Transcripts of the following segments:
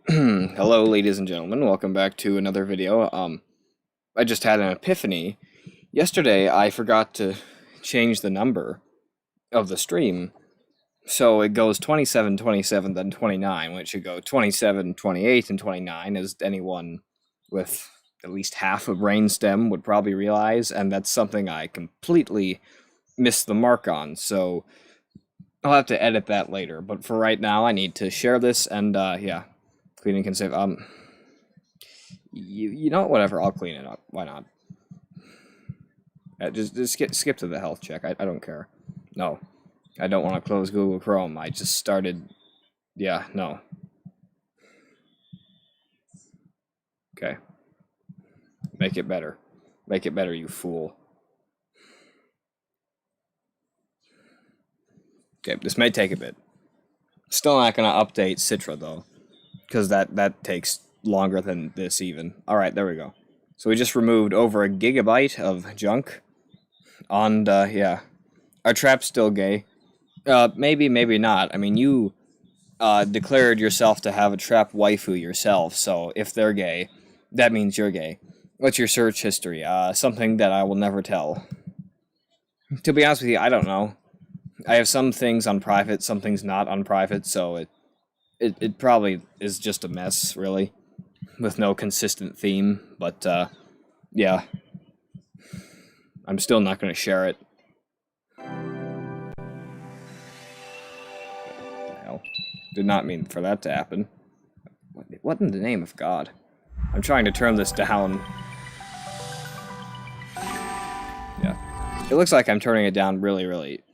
Hello, ladies and gentlemen. Welcome back to another video. I just had an epiphany. Yesterday, I forgot to change the number of the stream. So it goes 27, 27, then 29, when it should go 27, 28, and 29, as anyone with at least half a brainstem would probably realize, and that's something I completely missed the mark on, so I'll have to edit that later. But for right now, I need to share this, and yeah. Cleaning can save. You know what? Whatever. I'll clean it up. Why not? Just skip to the health check. I don't care. No, I don't want to close Google Chrome. I just started. Yeah. No. Okay. Make it better. Make it better, you fool. Okay. This may take a bit. Still not gonna update Citra though, because that takes longer than this even. Alright, there we go. So we just removed over a gigabyte of junk. And, yeah. Are traps still gay? Maybe, maybe not. I mean, you, declared yourself to have a trap waifu yourself, so if they're gay, that means you're gay. What's your search history? Something that I will never tell. To be honest with you, I don't know. I have some things on private, some things not on private, so it probably is just a mess, really, with no consistent theme, but, yeah. I'm still not going to share it. What the hell? Did not mean for that to happen. What in the name of God? I'm trying to turn this down. Yeah. It looks like I'm turning it down really, really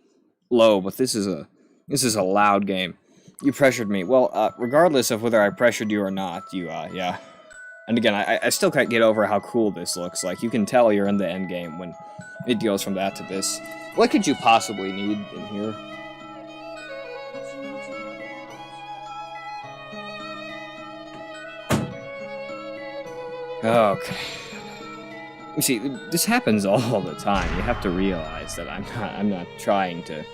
low, but this is a loud game. You pressured me. Well, regardless of whether I pressured you or not, yeah. And again, I still can't get over how cool this looks. Like, you can tell you're in the end game when it goes from that to this. What could you possibly need in here? Okay. You see, this happens all the time. You have to realize that I'm not trying to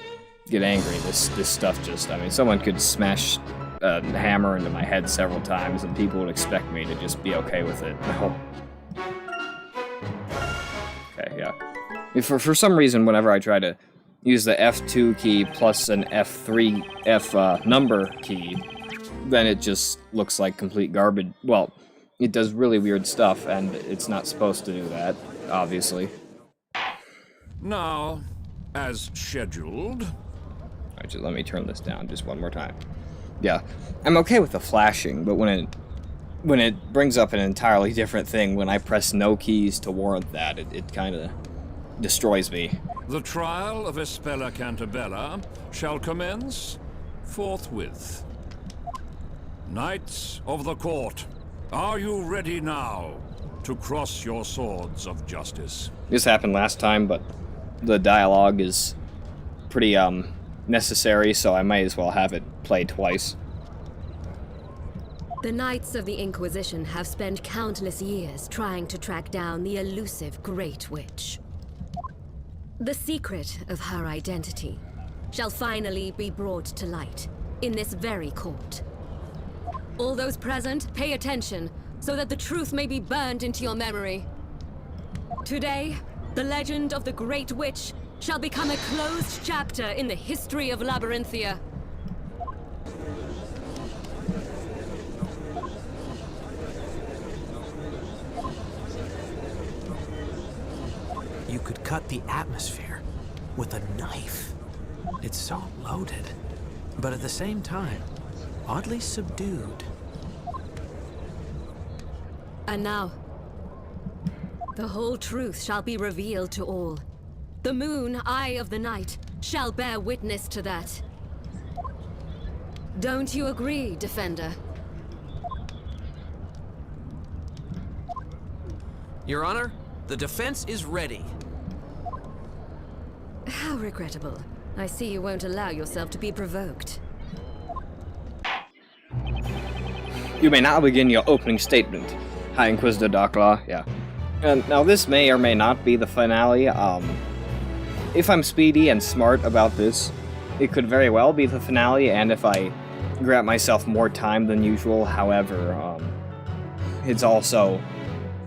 get angry. This stuff just, I mean, someone could smash a hammer into my head several times and people would expect me to just be okay with it. No. Okay, yeah. For some reason, whenever I try to use the F2 key plus an F number key, then it just looks like complete garbage. Well, it does really weird stuff, and it's not supposed to do that, obviously. Now, as scheduled. Alright, just let me turn this down just one more time. Yeah, I'm okay with the flashing, but when it brings up an entirely different thing, when I press no keys to warrant that, it kind of destroys me. The trial of Espella Cantabella shall commence forthwith. Knights of the court, are you ready now to cross your swords of justice? This happened last time, but the dialogue is pretty, necessary, so I might as well have it played twice. The Knights of the Inquisition have spent countless years trying to track down the elusive Great Witch. The secret of her identity shall finally be brought to light in this very court. All those present, pay attention, so that the truth may be burned into your memory. Today, the legend of the Great Witch shall become a closed chapter in the history of Labyrinthia. You could cut the atmosphere with a knife. It's so loaded, but at the same time, oddly subdued. And now, the whole truth shall be revealed to all. The moon, eye of the night, shall bear witness to that. Don't you agree, Defender? Your Honor, the defense is ready. How regrettable. I see you won't allow yourself to be provoked. You may now begin your opening statement, High Inquisitor Darklaw. Yeah. And now this may or may not be the finale. If I'm speedy and smart about this, it could very well be the finale, and if I grant myself more time than usual. However, it's also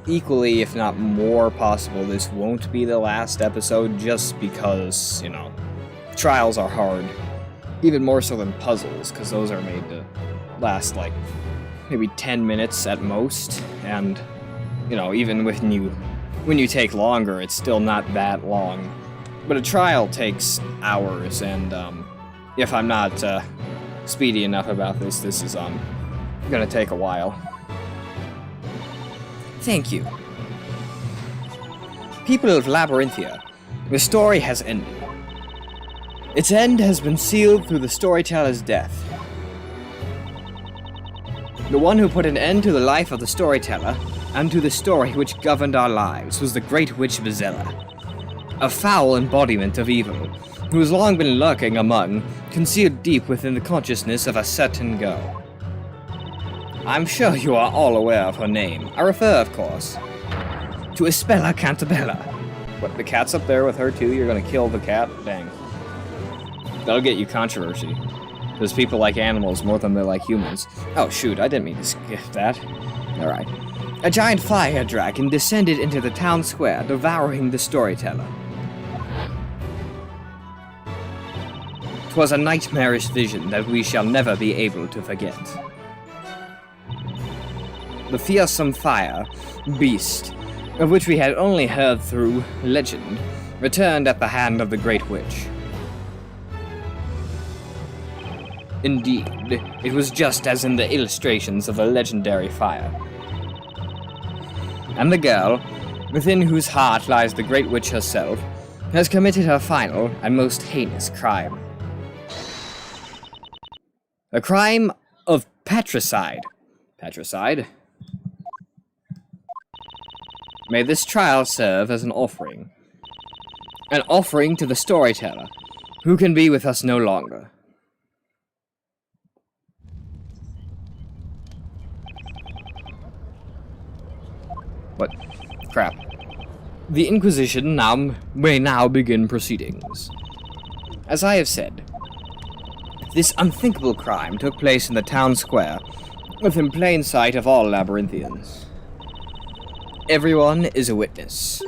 equally, if not more possible, this won't be the last episode, just because, you know, trials are hard. Even more so than puzzles, because those are made to last, like, maybe 10 minutes at most. And, you know, even when you take longer, it's still not that long. But a trial takes hours, and, if I'm not, speedy enough about this, this is, gonna take a while. Thank you. People of Labyrinthia, the story has ended. Its end has been sealed through the storyteller's death. The one who put an end to the life of the storyteller, and to the story which governed our lives, was the great witch Vizela, a foul embodiment of evil, who has long been lurking among, concealed deep within the consciousness of a certain girl. I'm sure you are all aware of her name. I refer, of course, to Espella Cantabella. What, the cat's up there with her too? You're gonna kill the cat? Dang. That'll get you controversy. Because people like animals more than they like humans. Oh shoot, I didn't mean to skip that. Alright. A giant fire dragon descended into the town square, devouring the storyteller. 'Twas a nightmarish vision that we shall never be able to forget. The fearsome fire beast, of which we had only heard through legend, returned at the hand of the Great Witch. Indeed, it was just as in the illustrations of the legendary fire. And the girl, within whose heart lies the Great Witch herself, has committed her final and most heinous crime. A crime of patricide. Patricide? May this trial serve as an offering. An offering to the storyteller, who can be with us no longer. What? Crap. The Inquisition may now begin proceedings. As I have said, this unthinkable crime took place in the town square, within plain sight of all Labyrinthians. Everyone is a witness.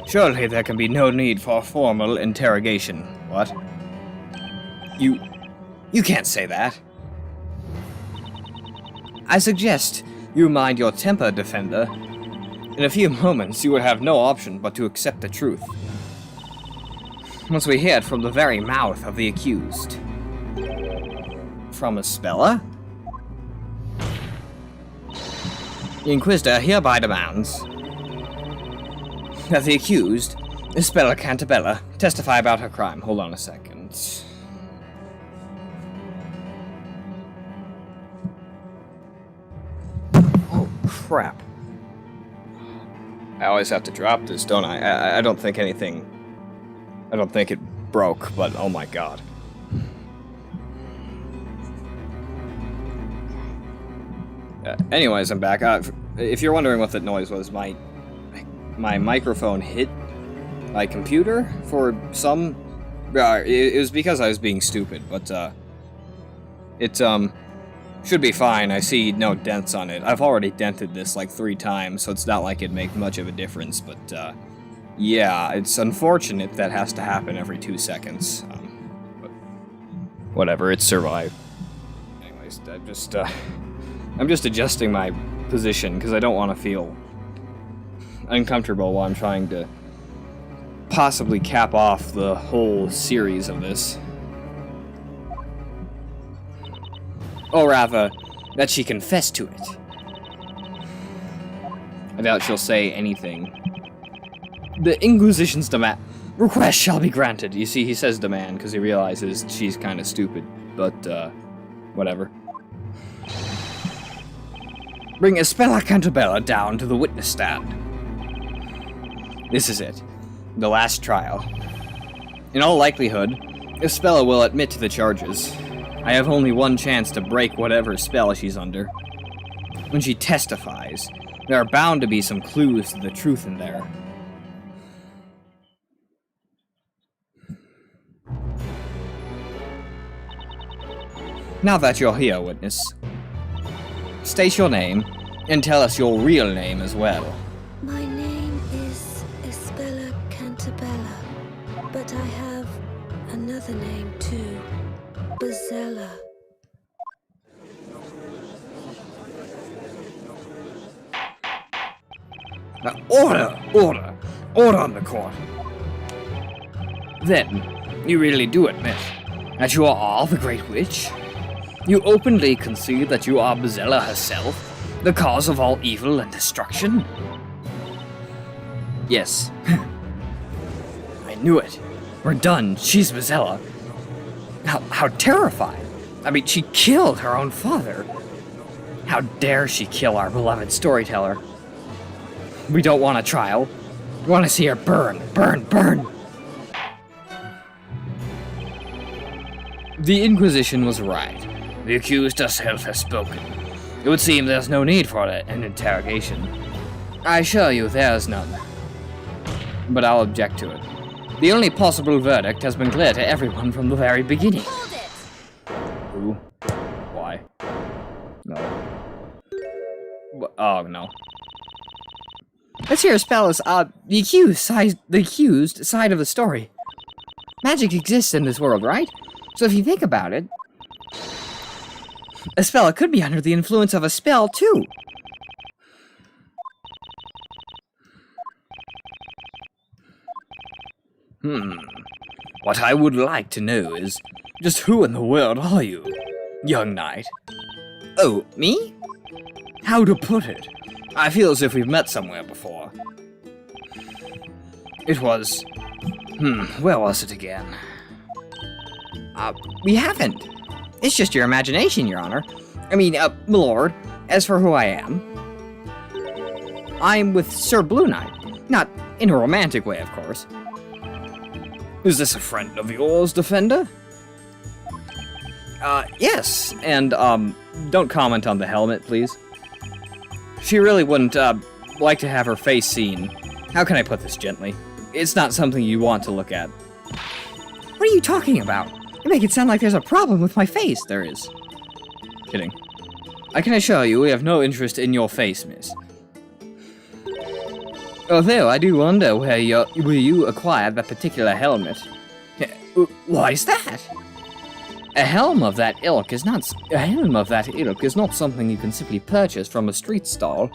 Surely there can be no need for a formal interrogation. What? You can't say that. I suggest you mind your temper, Defender. In a few moments, you will have no option but to accept the truth. Once we hear it from the very mouth of the accused. From Espella? The Inquisitor hereby demands that the accused, Espella Cantabella, testify about her crime. Hold on a second. Oh, crap. I always have to drop this, don't I? I don't think anything... I don't think it broke, but oh my god. Anyways, I'm back. If you're wondering what that noise was, my microphone hit my computer for some... it was because I was being stupid, but it should be fine. I see no dents on it. I've already dented this like 3 times, so it's not like it'd make much of a difference, but yeah, it's unfortunate that has to happen every 2 seconds. But whatever, it survived. Anyways, I'm just adjusting my position because I don't want to feel uncomfortable while I'm trying to possibly cap off the whole series of this. Or rather, that she confessed to it. I doubt she'll say anything. The Inquisition's demand request shall be granted. You see, he says demand because he realizes she's kind of stupid, but whatever. Bring Espella Cantabella down to the witness stand. This is it. The last trial. In all likelihood, Espella will admit to the charges. I have only one chance to break whatever spell she's under. When she testifies, there are bound to be some clues to the truth in there. Now that you're here, witness, state your name and tell us your real name as well. My name is Isabella Cantabella, but I have another name too, Bazella. Now, order on the court. Then, you really do admit that you are the Great Witch? You openly concede that you are Bazella herself, the cause of all evil and destruction? Yes. I knew it. We're done. She's Bazella. How terrifying. I mean, she killed her own father. How dare she kill our beloved storyteller? We don't want a trial. We want to see her burn, burn, burn. The Inquisition was right. The accused herself has spoken. It would seem there's no need for an interrogation. I assure you there's none. But I'll object to it. The only possible verdict has been clear to everyone from the very beginning. Hold it! Who? Why? No. Oh, no. Let's hear a spell as, the accused side of the story. Magic exists in this world, right? So if you think about it, a spell could be under the influence of a spell, too. What I would like to know is, just who in the world are you, young knight? Oh, me? How to put it? I feel as if we've met somewhere before. It was... where was it again? We haven't. It's just your imagination, Your Honor. I mean, milord, as for who I am, I'm with Sir Blue Knight. Not in a romantic way, of course. Is this a friend of yours, Defender? Yes, and, don't comment on the helmet, please. She really wouldn't, like to have her face seen. How can I put this gently? It's not something you want to look at. What are you talking about? You make it sound like there's a problem with my face. There is. Kidding. I can assure you we have no interest in your face, miss. Although I do wonder where you acquired that particular helmet. Why is that? A helm of that ilk is not something you can simply purchase from a street stall.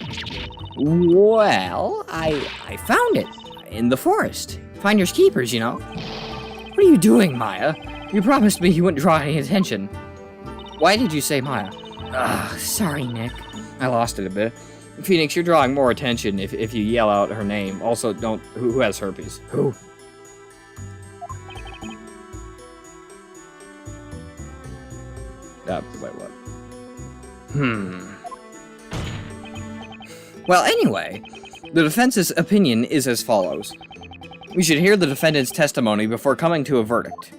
Well, I found it in the forest. Finders keepers, you know. What are you doing, Maya? You promised me you wouldn't draw any attention. Why did you say Maya? Sorry, Nick. I lost it a bit. Phoenix, you're drawing more attention if you yell out her name. Also, don't... Who has herpes? Who? Wait, what? Well, anyway, the defense's opinion is as follows. We should hear the defendant's testimony before coming to a verdict.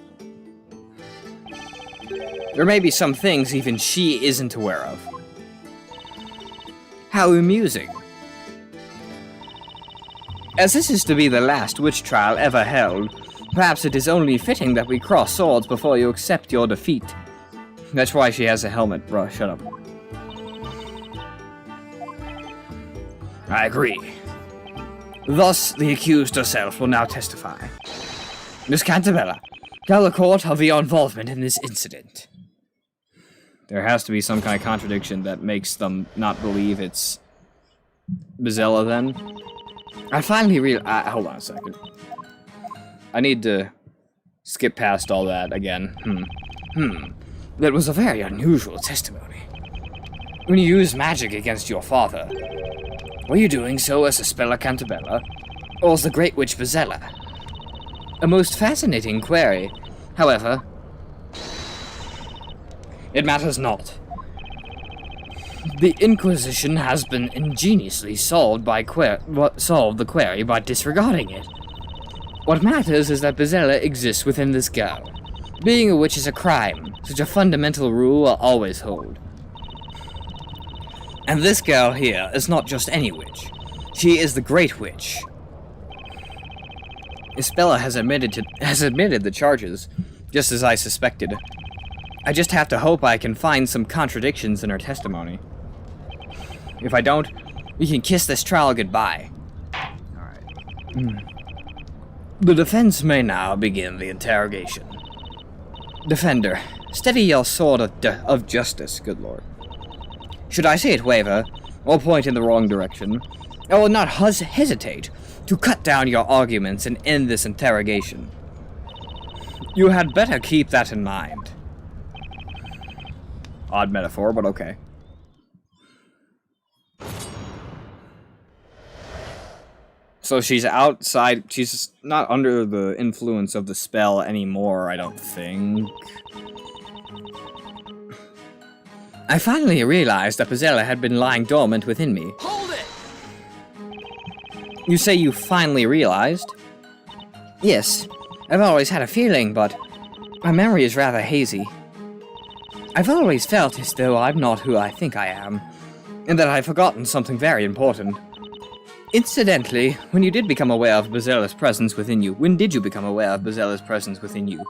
There may be some things even she isn't aware of. How amusing. As this is to be the last witch trial ever held, perhaps it is only fitting that we cross swords before you accept your defeat. That's why she has a helmet, bruh. Shut up. I agree. Thus, the accused herself will now testify. Miss Cantabella, tell the court of your involvement in this incident. There has to be some kind of contradiction that makes them not believe it's Bazella, then. I finally hold on a second. I need to skip past all that again. That was a very unusual testimony. When you used magic against your father, were you doing so as Isabella Cantabella, or as the Great Witch Bazella? A most fascinating query. However, it matters not. The Inquisition has been ingeniously solved the query by disregarding it. What matters is that Bazella exists within this girl. Being a witch is a crime. Such a fundamental rule will always hold. And this girl here is not just any witch. She is the Great Witch. Isabella has admitted the charges, just as I suspected. I just have to hope I can find some contradictions in her testimony. If I don't, we can kiss this trial goodbye. Alright. The defense may now begin the interrogation. Defender, steady your sword of justice, good lord. Should I see it waver, or point in the wrong direction, I will not hesitate to cut down your arguments and end this interrogation. You had better keep that in mind. Odd metaphor, but okay. So she's outside, she's not under the influence of the spell anymore, I don't think. I finally realized that Bazella had been lying dormant within me. Hold it! You say you finally realized? Yes, I've always had a feeling, but my memory is rather hazy. I've always felt as though I'm not who I think I am, and that I've forgotten something very important. Incidentally, when you did become aware of Bazella's presence within you, when did you become aware of Bazella's presence within you?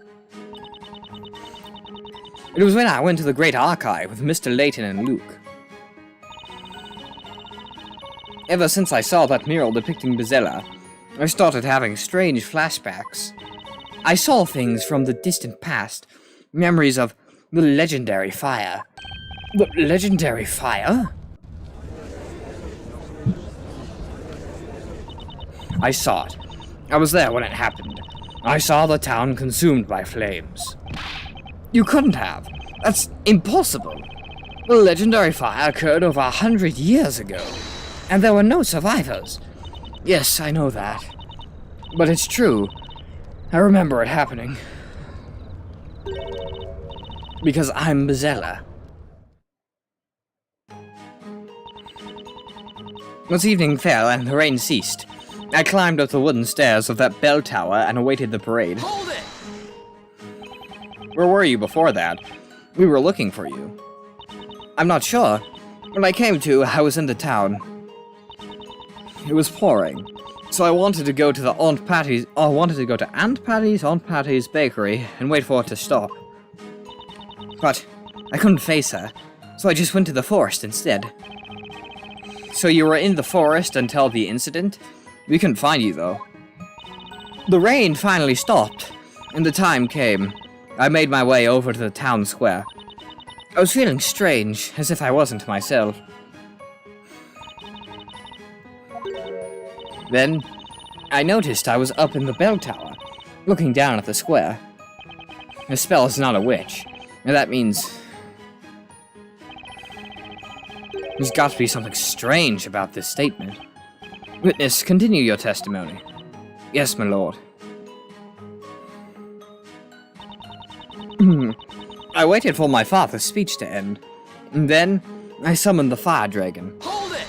It was when I went to the Great Archive with Mr. Layton and Luke. Ever since I saw that mural depicting Bazella, I started having strange flashbacks. I saw things from the distant past, memories of the legendary fire. The legendary fire? I saw it. I was there when it happened. I saw the town consumed by flames. You couldn't have. That's impossible. The legendary fire occurred over 100 years ago, and there were no survivors. Yes, I know that. But it's true. I remember it happening. Because I'm Bazella. Once evening fell and the rain ceased, I climbed up the wooden stairs of that bell tower and awaited the parade. Hold it! Where were you before that? We were looking for you. I'm not sure. When I came to, I was in the town. It was pouring, so I wanted to go to Aunt Patty's bakery and wait for it to stop. But I couldn't face her, so I just went to the forest instead. So you were in the forest until the incident? We couldn't find you, though. The rain finally stopped, and the time came. I made my way over to the town square. I was feeling strange, as if I wasn't myself. Then, I noticed I was up in the bell tower, looking down at the square. A spell is not a witch, and that means there's got to be something strange about this statement. Witness, continue your testimony. Yes, my lord. I waited for my father's speech to end, and then I summoned the fire dragon. Hold it!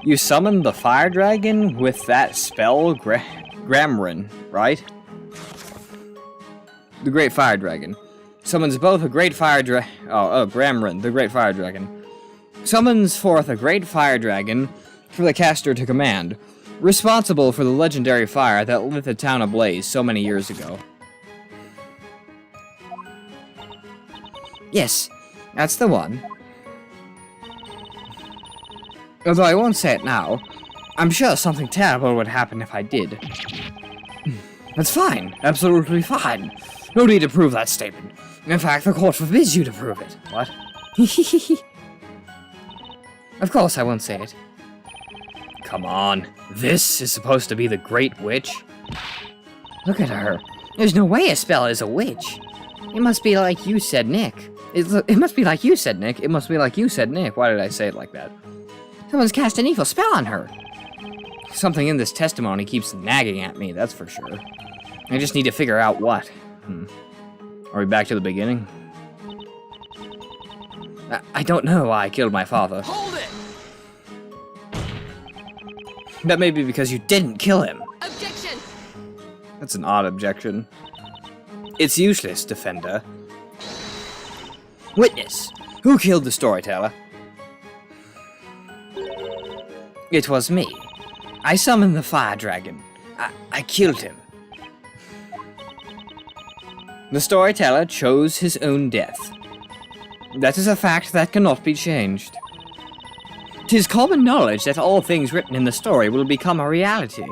You summoned the fire dragon with that spell, Gramrin, right? The great fire dragon. Summons both a great fire Gramrin, the great fire dragon. Summons forth a great fire dragon for the caster to command, responsible for the legendary fire that lit the town ablaze so many years ago. Yes, that's the one. Although I won't say it now, I'm sure something terrible would happen if I did. That's fine, absolutely fine. No need to prove that statement. In fact, the court forbids you to prove it. What? Of course I won't say it. Come on, this is supposed to be the Great Witch? Look at her. There's no way a spell is a witch. It must be like you said, Nick. It must be like you said, Nick. It must be like you said, Nick. Why did I say it like that? Someone's cast an evil spell on her. Something in this testimony keeps nagging at me, that's for sure. I just need to figure out what. Are we back to the beginning? I don't know why I killed my father. Hold it! That may be because you didn't kill him. Objection! That's an odd objection. It's useless, defender. Witness, who killed the storyteller? It was me. I summoned the fire dragon. I killed him. The storyteller chose his own death. That is a fact that cannot be changed. 'Tis common knowledge that all things written in the story will become a reality.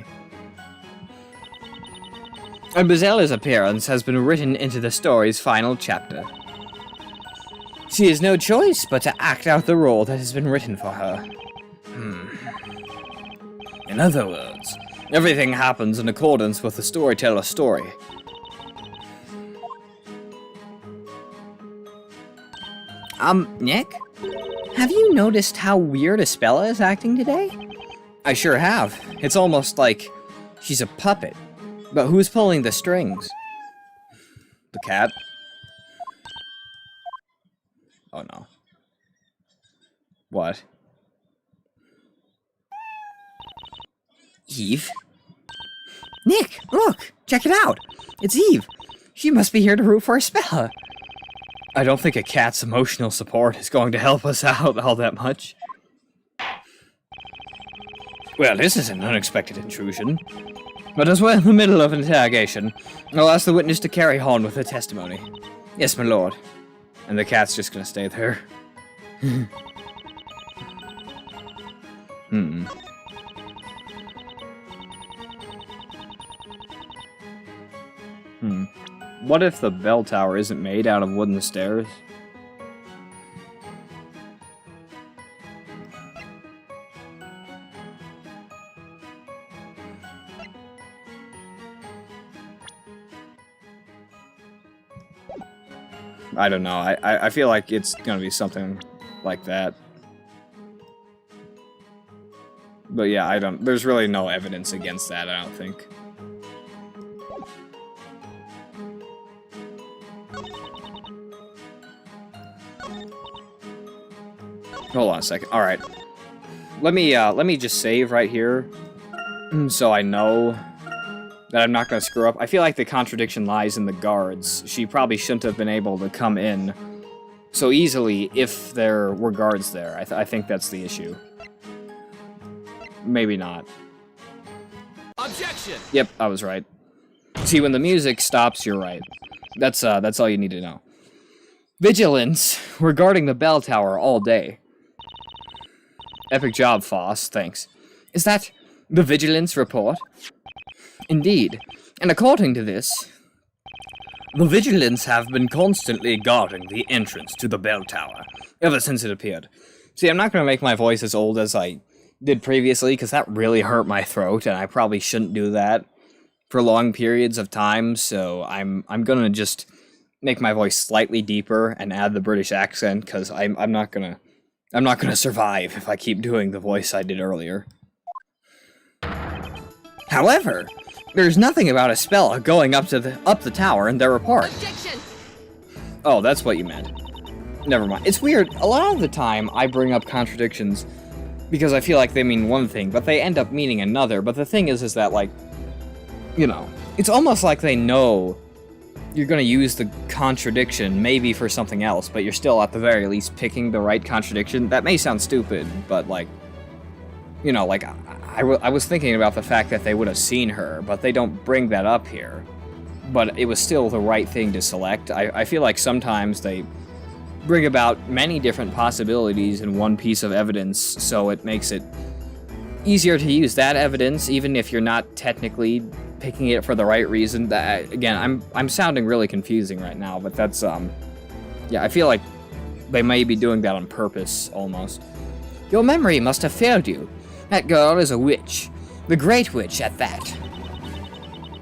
And Bizella's appearance has been written into the story's final chapter. She has no choice but to act out the role that has been written for her. In other words, everything happens in accordance with the storyteller's story. Nick? Have you noticed how weird Espella is acting today? I sure have. It's almost like she's a puppet. But who's pulling the strings? The cat? Oh no. What? Eve? Nick, look! Check it out! It's Eve! She must be here to root for Espella. I don't think a cat's emotional support is going to help us out all that much. Well, this is an unexpected intrusion. But as we're in the middle of an interrogation, I'll ask the witness to carry on with her testimony. Yes, my lord. And the cat's just gonna stay there. What if the bell tower isn't made out of wooden stairs? I don't know. I feel like it's gonna be something like that. But yeah, there's really no evidence against that, I don't think. Hold on a second. All right. Let me just save right here so I know that I'm not going to screw up. I feel like the contradiction lies in the guards. She probably shouldn't have been able to come in so easily if there were guards there. I think that's the issue. Maybe not. Objection! Yep, I was right. See, when the music stops, you're right. That's all you need to know. Vigilance. We're guarding the bell tower all day. Epic job, Foss. Thanks. Is that the vigilance report? Indeed. And according to this, the vigilance have been constantly guarding the entrance to the bell tower ever since it appeared. See, I'm not going to make my voice as old as I did previously, because that really hurt my throat, and I probably shouldn't do that for long periods of time, so I'm going to just make my voice slightly deeper and add the British accent, because I'm not gonna survive if I keep doing the voice I did earlier. However, there's nothing about Espella going up the tower in their report. Objection! Oh, that's what you meant. Never mind. It's weird. A lot of the time, I bring up contradictions because I feel like they mean one thing, but they end up meaning another. But the thing is that, like, you know, it's almost like they know you're going to use the contradiction maybe for something else, but you're still at the very least picking the right contradiction. That may sound stupid, but, like, you know, like, I was thinking about the fact that they would have seen her, but they don't bring that up here. But it was still the right thing to select. I feel like sometimes they bring about many different possibilities in one piece of evidence, so it makes it easier to use that evidence, even if you're not technically picking it for the right reason. That, again, I'm sounding really confusing right now, but that's, yeah, I feel like they may be doing that on purpose, almost. Your memory must have failed you. That girl is a witch. The Great Witch, at that.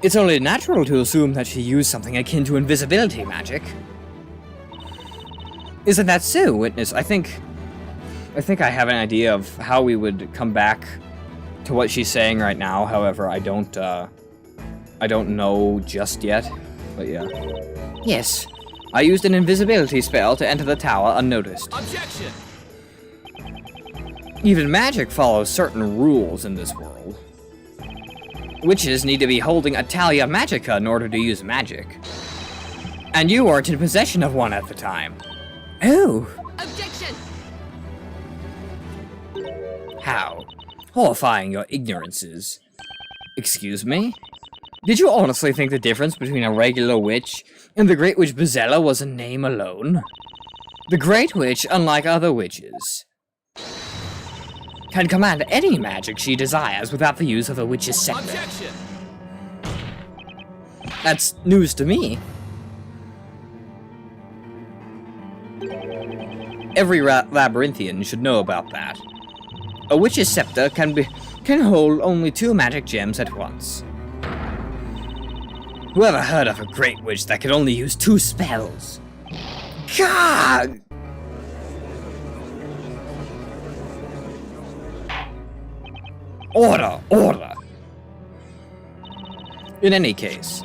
It's only natural to assume that she used something akin to invisibility magic. Isn't that so, witness? I think I have an idea of how we would come back to what she's saying right now. However, I don't know just yet. But yeah. Yes. I used an invisibility spell to enter the tower unnoticed. Objection! Even magic follows certain rules in this world. Witches need to be holding a Talia Magica in order to use magic. And you weren't in possession of one at the time. Oh. Objection! How? Horrifying your ignorance is. Excuse me? Did you honestly think the difference between a regular witch and the Great Witch Bezella was a name alone? The Great Witch, unlike other witches, can command any magic she desires without the use of a witch's scepter. Objection! That's news to me. Every labyrinthian should know about that. A witch's scepter can hold only 2 magic gems at once. Whoever heard of a great witch that could only use 2 spells? God! Order! Order! In any case,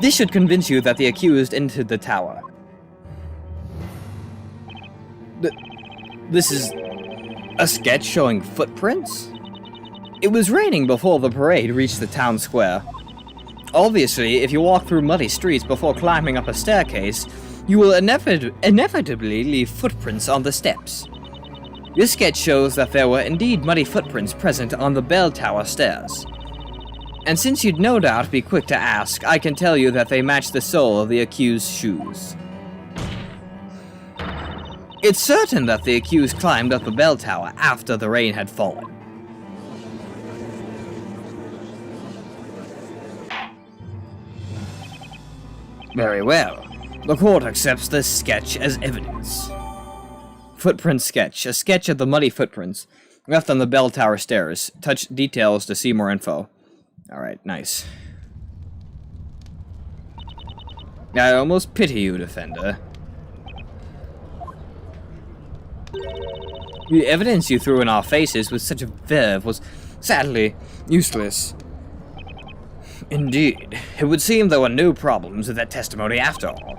this should convince you that the accused entered the tower. This is a sketch showing footprints? It was raining before the parade reached the town square. Obviously, if you walk through muddy streets before climbing up a staircase, you will inevitably leave footprints on the steps. This sketch shows that there were indeed muddy footprints present on the bell tower stairs. And since you'd no doubt be quick to ask, I can tell you that they match the sole of the accused's shoes. It's certain that the accused climbed up the bell tower after the rain had fallen. Very well. The court accepts this sketch as evidence. Footprint sketch. A sketch of the muddy footprints left on the bell tower stairs. Touch details to see more info. Alright, nice. I almost pity you, defender. The evidence you threw in our faces with such a verve was sadly useless. Indeed, it would seem there were no problems with that testimony after all.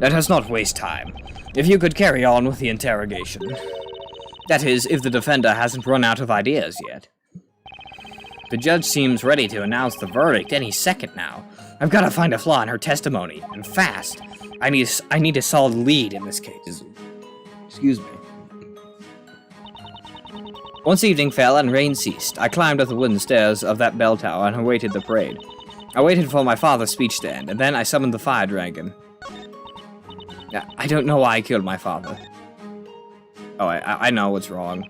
Let us not waste time. If you could carry on with the interrogation. That is, if the defender hasn't run out of ideas yet. The judge seems ready to announce the verdict any second now. I've got to find a flaw in her testimony, and fast. I need a solid lead in this case. Excuse me. Once evening fell and rain ceased, I climbed up the wooden stairs of that bell tower and awaited the parade. I waited for my father's speech to end, and then I summoned the fire dragon. I don't know why I killed my father. Oh, I know what's wrong.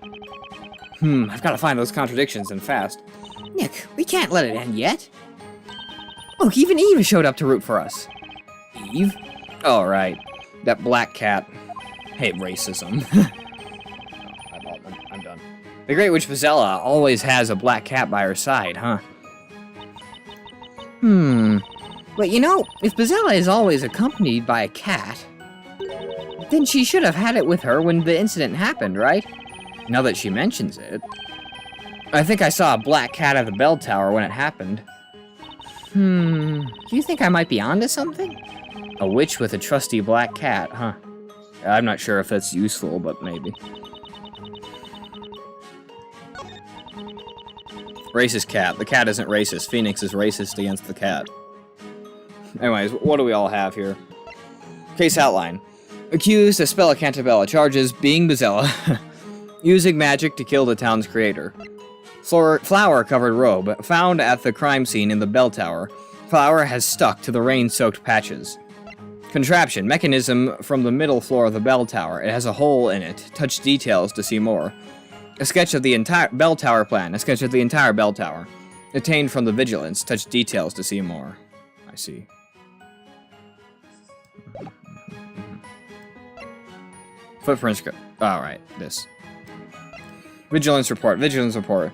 I've got to find those contradictions and fast. Nick, we can't let it end yet. Look, even Eve showed up to root for us. Eve? Oh, right. That black cat. Hate racism. I'm done. The Great Witch Bezella always has a black cat by her side, huh? But you know, if Bezella is always accompanied by a cat, then she should have had it with her when the incident happened, right? Now that she mentions it. I think I saw a black cat at the bell tower when it happened. Do you think I might be onto something? A witch with a trusty black cat, huh? I'm not sure if that's useful, but maybe. Racist cat. The cat isn't racist. Phoenix is racist against the cat. Anyways, what do we all have here? Case outline. Accused Espella Cantabella charges being Bezella, using magic to kill the town's creator. Flour-covered robe found at the crime scene in the bell tower. Flour has stuck to the rain-soaked patches. Contraption. Mechanism from the middle floor of the bell tower. It has a hole in it. Touch details to see more. A sketch of the entire bell tower plan. A sketch of the entire bell tower. Obtained from the vigilance. Touch details to see more. I see. Footprints. Alright, this. Vigilance report. Vigilance report.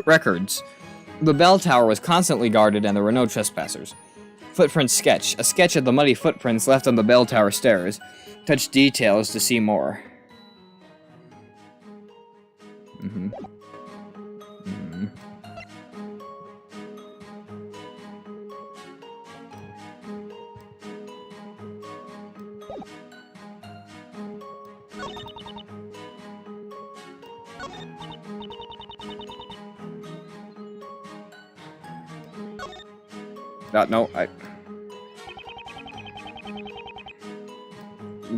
Records. The bell tower was constantly guarded and there were no trespassers. Footprint sketch. A sketch of the muddy footprints left on the bell tower stairs. Touch details to see more. No,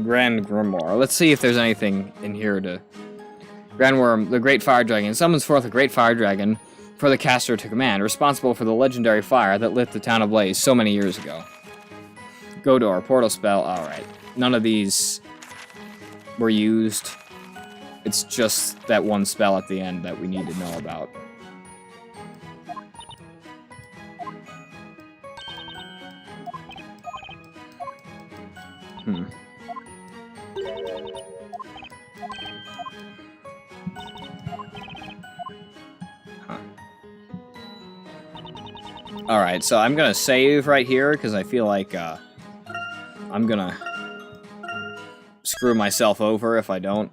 Grand Grimoire. Let's see if there's anything in here to... Grand Worm, the Great Fire Dragon. Summons forth a Great Fire Dragon for the caster to command, responsible for the legendary fire that lit the town ablaze so many years ago. Go door, portal spell, alright. None of these were used. It's just that one spell at the end that we need to know about. Alright, so I'm gonna save right here, because I feel like, I'm gonna screw myself over if I don't.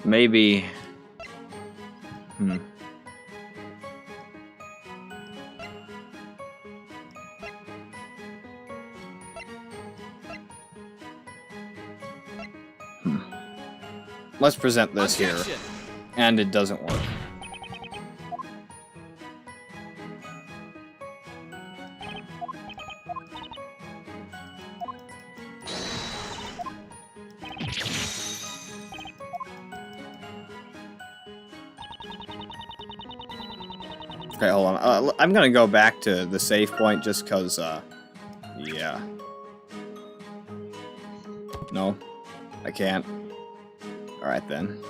Maybe... Let's present this here. And it doesn't work. Okay, hold on. I'm gonna go back to the save point just because, yeah. No, I can't. Alright then.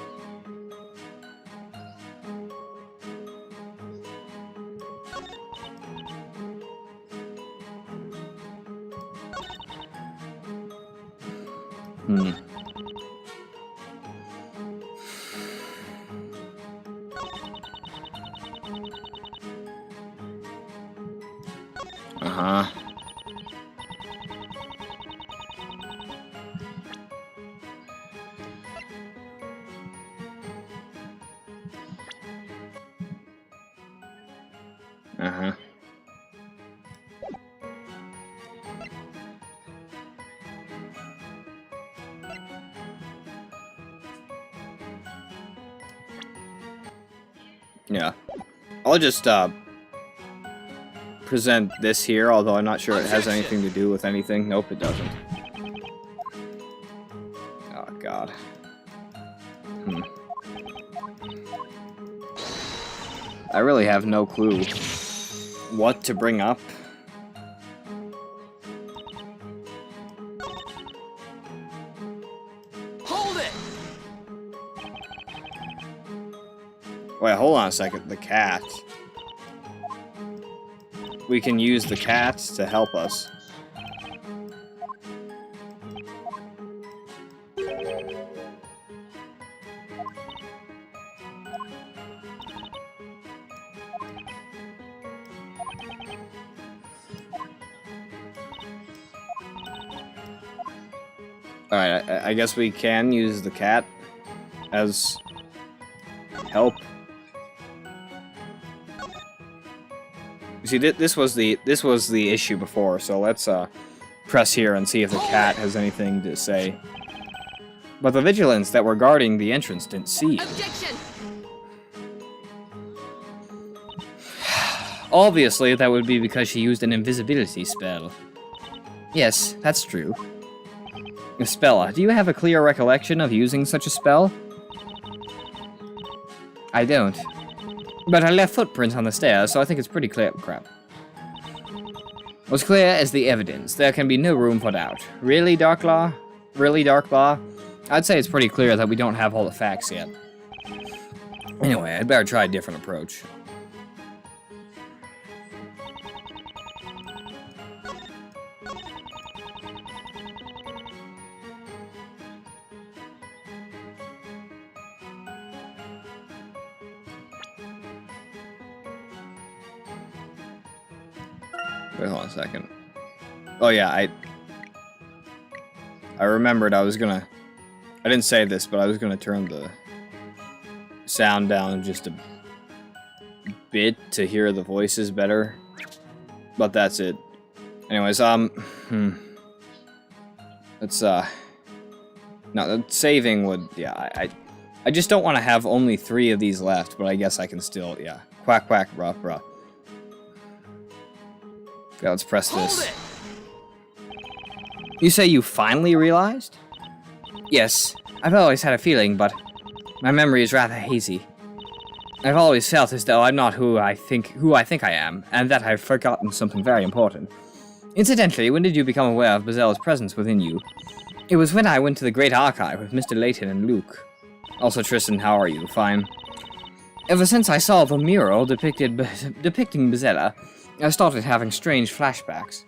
Yeah. I'll just, present this here, although I'm not sure it has anything to do with anything. Nope, it doesn't. Oh, God. I really have no clue what to bring up. Hold it! Wait, hold on a second. The cat. We can use the cat to help us. Alright, I guess we can use the cat as help. You see, this was the issue before, so let's press here and see if the cat has anything to say. But the vigilants that were guarding the entrance didn't see you. Objection! Obviously, that would be because she used an invisibility spell. Yes, that's true. Spella, do you have a clear recollection of using such a spell? I don't. But I left footprints on the stairs, so I think it's pretty clear. Crap. What's clear as the evidence. There can be no room for doubt. Really, Darklaw? Really, Darklaw? I'd say it's pretty clear that we don't have all the facts yet. Anyway, I'd better try a different approach. Wait, hold on a second. Oh yeah, I remembered I was gonna... I didn't say this, but I was gonna turn the sound down just a bit to hear the voices better. But that's it. Anyways, Let's, no, the saving would, yeah, I just don't want to have only 3 of these left, but I guess I can still, yeah. Quack, quack, bruh, bruh. Okay, let's press this. You say you finally realized? Yes, I've always had a feeling, but my memory is rather hazy. I've always felt as though I'm not who I think I am, and that I've forgotten something very important. Incidentally, when did you become aware of Bazel's presence within you? It was when I went to the Great Archive with Mr. Layton and Luke. Also, Tristan, how are you? Fine. Ever since I saw the mural depicting Bazella, I started having strange flashbacks.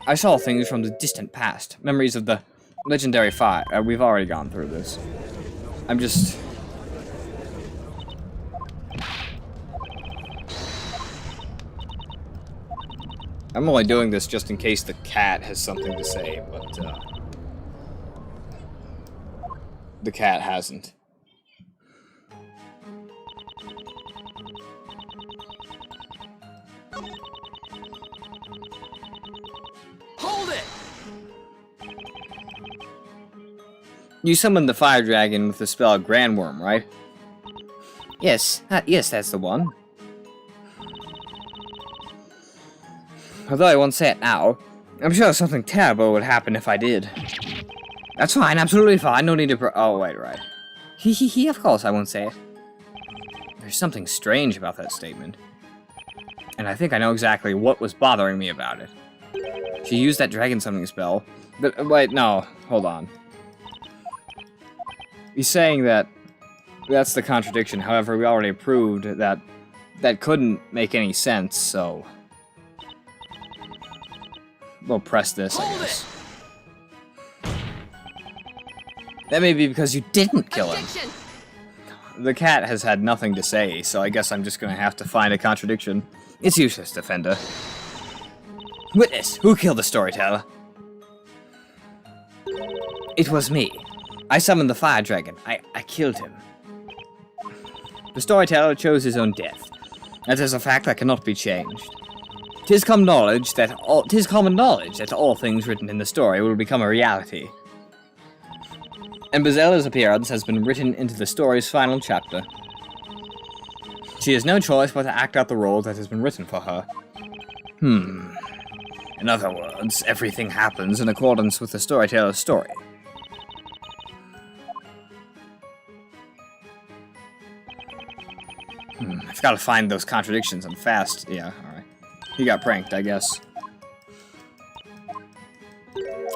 I saw things from the distant past, memories of the legendary fire. We've already gone through this. I'm only doing this just in case the cat has something to say, but, the cat hasn't. Hold it! You summoned the fire dragon with the spell Grandworm, right? Yes, yes, that's the one. Although I won't say it now, I'm sure something terrible would happen if I did. That's fine, absolutely fine, no need to oh, wait, right. He, of course I won't say it. There's something strange about that statement. And I think I know exactly what was bothering me about it. She used that dragon summoning spell, but, wait, no, hold on. He's saying that that's the contradiction, however, we already proved that that couldn't make any sense, so... We'll press this, I guess. That may be because you didn't kill him. The cat has had nothing to say, so I guess I'm just gonna have to find a contradiction. It's useless, Defender. Witness, who killed the storyteller? It was me. I summoned the fire dragon. I killed him. The storyteller chose his own death. That is a fact that cannot be changed. 'Tis common knowledge that all things written in the story will become a reality. And Bazella's appearance has been written into the story's final chapter. She has no choice but to act out the role that has been written for her. In other words, everything happens in accordance with the storyteller's story. I've got to find those contradictions and fast. Yeah, alright. He got pranked, I guess.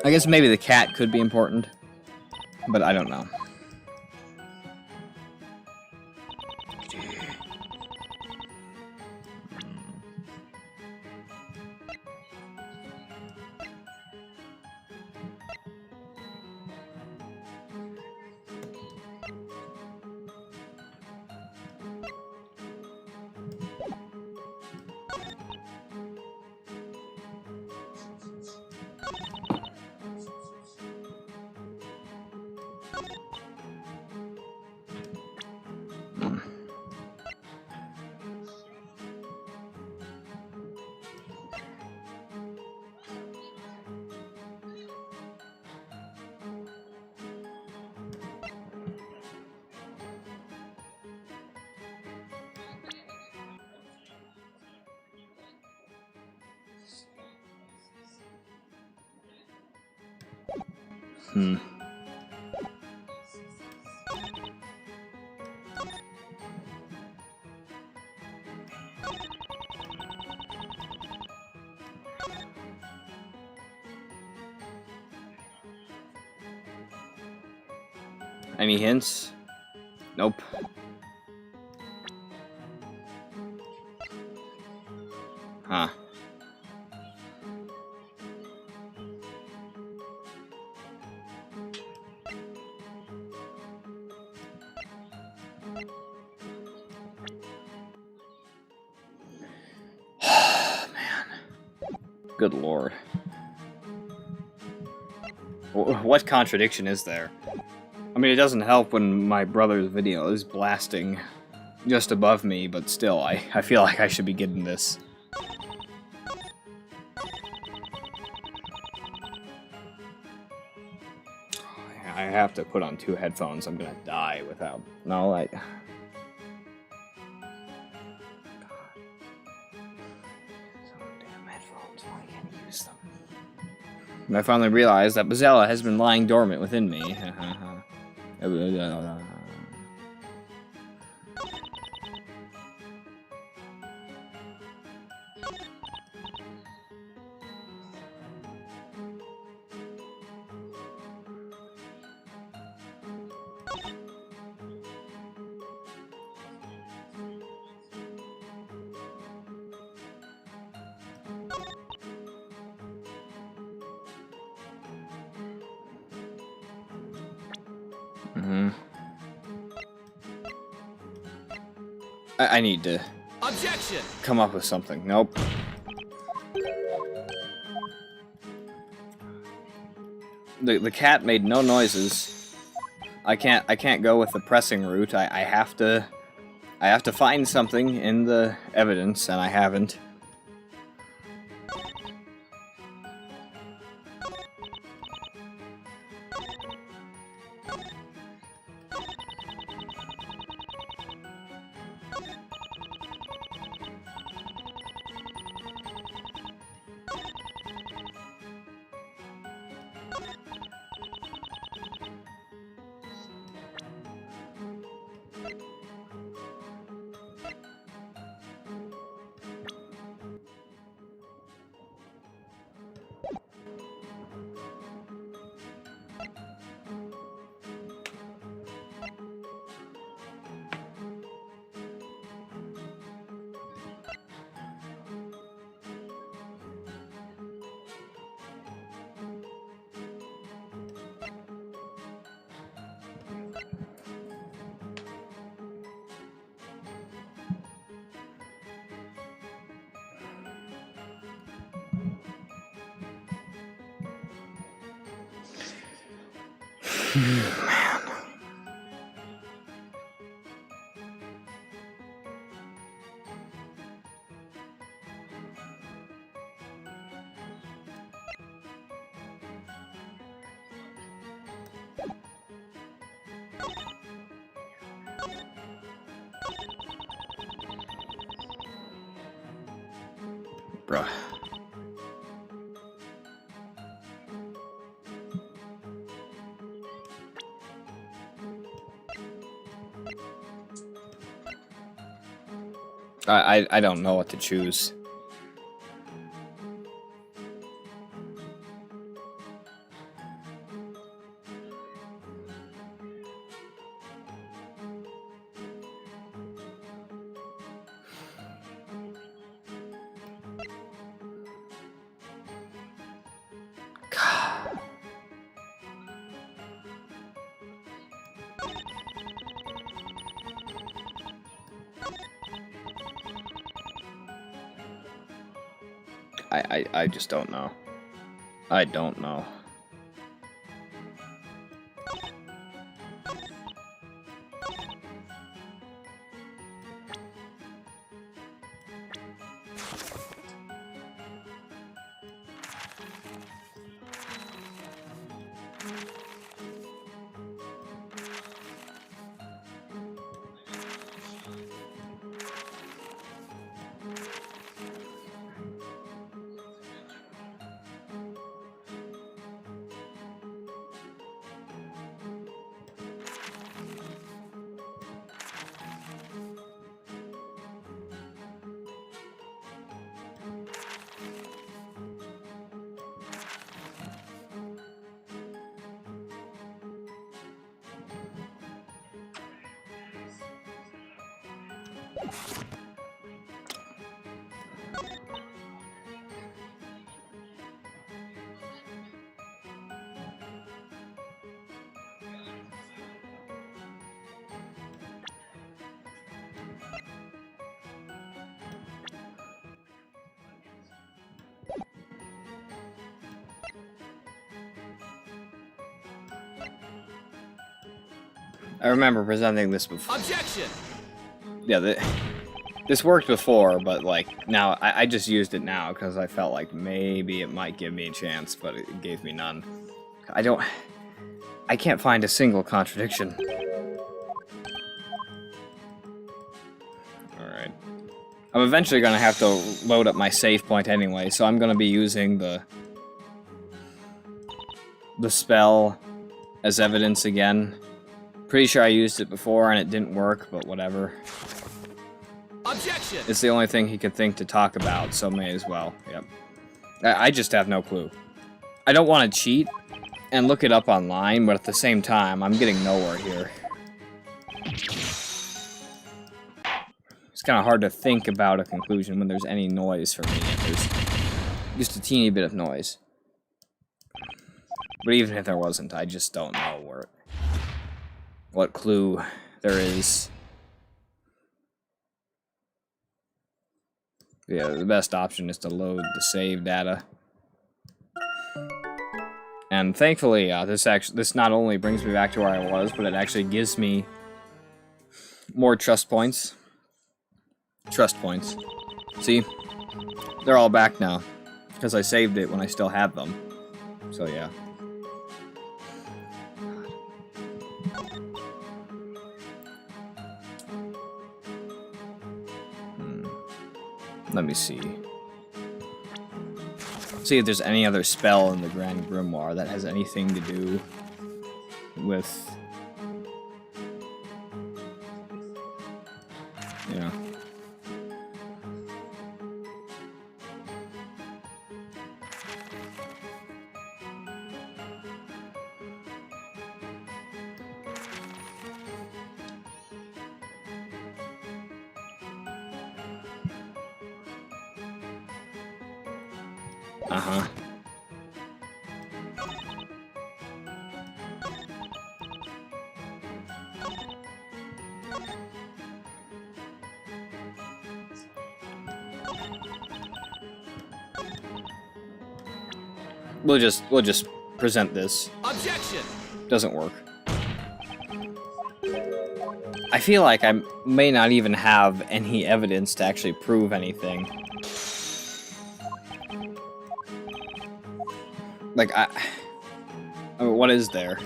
I guess maybe the cat could be important, but I don't know. Any hints? Nope. Huh. Man. Good lord. What contradiction is there? I mean, it doesn't help when my brother's video is blasting just above me, but still, I feel like I should be getting this. I have to put on 2 headphones. I'm gonna die without. No, I. Damn headphones. Why can't I use them? And I finally realized that Bazella has been lying dormant within me. I need to Objection! come up with something. Nope. The cat made no noises. I can't go with the pressing route. I have to find something in the evidence, and I haven't. Man. Bruh. I don't know what to choose. I just don't know. I don't know. I remember presenting this before. Objection! Yeah, this worked before, but like now I just used it now because I felt like maybe it might give me a chance, but it gave me none. I don't. I can't find a single contradiction. Alright. I'm eventually gonna have to load up my save point anyway, so I'm gonna be using the spell as evidence again. Pretty sure I used it before and it didn't work, but whatever. Objection! It's the only thing he could think to talk about, so may as well. Yep. I just have no clue. I don't want to cheat and look it up online, but at the same time, I'm getting nowhere here. It's kind of hard to think about a conclusion when there's any noise for me. There's just a teeny bit of noise. But even if there wasn't, I just don't know what clue there is. Yeah, the best option is to load the save data. And thankfully, this not only brings me back to where I was, but it actually gives me more trust points. See? They're all back now, because I saved it when I still had them. So yeah. Let me see. See if there's any other spell in the Grand Grimoire that has anything to do with, you know. Uh-huh. We'll just present this. Objection! Doesn't work. I feel like I may not even have any evidence to actually prove anything. Like, I mean, what is there?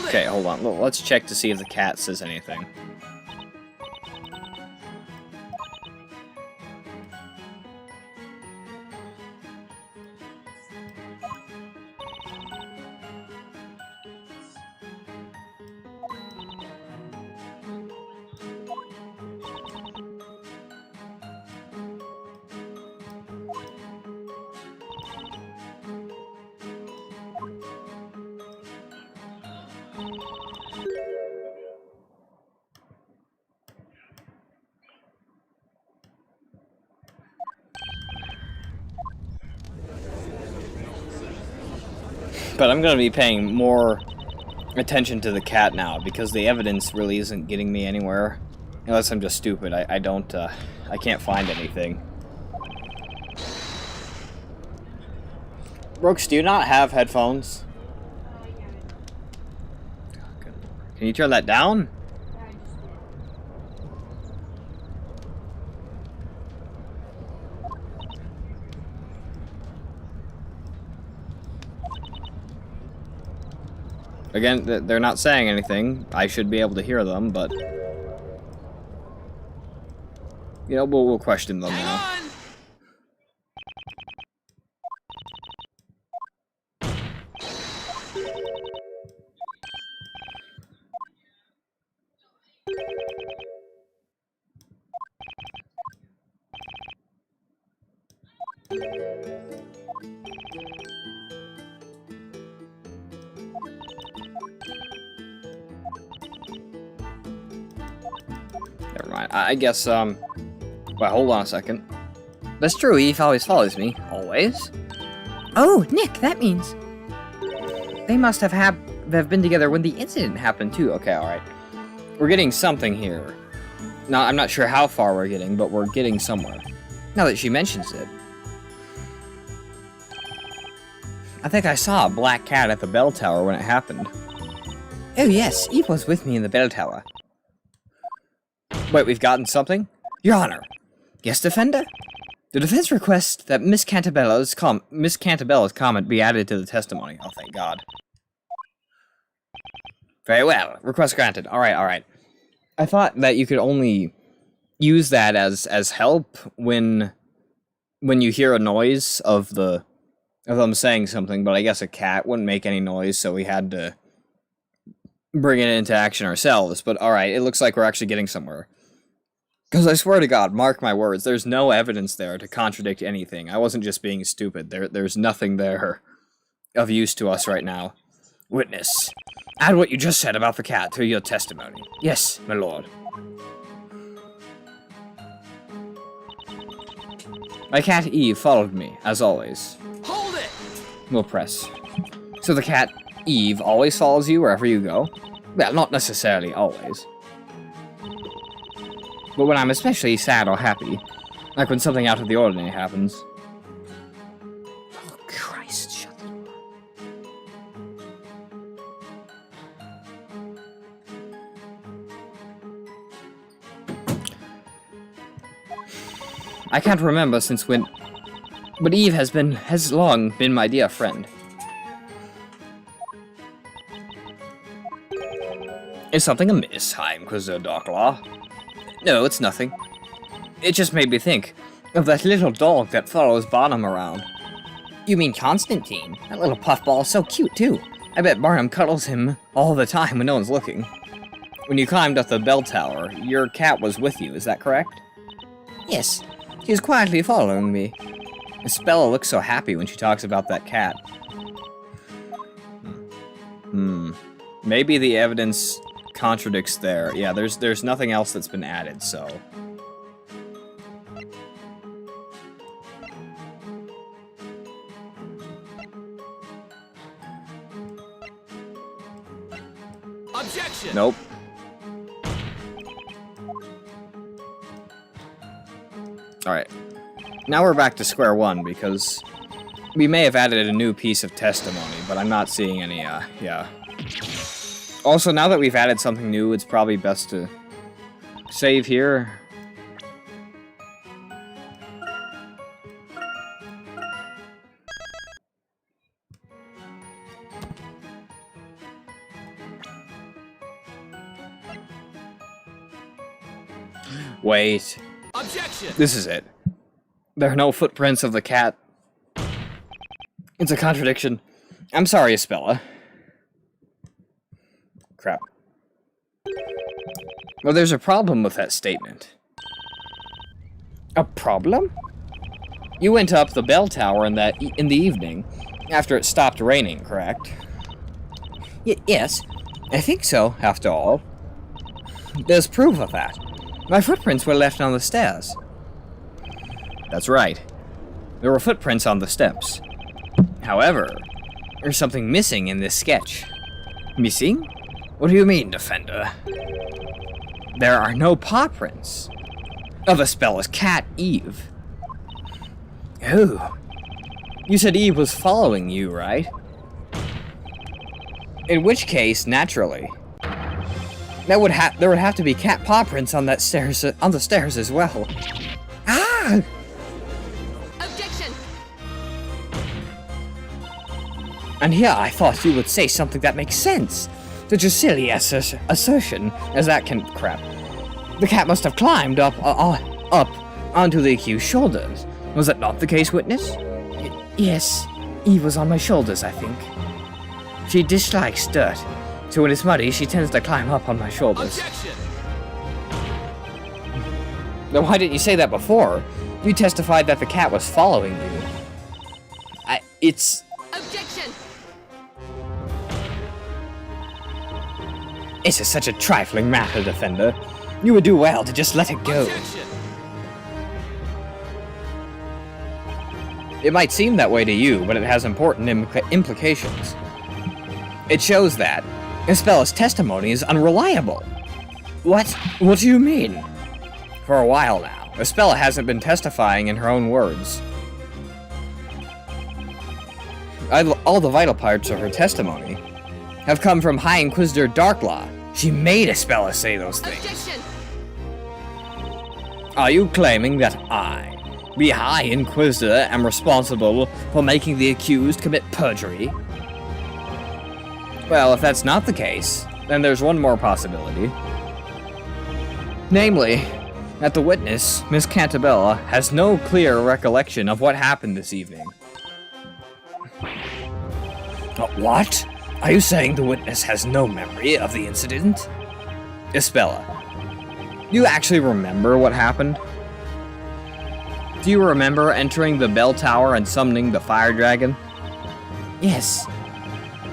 Okay, hold on. Let's check to see if the cat says anything. But I'm gonna be paying more attention to the cat now, because the evidence really isn't getting me anywhere. Unless I'm just stupid. I can't find anything. Brooks, do you not have headphones? Can you turn that down? Again, they're not saying anything. I should be able to hear them, but you know, we'll question them now. Never mind. I guess, well, hold on a second. That's true, Eve always follows me. Always? Oh, Nick, that means... They must have had have been together when the incident happened, too. Okay, alright. We're getting something here. Now, I'm not sure how far we're getting, but we're getting somewhere. Now that she mentions it. I think I saw a black cat at the bell tower when it happened. Oh yes, Eve was with me in the bell tower. Wait, we've gotten something? Your Honor. Yes, Defender? The defense requests that Miss Cantabella's comment be added to the testimony. Oh, thank God. Very well. Request granted. Alright. I thought that you could only use that as help when you hear a noise of them saying something, but I guess a cat wouldn't make any noise, so we had to bring it into action ourselves. But alright, it looks like we're actually getting somewhere. Because I swear to God, mark my words, there's no evidence there to contradict anything. I wasn't just being stupid. There's nothing there of use to us right now. Witness, add what you just said about the cat to your testimony. Yes, my lord. My cat Eve followed me, as always. Hold it! We'll press. So the cat Eve always follows you wherever you go? Well, not necessarily always. But when I'm especially sad or happy, like when something out of the ordinary happens. Oh, Christ, shut the door. I can't remember since when, but Eve has long been my dear friend. Is something amiss, Inquisitor Darklaw? No, it's nothing. It just made me think of that little dog that follows Barnum around. You mean Constantine? That little puffball is so cute, too. I bet Barnum cuddles him all the time when no one's looking. When you climbed up the bell tower, your cat was with you, is that correct? Yes, she is quietly following me. Miss Bella looks so happy when she talks about that cat. Maybe the evidence contradicts there. Yeah, there's nothing else that's been added, so. Objection! Nope. Alright. Now we're back to square one, because we may have added a new piece of testimony, but I'm not seeing any, yeah. Also, now that we've added something new, it's probably best to save here. Wait. Objection! This is it. There are no footprints of the cat. It's a contradiction. I'm sorry, Espella. Crap. Well, there's a problem with that statement. A problem? You went up the bell tower in the evening, after it stopped raining, correct? Yes, I think so, after all. There's proof of that. My footprints were left on the stairs. That's right. There were footprints on the steps. However, there's something missing in this sketch. Missing? What do you mean, Defender? There are no paw prints of Espella's cat, Eve. Oh. You said Eve was following you, right? In which case, naturally, there would have to be cat paw prints on the stairs as well. Ah! Objection! And here I thought you would say something that makes sense. Such a silly assertion as that can crap. The cat must have climbed up onto the accused's shoulders. Was that not the case, witness? Yes, Eve was on my shoulders, I think. She dislikes dirt, so when it's muddy, she tends to climb up on my shoulders. Objection! Then why didn't you say that before? You testified that the cat was following you. It's... Objection! This is such a trifling matter, Defender. You would do well to just let it go. Objection! It might seem that way to you, but it has important implications. It shows that Ispella's testimony is unreliable. What? What do you mean? For a while now, Ispella hasn't been testifying in her own words. All the vital parts of her testimony have come from High Inquisitor Darklaw. She made Ispella say those things. Objection! Are you claiming that I, the High Inquisitor, am responsible for making the accused commit perjury? Well, if that's not the case, then there's one more possibility. Namely, that the witness, Miss Cantabella, has no clear recollection of what happened this evening. What? Are you saying the witness has no memory of the incident? Ispella, do you actually remember what happened? Do you remember entering the bell tower and summoning the fire dragon? Yes.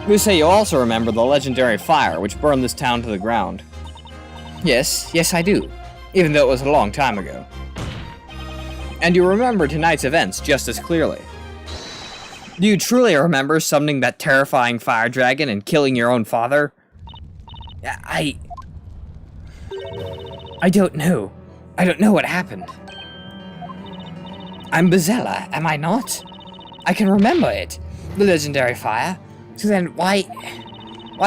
You say you also remember the legendary fire which burned this town to the ground. Yes, I do, even though it was a long time ago. And you remember tonight's events just as clearly. Do you truly remember summoning that terrifying fire dragon and killing your own father? I don't know. I don't know what happened. I'm Bezella, am I not? I can remember it, the legendary fire. So then why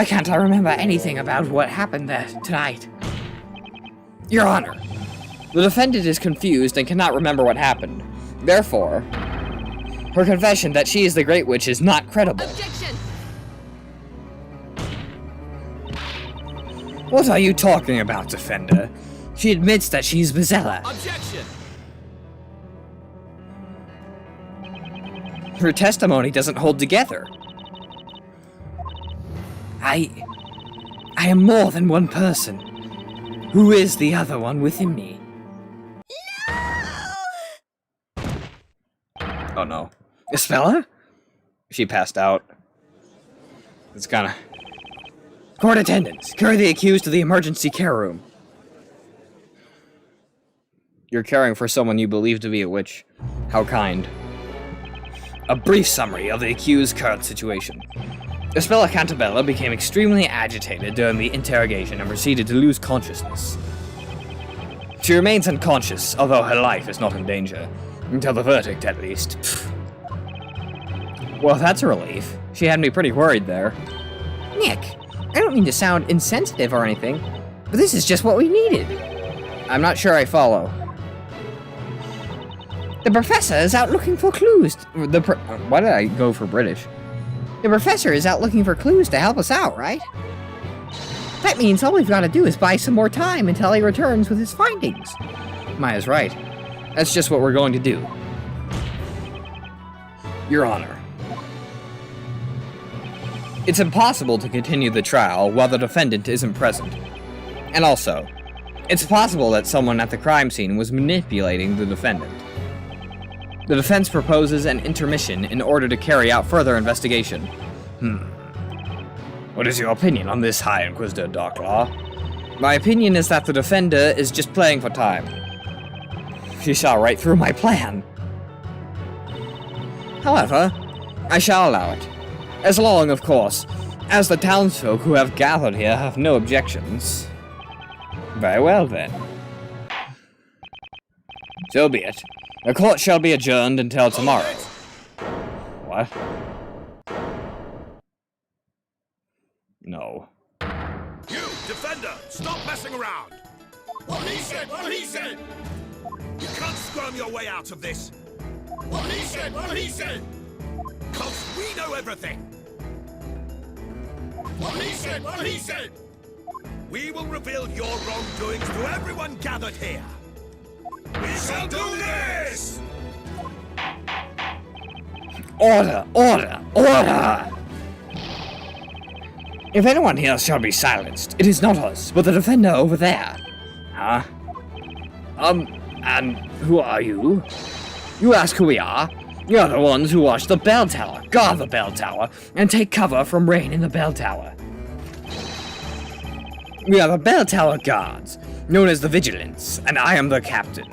can't I remember anything about what happened there tonight? Your Honor, the defendant is confused and cannot remember what happened. Therefore, her confession that she is the Great Witch is not credible. Objection! What are you talking about, Defender? She admits that she's Bezella. Objection! Her testimony doesn't hold together. I am more than one person. Who is the other one within me? Oh no. Ispella? She passed out. It's kinda... Court attendants, carry the accused to the emergency care room. You're caring for someone you believe to be a witch. How kind. A brief summary of the accused's current situation. Ispella Cantabella became extremely agitated during the interrogation and proceeded to lose consciousness. She remains unconscious, although her life is not in danger. Until the verdict, at least. Well, that's a relief. She had me pretty worried there. Nick, I don't mean to sound insensitive or anything, but this is just what we needed. I'm not sure I follow. The professor is out looking for clues. Why did I go for British? The professor is out looking for clues to help us out, right? That means all we've got to do is buy some more time until he returns with his findings. Maya's right. That's just what we're going to do. Your Honor. It's impossible to continue the trial while the defendant isn't present. And also, it's possible that someone at the crime scene was manipulating the defendant. The defense proposes an intermission in order to carry out further investigation. What is your opinion on this, High Inquisitor Darklaw? My opinion is that the defender is just playing for time. She saw right through my plan. However, I shall allow it. As long, of course, as the townsfolk who have gathered here have no objections. Very well, then. So be it. The court shall be adjourned until tomorrow. What? No. You, defender, stop messing around! What he said! What he said! You can't squirm your way out of this! What he said! What he said! Cause we know everything! What he said! What he said! We will reveal your wrongdoings to everyone gathered here! We shall do this! Order! Order! Order! If anyone here shall be silenced, it is not us, but the defender over there. Huh? And who are you? You ask who we are? You're the ones who watch the bell tower, guard the bell tower, and take cover from rain in the bell tower. We are the bell tower guards, known as the Vigilants, and I am the captain.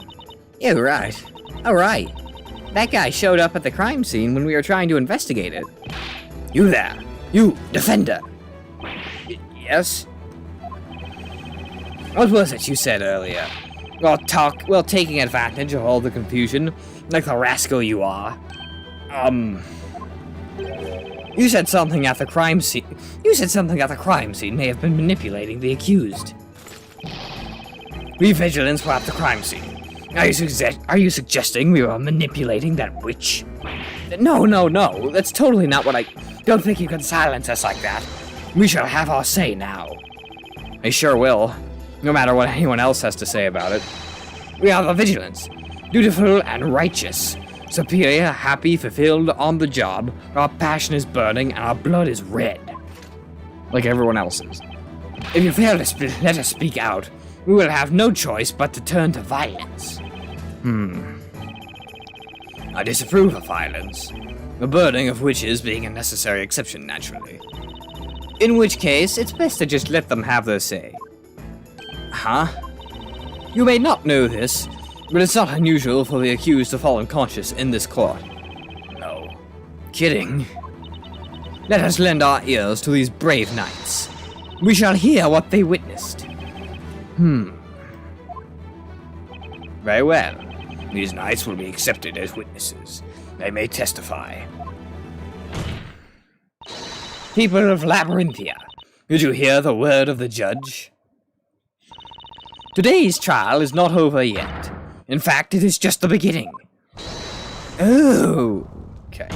Yeah, right. Alright. That guy showed up at the crime scene when we were trying to investigate it. You there. You, defender. Yes? What was it you said earlier? Well, taking advantage of all the confusion, like the rascal you are. You said something at the crime scene. You said something at the crime scene may have been manipulating the accused. We vigilance were at the crime scene. Are you suggesting we were manipulating that witch? No. That's totally not what I... Don't think you can silence us like that. We shall have our say now. I sure will. No matter what anyone else has to say about it. We are the vigilance. Dutiful and righteous. Superior, happy, fulfilled, on the job. Our passion is burning and our blood is red. Like everyone else's. If you fail to let us speak out, we will have no choice but to turn to violence. I disapprove of violence. The burning of witches being a necessary exception, naturally. In which case, it's best to just let them have their say. Huh? You may not know this, but it's not unusual for the accused to fall unconscious in this court. No. Kidding. Let us lend our ears to these brave knights. We shall hear what they witnessed. Very well. These knights will be accepted as witnesses. They may testify. People of Labyrinthia, did you hear the word of the judge? Today's trial is not over yet. In fact, it is just the beginning. Oh, okay.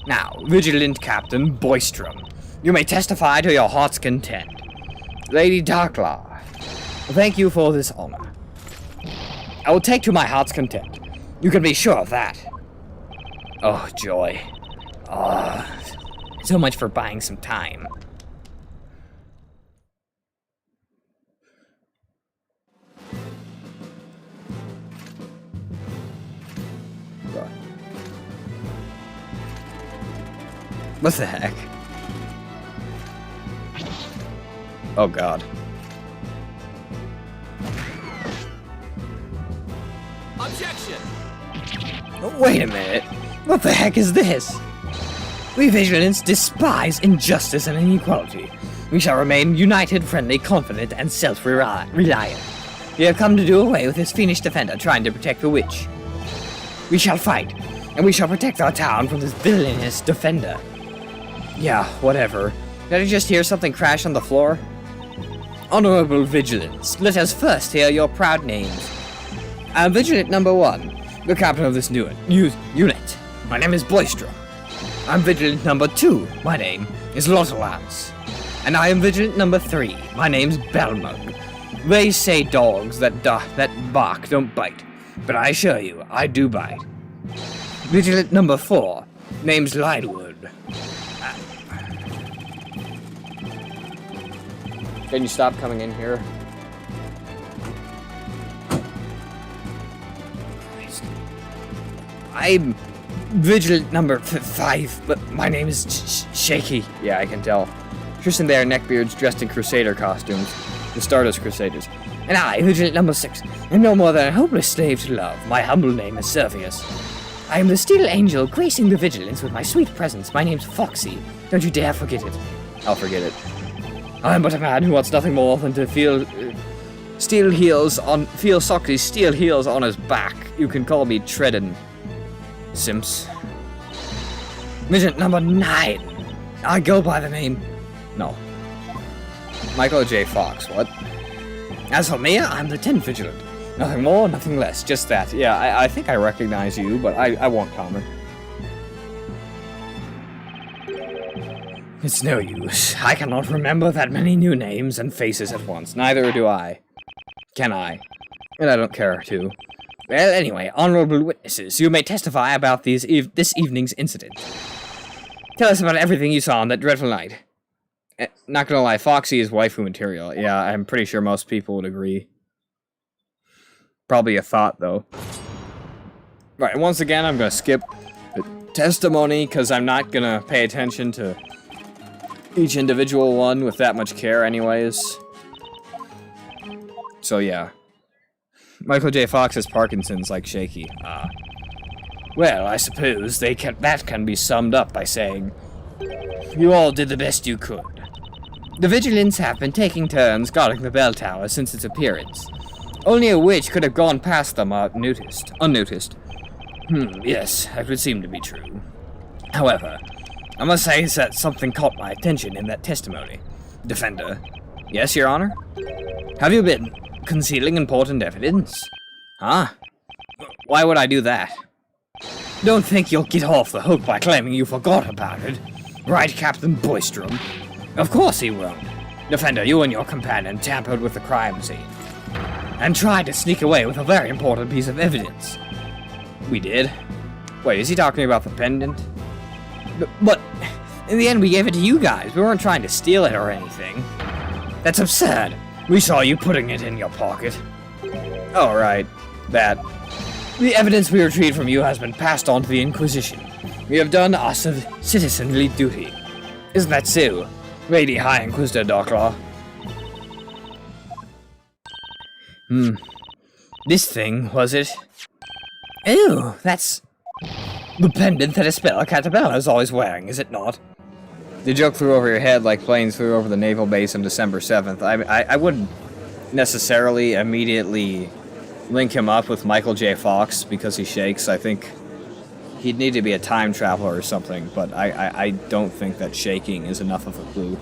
Now, Vigilant Captain Boystrom, you may testify to your heart's content. Lady Darklaw, thank you for this honor. I will take to my heart's content. You can be sure of that. Oh, joy. So much for buying some time. What the heck? Oh god. Objection! Wait a minute. What the heck is this? We vigilants despise injustice and inequality. We shall remain united, friendly, confident, and self-reliant. We have come to do away with this fiendish defender trying to protect the witch. We shall fight, and we shall protect our town from this villainous defender. Yeah, whatever. Did I just hear something crash on the floor? Honorable Vigilance, let us first hear your proud names. I'm Vigilant number 1, the captain of this unit. My name is Boystrom. I'm Vigilant number 2. My name is Lottelance. And I am Vigilant number 3. My name's Belmug. They say dogs that bark don't bite, but I assure you, I do bite. Vigilant number 4. Name's Lightwood. Can you stop coming in here? Christ. I'm Vigilant number 5, but my name is Shaky. Yeah, I can tell. Tristan there, neckbeards dressed in Crusader costumes. The Stardust Crusaders. And I, Vigilant number 6, am no more than a hopeless slave to love. My humble name is Servius. I am the Steel Angel, gracing the Vigilance with my sweet presence. My name's Foxy. Don't you dare forget it. I'll forget it. I am but a man who wants nothing more than to feel Foxy's steel heels on his back. You can call me Treadin. Simps. Vigilant number 9. I go by the name... No. Michael J. Fox, what? As for me, I'm the 10th Vigilant. Nothing more, nothing less, just that. Yeah, I think I recognize you, but I won't comment. It's no use. I cannot remember that many new names and faces at once. Neither do I. Can I? And I don't care to. Well, anyway, honorable witnesses, you may testify about this evening's incident. Tell us about everything you saw on that dreadful night. Not gonna lie, Foxy is waifu material. Yeah, I'm pretty sure most people would agree. Probably a thought, though. Right, once again, I'm gonna skip the testimony, because I'm not gonna pay attention to each individual one with that much care anyways. So yeah. Michael J. Fox has Parkinson's like Shaky. Well, I suppose that can be summed up by saying, You all did the best you could. The vigilants have been taking turns guarding the bell tower since its appearance. Only a witch could have gone past them unnoticed. Yes, that would seem to be true. However, I must say that something caught my attention in that testimony. Defender. Yes, Your Honor? Have you been concealing important evidence? Huh? Why would I do that? Don't think you'll get off the hook by claiming you forgot about it. Right, Captain Boystrom? Of course he won't. Defender, you and your companion tampered with the crime scene and tried to sneak away with a very important piece of evidence. We did? Wait, is he talking about the pendant? But in the end, we gave it to you guys. We weren't trying to steal it or anything. That's absurd. We saw you putting it in your pocket. Oh, right. That. The evidence we retrieved from you has been passed on to the Inquisition. We have done our citizenly duty. Isn't that so, Lady High Inquisitor Darklaw? This thing, was it? Ew, that's the pendant that Espella Catabella is always wearing, is it not? The joke flew over your head like planes flew over the naval base on December 7th. I wouldn't necessarily immediately link him up with Michael J. Fox because he shakes. I think he'd need to be a time traveler or something, but I don't think that shaking is enough of a clue.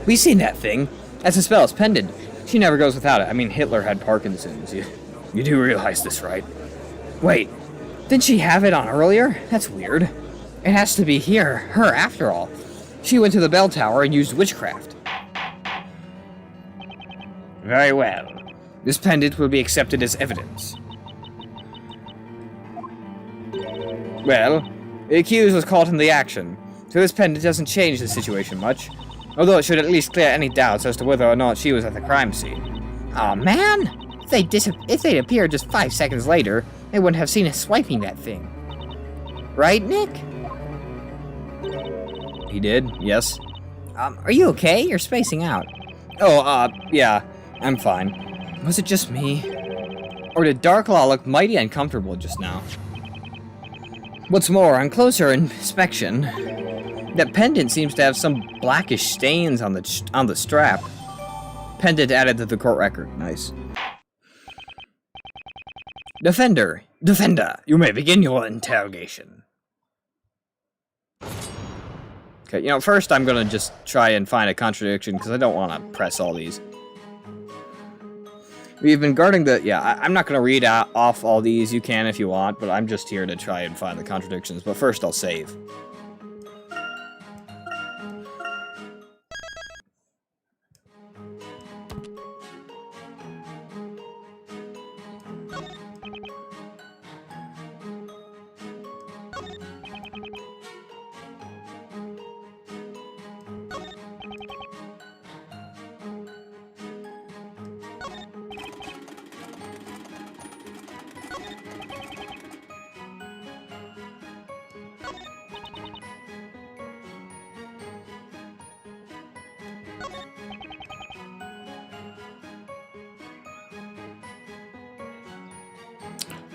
We seen that thing. That's Espella's pendant. She never goes without it. I mean, Hitler had Parkinson's. You do realize this, right? Wait, didn't she have it on earlier? That's weird. It has to be her after all. She went to the bell tower and used witchcraft. Very well. This pendant will be accepted as evidence. Well, the accused was caught in the action, so this pendant doesn't change the situation much, although it should at least clear any doubts as to whether or not she was at the crime scene. Aw, man! If they'd appeared just 5 seconds later, they wouldn't have seen us swiping that thing. Right, Nick? He did, yes. Are you okay? You're spacing out. Oh, yeah, I'm fine. Was it just me? Or did Darklaw look mighty uncomfortable just now? What's more, on closer inspection, that pendant seems to have some blackish stains on the strap. Pendant added to the court record. Nice. Defender, you may begin your interrogation. Okay, first I'm gonna just try and find a contradiction because I don't want to press all these. We've been guarding the... Yeah, I'm not gonna read off all these. You can if you want, but I'm just here to try and find the contradictions. But first I'll save.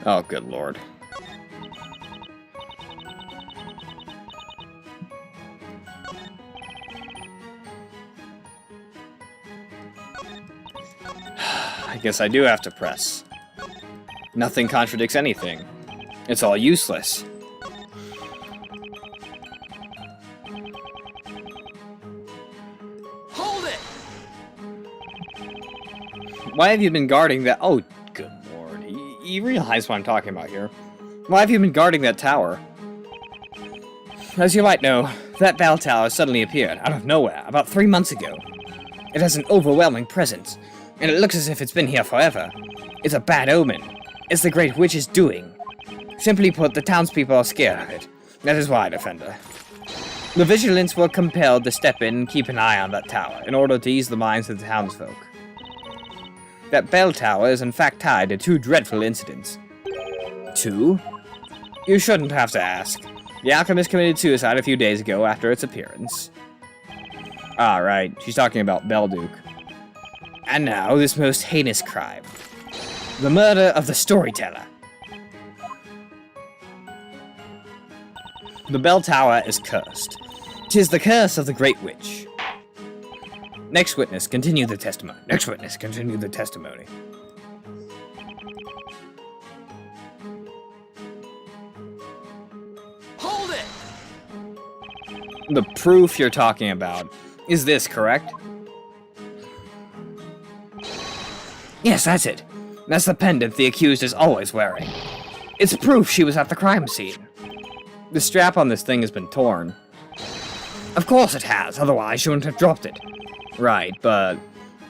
Oh, good lord. I guess I do have to press. Nothing contradicts anything. It's all useless. Hold it! Why have you been guarding that? Oh, good lord. You realize what I'm talking about here. Why have you been guarding that tower? As you might know, that bell tower suddenly appeared out of nowhere about 3 months ago. It has an overwhelming presence, and it looks as if it's been here forever. It's a bad omen. It's the Great Witch's doing. Simply put, the townspeople are scared of it. That is why, Defender. The vigilants were compelled to step in and keep an eye on that tower in order to ease the minds of the townsfolk. That bell tower is in fact tied to 2 dreadful incidents. 2? You shouldn't have to ask. The alchemist committed suicide a few days ago after its appearance. Ah, right. She's talking about Belduke. And now, this most heinous crime. The murder of the storyteller. The bell tower is cursed. 'Tis the curse of the Great Witch. Next witness, continue the testimony. Next witness, continue the testimony. Hold it! The proof you're talking about. Is this correct? Yes, that's it. That's the pendant the accused is always wearing. It's proof she was at the crime scene. The strap on this thing has been torn. Of course it has, otherwise she wouldn't have dropped it. Right, but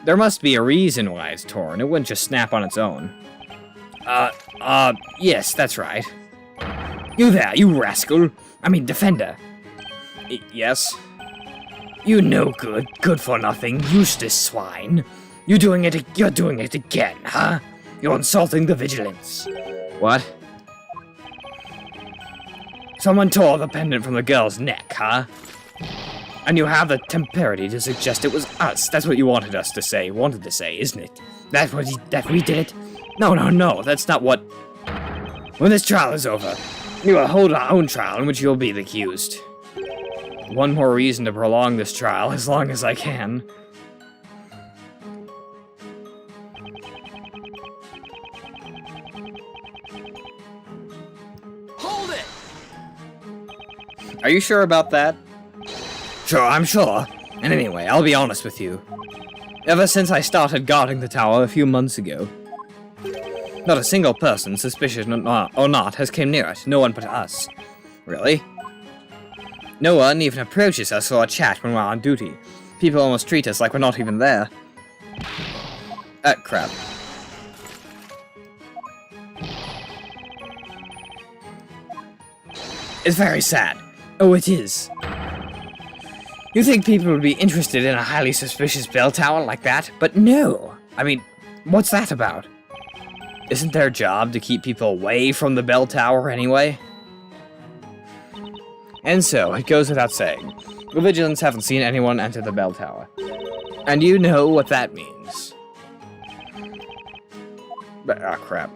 there must be a reason why it's torn. It wouldn't just snap on its own. Yes, that's right. You there, you rascal. I mean, defender. Yes? You no good, good for nothing, useless swine. You're doing it again, huh? You're insulting the vigilance. What? Someone tore the pendant from the girl's neck, huh? And you have the temperity to suggest it was us. That's what you wanted us to say, isn't it? That we did it? No, that's not what... When this trial is over, we will hold our own trial in which you'll be the accused. One more reason to prolong this trial as long as I can. Hold it! Are you sure about that? Sure, I'm sure. And anyway, I'll be honest with you. Ever since I started guarding the tower a few months ago, not a single person, suspicious or not, has came near it. No one but us. Really? No one even approaches us for a chat when we're on duty. People almost treat us like we're not even there. Crap. It's very sad. Oh, it is. You think people would be interested in a highly suspicious bell tower like that? But no! I mean, what's that about? Isn't their job to keep people away from the bell tower anyway? And so, it goes without saying, the vigilance haven't seen anyone enter the bell tower. And you know what that means. But, crap.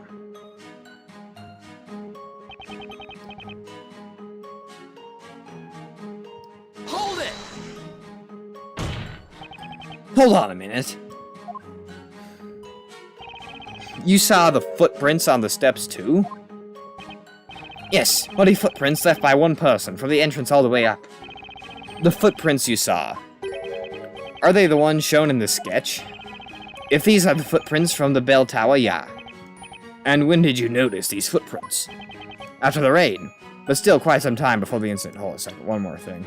Hold it! Hold on a minute. You saw the footprints on the steps too? Yes, bloody footprints left by one person from the entrance all the way up. The footprints you saw. Are they the ones shown in the sketch? If these are the footprints from the bell tower, yeah. And when did you notice these footprints? After the raid, but still quite some time before the incident. Hold a second, one more thing.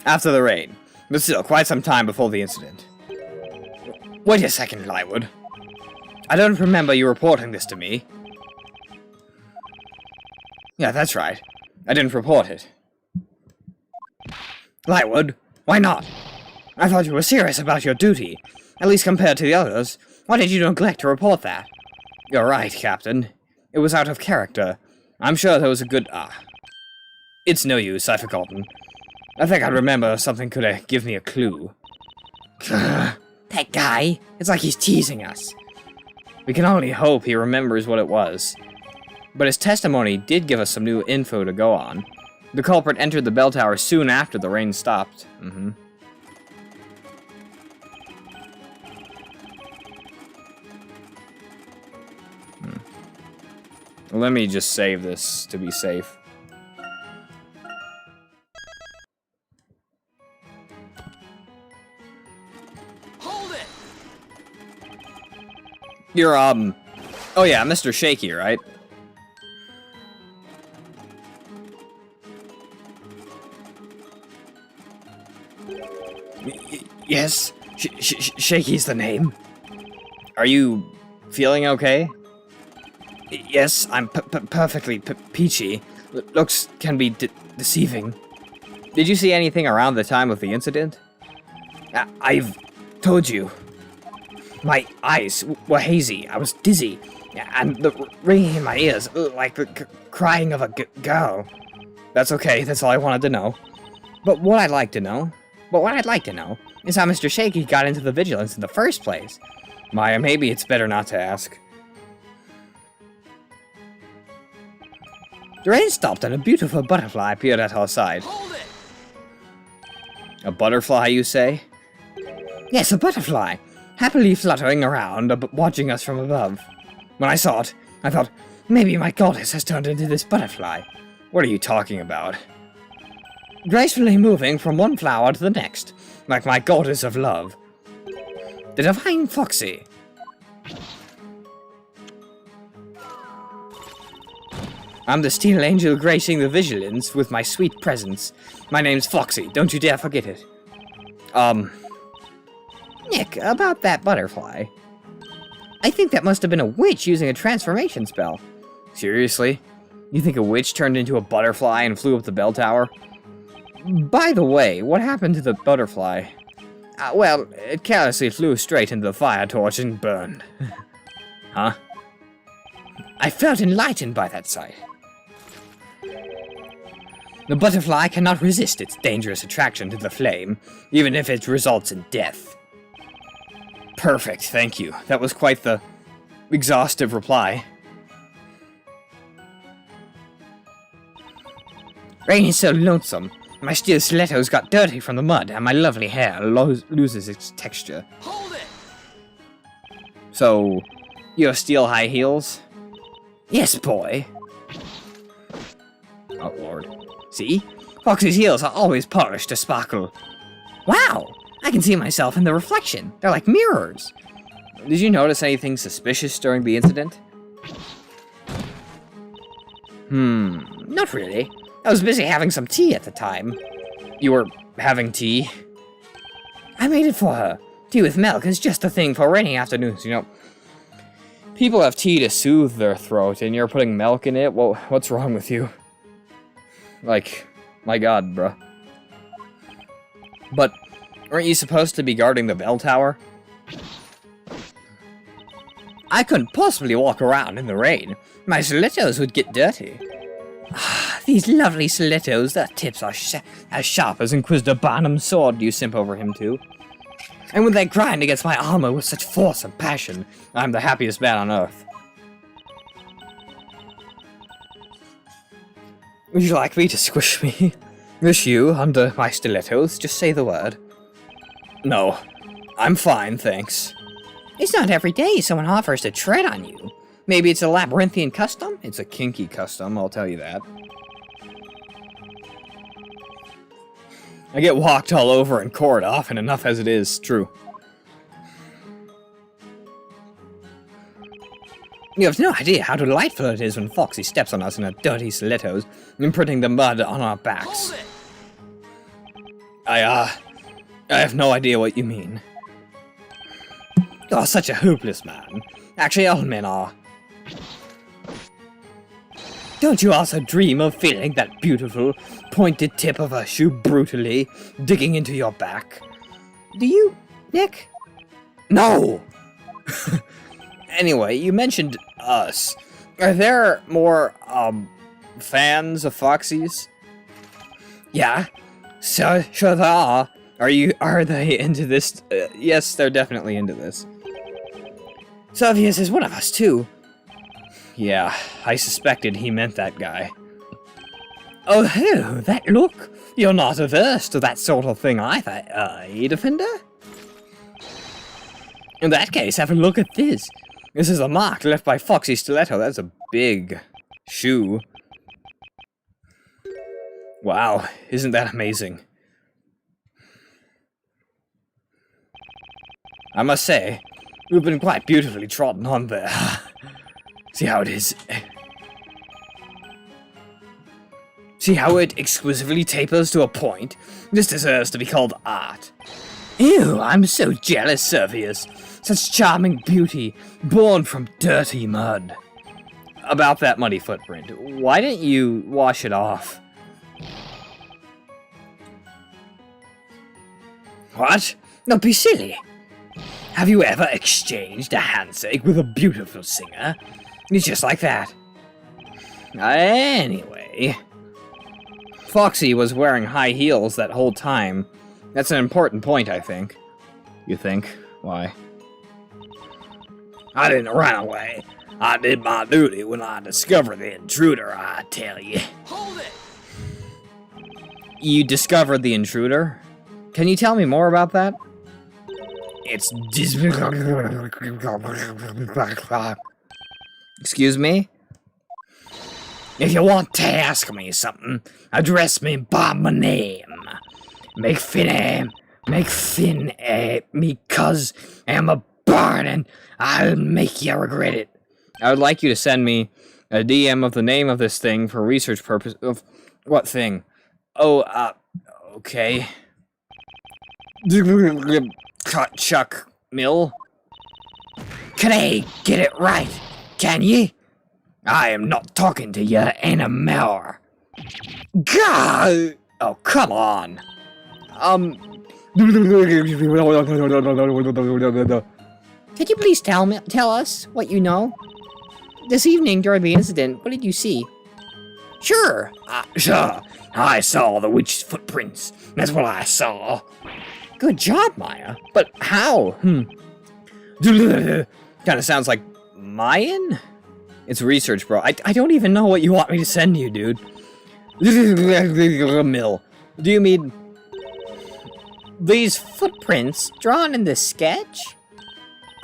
After the raid, but still quite some time before the incident. Wait a second, Lywood. I don't remember you reporting this to me. Yeah, that's right. I didn't report it. Lywood, why not? I thought you were serious about your duty, at least compared to the others. Why did you neglect to report that? You're right, Captain. It was out of character. I'm sure there was a good... It's no use, I've forgotten. I think I'd remember if something could give me a clue. That guy, it's like he's teasing us. We can only hope he remembers what it was. But his testimony did give us some new info to go on. The culprit entered the bell tower soon after the rain stopped. Let me just save this to be safe. Hold it! You're, oh yeah, Mr. Shaky, right? Yes, Shaky's the name. Are you feeling okay? Yes, I'm perfectly peachy. Looks can be deceiving. Did you see anything around the time of the incident? I've told you. My eyes were hazy. I was dizzy. And the ringing in my ears, like the crying of a girl. That's okay, that's all I wanted to know. But what I'd like to know But what I'd like to know is how Mr. Shaky got into the Vigilance in the first place. Maya, maybe it's better not to ask. The rain stopped and a beautiful butterfly appeared at our side. Hold it! A butterfly, you say? Yes, a butterfly, happily fluttering around, watching us from above. When I saw it, I thought, maybe my goddess has turned into this butterfly. What are you talking about? Gracefully moving from one flower to the next, like my goddess of love. The divine Foxy. I'm the steel angel gracing the Vigilance with my sweet presence. My name's Foxy, don't you dare forget it. Nick, about that butterfly. I think that must have been a witch using a transformation spell. Seriously? You think a witch turned into a butterfly and flew up the bell tower? By the way, what happened to the butterfly? Well, it carelessly flew straight into the fire torch and burned. Huh? I felt enlightened by that sight. The butterfly cannot resist its dangerous attraction to the flame, even if it results in death. Perfect, thank you. That was quite the exhaustive reply. Rain is so lonesome. My steel stilettos got dirty from the mud, and my lovely hair loses its texture. Hold it! So, you have steel high heels? Yes, boy. Oh, Lord. See? Foxy's heels are always polished to sparkle. Wow! I can see myself in the reflection. They're like mirrors. Did you notice anything suspicious during the incident? Not really. I was busy having some tea at the time. You were having tea? I made it for her. Tea with milk is just the thing for rainy afternoons, you know. People have tea to soothe their throat, and you're putting milk in it? Well, what's wrong with you? Like, my god, bruh. But, weren't you supposed to be guarding the bell tower? I couldn't possibly walk around in the rain. My stilettos would get dirty. These lovely stilettos, their tips are as sharp as Inquisitor Barnum's sword. You simp over him too. And when they grind against my armor with such force and passion, I'm the happiest man on earth. Would you like me to squish you under my stilettos? Just say the word. No, I'm fine, thanks. It's not every day someone offers to tread on you. Maybe it's a labyrinthian custom? It's a kinky custom, I'll tell you that. I get walked all over in court often enough as it is, true. You have no idea how delightful it is when Foxy steps on us in her dirty stilettos, imprinting the mud on our backs. I have no idea what you mean. You're such a hopeless man. Actually, all men are. Don't you also dream of feeling that beautiful, pointed tip of a shoe brutally digging into your back? Do you, Nick? No! Anyway, you mentioned us. Are there more, fans of Foxy's? Yeah, sure there are. Are they into this? Yes, they're definitely into this. Servius is one of us, too. Yeah, I suspected he meant that guy. Oh, that look. You're not averse to that sort of thing either, Defender? In that case, have a look at this. This is a mark left by Foxy Stiletto. That's a big shoe. Wow, isn't that amazing? I must say, you've been quite beautifully trodden on there. See how it is? See how it exquisitely tapers to a point? This deserves to be called art. Ew, I'm so jealous, Servius. Such charming beauty, born from dirty mud. About that muddy footprint, why didn't you wash it off? What? Don't be silly. Have you ever exchanged a handshake with a beautiful singer? It's just like that. Anyway, Foxy was wearing high heels that whole time. That's an important point, I think. You think? Why? I didn't run away. I did my duty when I discovered the intruder, I tell you. Hold it! You discovered the intruder? Can you tell me more about that? It's just... Excuse me? If you want to ask me something, address me by my name. Make Finn, me cuz am a barn and I'll make you regret it. I would like you to send me a DM of the name of this thing for research purpose of... What thing? Oh, okay. Chuck Mill? Can I get it right? Can ye? I am not talking to you anymore. God! Oh, come on. Could you please tell us what you know? This evening during the incident, what did you see? Sure, I saw the witch's footprints. That's what I saw. Good job, Maya. But how? Kinda sounds like Mayan? It's research, bro. I don't even know what you want me to send you, dude. Mill. Do you mean... These footprints drawn in this sketch?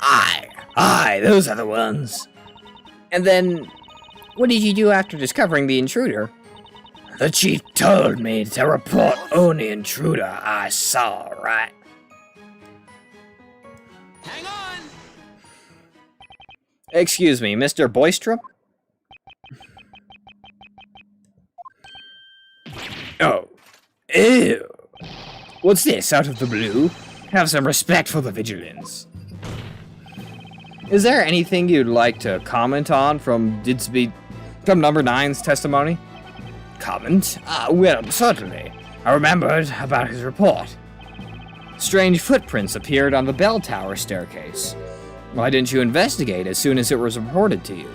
Aye, those are the ones. And then, what did you do after discovering the intruder? The chief told me to report only intruder I saw, right? Hang on! Excuse me, Mr. Boystrup? Oh. Ew. What's this, out of the blue? Have some respect for the vigilance. Is there anything you'd like to comment on from number 9's testimony? Comment? Well, certainly. I remembered about his report. Strange footprints appeared on the bell tower staircase. Why didn't you investigate as soon as it was reported to you?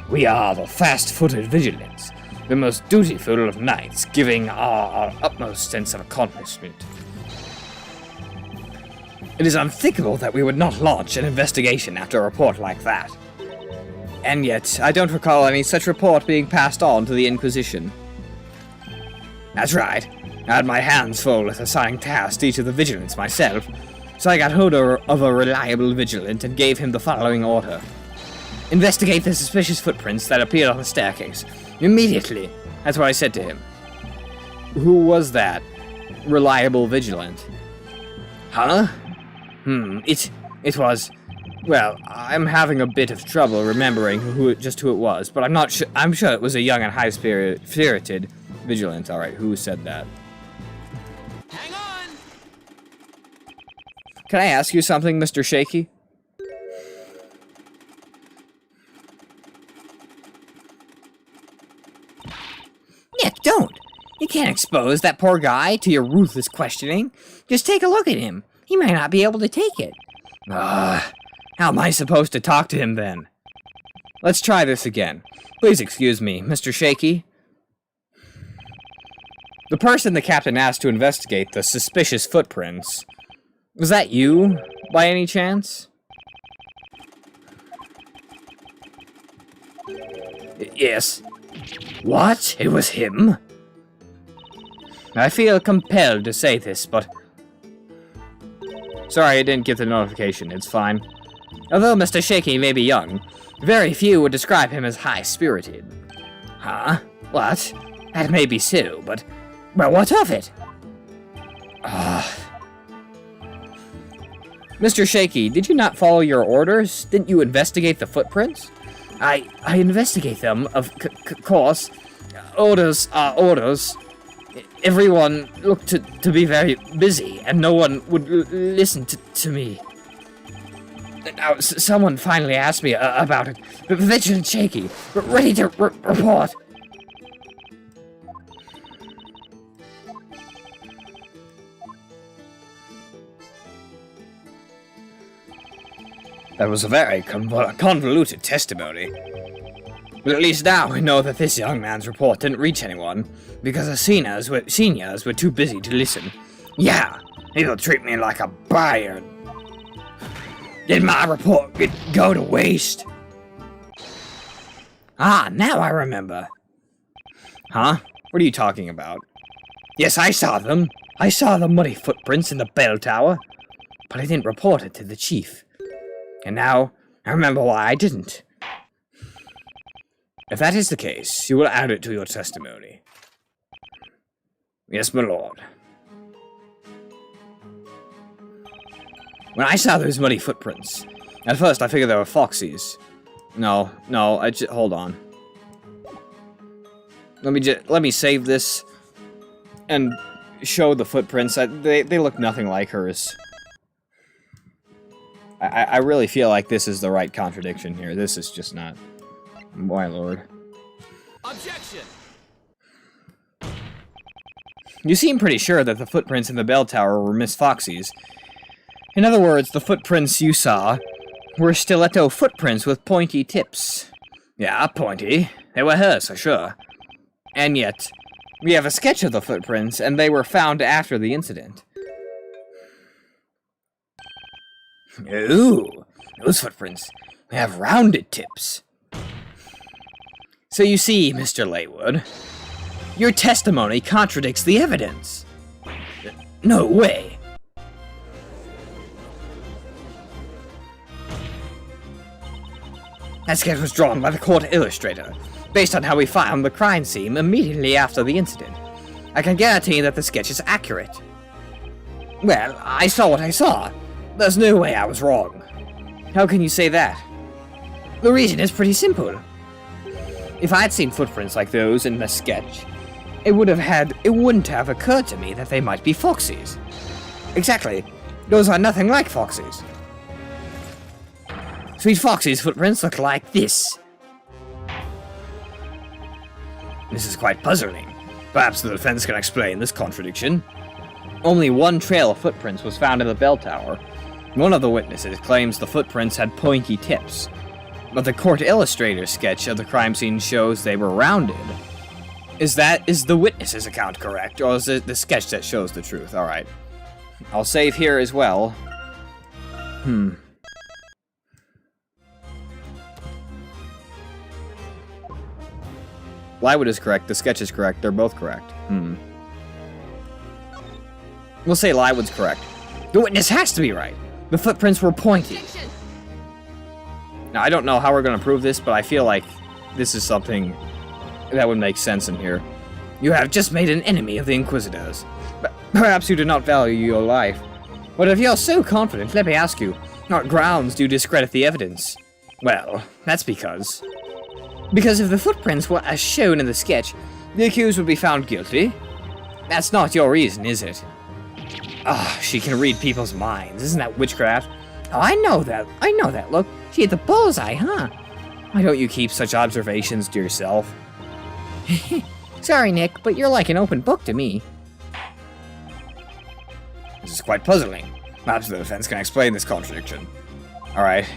We are the fast-footed vigilance, the most dutiful of knights, giving our utmost sense of accomplishment. It is unthinkable that we would not launch an investigation after a report like that. And yet, I don't recall any such report being passed on to the Inquisition. That's right. I had my hands full with assigning tasks to each of the vigilants myself, so I got hold of a reliable vigilant and gave him the following order. Investigate the suspicious footprints that appeared on the staircase. Immediately. That's what I said to him. Who was that reliable vigilant? Huh? It was... Well, I'm having a bit of trouble remembering who it was, but I'm sure it was a young and high-spirited vigilant. Alright, who said that? Hang on! Can I ask you something, Mr. Shaky? Nick, don't! You can't expose that poor guy to your ruthless questioning. Just take a look at him. He might not be able to take it. How am I supposed to talk to him then? Let's try this again. Please excuse me, Mr. Shaky. The person the captain asked to investigate the suspicious footprints, was that you, by any chance? Yes. What? It was him? I feel compelled to say this, but... Sorry, I didn't get the notification. It's fine. Although Mr. Shaky may be young, very few would describe him as high-spirited. Huh? What? That may be so, but... Well, what of it? Mr. Shaky, did you not follow your orders? Didn't you investigate the footprints? I investigate them, of course. Orders are orders. Everyone looked to be very busy, and no one would listen to me. Now, someone finally asked me about it. Vigilant Shaky, ready to report. That was a very convoluted testimony. But at least now we know that this young man's report didn't reach anyone, because the seniors were too busy to listen. Yeah, He'll treat me like a buyer. Did my report go to waste? Ah, now I remember. Huh? What are you talking about? Yes, I saw them. I saw the muddy footprints in the bell tower, but I didn't report it to the chief. And now, I remember why I didn't. If that is the case, you will add it to your testimony. Yes, my lord. When I saw those muddy footprints, At first I figured they were foxes. No, hold on. Let me save this and show the footprints. They look nothing like hers. I really feel like this is the right contradiction here. This is just not. My lord. Objection! You seem pretty sure that the footprints in the bell tower were Miss Foxy's. In other words, the footprints you saw were stiletto footprints with pointy tips. yeah, pointy. They were hers, for sure. And yet, we have a sketch of the footprints, and they were found after the incident. Ooh, those footprints. They have rounded tips. So you see, Mr. Laywood, your testimony contradicts the evidence. No way. That sketch was drawn by the court illustrator, based on how we found the crime scene immediately after the incident. I can guarantee that the sketch is accurate. Well, I saw what I saw. There's no way I was wrong. How can you say that? The reason is pretty simple. If I had seen footprints like those in the sketch, it wouldn't have occurred to me that they might be foxes. Exactly. Those are nothing like foxes. Sweet Foxy's footprints look like this. This is quite puzzling. Perhaps the defense can explain this contradiction. Only one trail of footprints was found in the bell tower. One of the witnesses claims the footprints had pointy tips, but the court illustrator's sketch of the crime scene shows they were rounded. Is the witness's account correct, or is it the sketch that shows the truth? Alright. I'll save here as well. Lywood is correct, the sketch is correct, they're both correct. We'll say Lywood's correct. The witness has to be right. The footprints were pointy. Now, I don't know how we're going to prove this, but I feel like this is something that would make sense in here. You have just made an enemy of the Inquisitors. But perhaps you do not value your life. But if you're so confident, let me ask you, what grounds do you discredit the evidence? Well, that's because if the footprints were as shown in the sketch, the accused would be found guilty. That's not your reason, is it? Ah, she can read people's minds. Isn't that witchcraft? Oh, I know that. Look, she hit the bullseye, huh? Why don't you keep such observations to yourself? Sorry, Nick, but you're like an open book to me. This is quite puzzling. Perhaps the defense can explain this contradiction. Alright.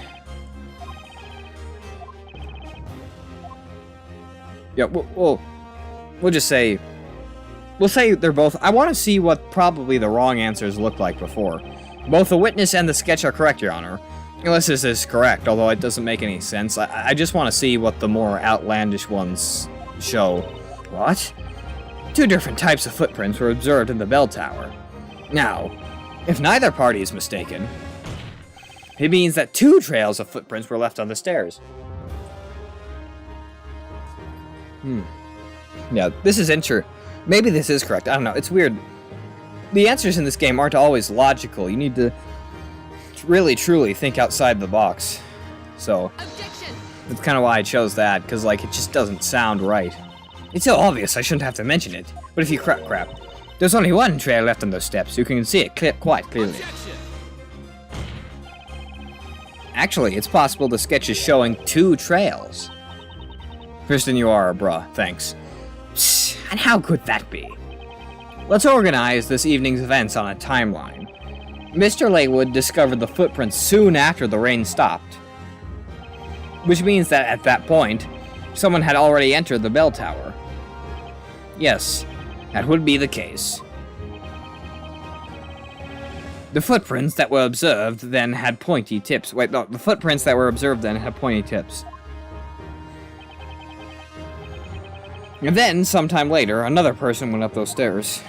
Yeah, we'll just say... We'll say they're both... I want to see what probably the wrong answers looked like before. Both the witness and the sketch are correct, Your Honor. Unless this is correct, although it doesn't make any sense. I just want to see what the more outlandish ones show. What? 2 different types of footprints were observed in the bell tower. Now, if neither party is mistaken, it means that 2 trails of footprints were left on the stairs. Yeah, this is maybe this is correct. I don't know. It's weird. The answers in this game aren't always logical. You need to really, truly think outside the box. So, that's kind of why I chose that, because, like, it just doesn't sound right. It's so obvious I shouldn't have to mention it. But if you crap. There's only one trail left on those steps. You can see it quite clearly. Objection! Actually, it's possible the sketch is showing 2 trails. Kristen, you are a bruh. Thanks. And how could that be? Let's organize this evening's events on a timeline. Mr. Laywood discovered the footprints soon after the rain stopped. Which means that at that point, someone had already entered the bell tower. Yes, that would be the case. The footprints that were observed then had pointy tips. Wait, no, the footprints that were observed then had pointy tips. And then, sometime later, another person went up those stairs.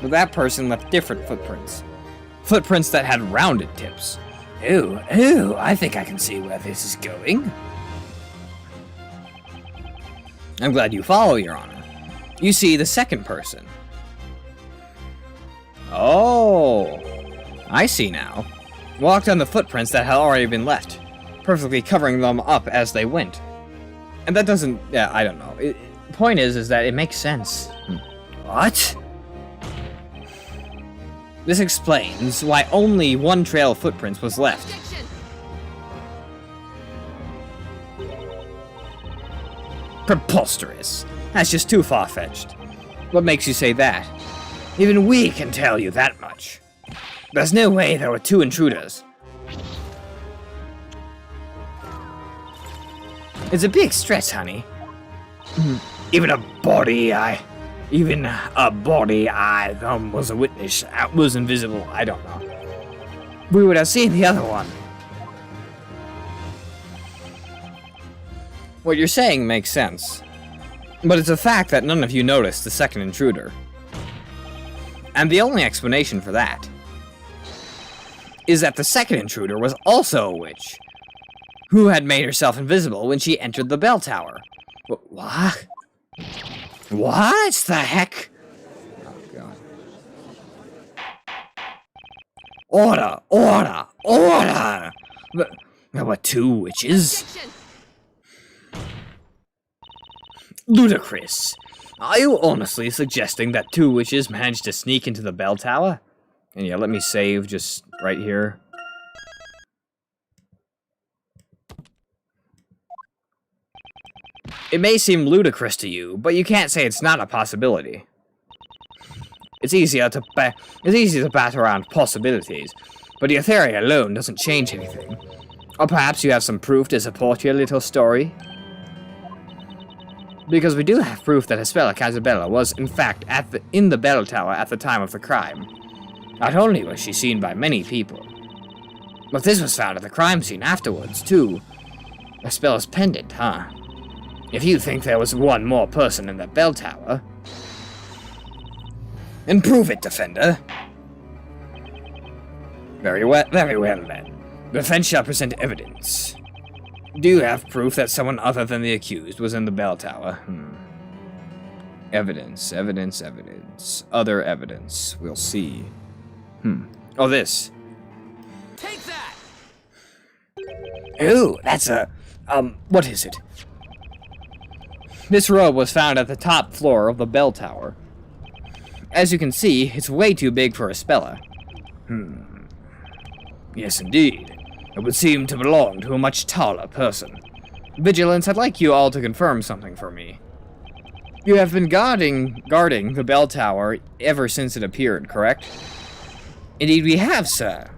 But that person left different footprints. Footprints that had rounded tips. Ooh, I think I can see where this is going. I'm glad you follow, Your Honor. You see the second person. Oh, I see now. Walked on the footprints that had already been left, perfectly covering them up as they went. And that doesn't, yeah, I don't know. Point is that it makes sense. What? This explains why only one trail of footprints was left. Preposterous. That's just too far-fetched. What makes you say that? Even we can tell you that much. There's no way there were two intruders. It's a big stretch, honey. Even a body eye was a witness. Was invisible. I don't know. We would have seen the other one. What you're saying makes sense. But it's a fact that none of you noticed the second intruder. And the only explanation for that is that the second intruder was also a witch, who had made herself invisible when she entered the bell tower. What? What the heck? Oh, God. Order! There were two witches? Ludicrous. Are you honestly suggesting that two witches managed to sneak into the bell tower? And yeah, let me save just right here. It may seem ludicrous to you, but you can't say it's not a possibility. It's easy to bat around possibilities, but your theory alone doesn't change anything. Or perhaps you have some proof to support your little story? Because we do have proof that Hespera Casabella was, in fact, in the bell tower at the time of the crime. Not only was she seen by many people, but this was found at the crime scene afterwards, too. Hespera's pendant, huh? If you think there was one more person in the bell tower, then prove it, defender. Very well then. Defense shall present evidence. Do you have proof that someone other than the accused was in the bell tower? Evidence. Other evidence. We'll see. Oh, this. Take that! Ooh, that's a... what is it? This robe was found at the top floor of the bell tower. As you can see, it's way too big for a speller. Yes, indeed. It would seem to belong to a much taller person. Vigilance, I'd like you all to confirm something for me. You have been guarding the bell tower ever since it appeared, correct? Indeed we have, sir.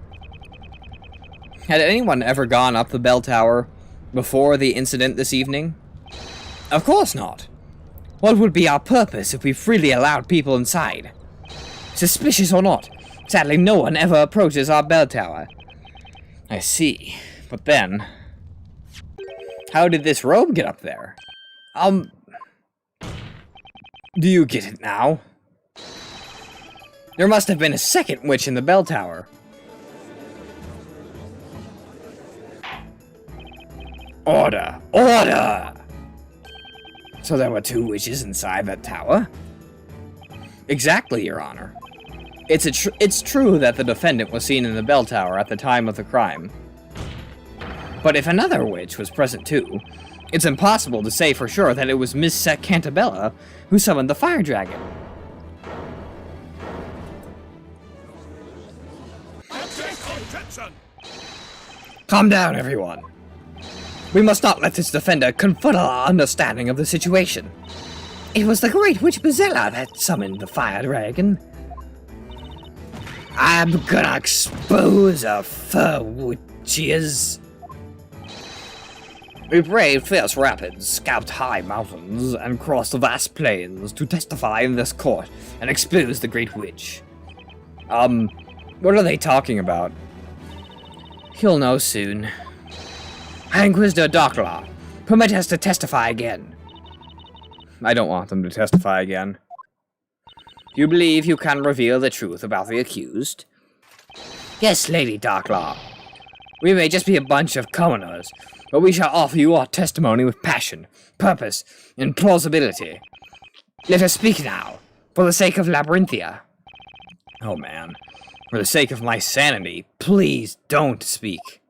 Had anyone ever gone up the bell tower before the incident this evening? Of course not. What would be our purpose if we freely allowed people inside? Suspicious or not, sadly no one ever approaches our bell tower. I see. But then, how did this robe get up there? Do you get it now? There must have been a second witch in the bell tower. Order! So there were two witches inside that tower? Exactly, Your Honor. It's true that the defendant was seen in the bell tower at the time of the crime. But if another witch was present too, it's impossible to say for sure that it was Miss Cantabella who summoned the fire dragon. Objection! Calm down, everyone. We must not let this defender confound our understanding of the situation. It was the great witch Bezella that summoned the fire dragon. I'm gonna expose her for witches. We braved fierce rapids, scalped high mountains, and crossed vast plains to testify in this court and expose the great witch. What are they talking about? He'll know soon. Inquisitor Darklaw, permit us to testify again. I don't want them to testify again. You believe you can reveal the truth about the accused? Yes, Lady Darklaw. We may just be a bunch of commoners, but we shall offer you our testimony with passion, purpose, and plausibility. Let us speak now, for the sake of Labyrinthia. Oh man, for the sake of my sanity, please don't speak.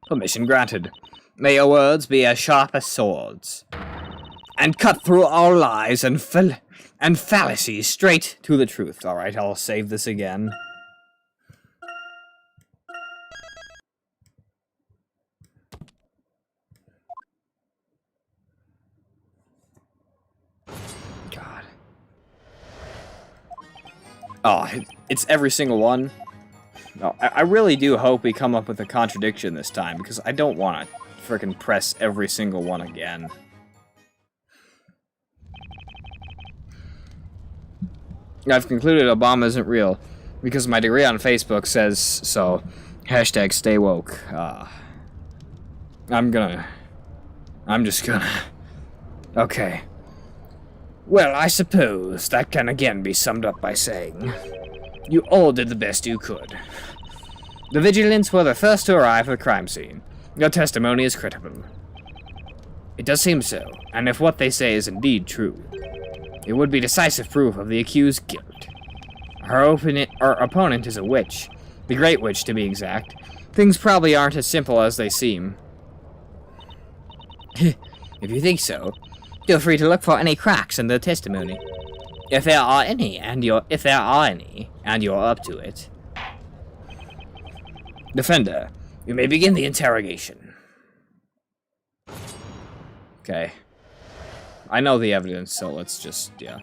Permission granted. May your words be as sharp as swords, and cut through all lies and fallacies straight to the truth. Alright, I'll save this again. God. Oh, it's every single one. No, I really do hope we come up with a contradiction this time, because I don't want to frickin' press every single one again. I've concluded Obama isn't real, because my degree on Facebook says so. Hashtag stay woke. I'm just gonna... Okay. Well, I suppose that can again be summed up by saying, you all did the best you could. The Vigilants were the first to arrive at the crime scene. Your testimony is credible. It does seem so, and if what they say is indeed true, it would be decisive proof of the accused's guilt. Our opponent is a witch, the Great Witch to be exact. Things probably aren't as simple as they seem. If you think so, feel free to look for any cracks in the testimony. If there are any, and you're up to it. Defender, you may begin the interrogation. Okay. I know the evidence, so let's just, yeah.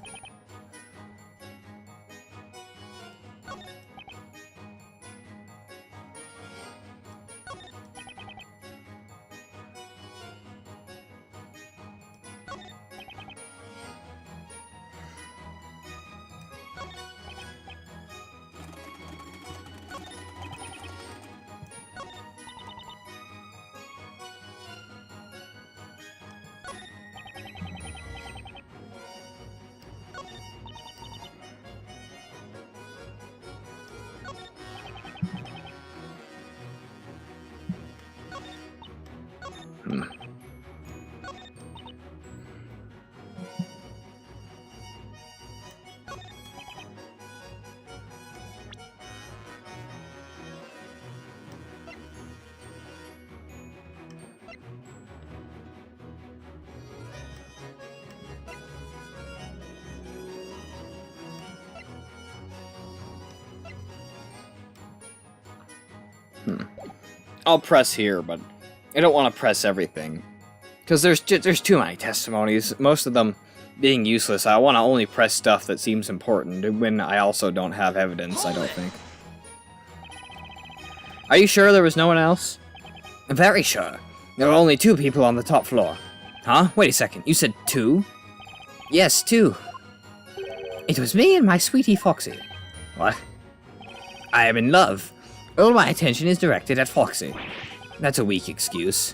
I'll press here, but I don't want to press everything. Because there's too many testimonies, most of them being useless. I want to only press stuff that seems important, when I also don't have evidence, I don't think. Are you sure there was no one else? Very sure. There were only 2 people on the top floor. Huh? Wait a second, you said 2? Yes, 2. It was me and my sweetie Foxy. What? I am in love. All my attention is directed at Foxy. That's a weak excuse.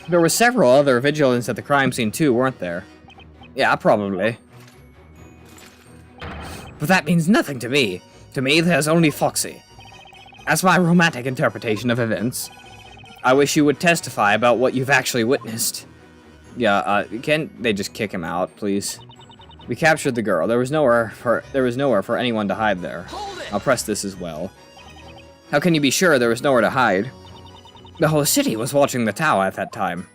There were several other vigilants at the crime scene too, weren't there? Yeah, probably. But that means nothing to me. To me, there's only Foxy. That's my romantic interpretation of events. I wish you would testify about what you've actually witnessed. Yeah, can they just kick him out, please? We captured the girl. There was nowhere for anyone to hide there. I'll press this as well. How can you be sure there was nowhere to hide? The whole city was watching the tower at that time.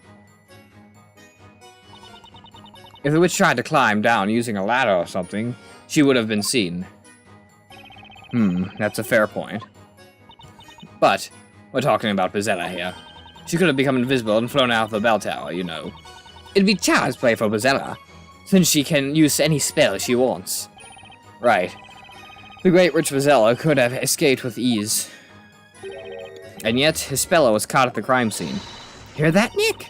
If the witch tried to climb down using a ladder or something, she would have been seen. That's a fair point. But, we're talking about Bozella here. She could have become invisible and flown out of the bell tower, you know. It'd be child's play for Bozella, since she can use any spell she wants. Right. The great witch Bozella could have escaped with ease. And yet, Espella was caught at the crime scene. Hear that, Nick?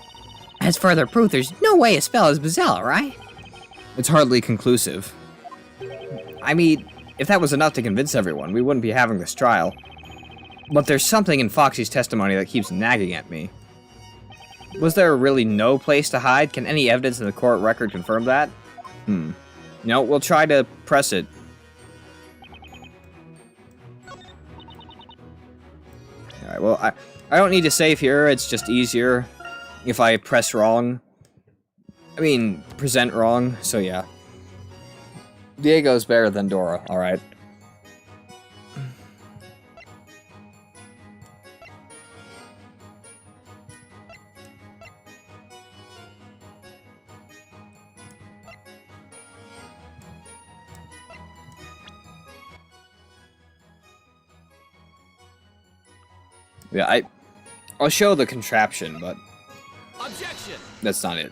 As further proof, there's no way Espella is Bozella, right? It's hardly conclusive. I mean, if that was enough to convince everyone, we wouldn't be having this trial. But there's something in Foxy's testimony that keeps nagging at me. Was there really no place to hide? Can any evidence in the court record confirm that? No, we'll try to press it. Alright, well, I don't need to save here, it's just easier if I press wrong. I mean, present wrong, so yeah. Diego's better than Dora, alright. Yeah, I'll show the contraption, but Objection! that's not it.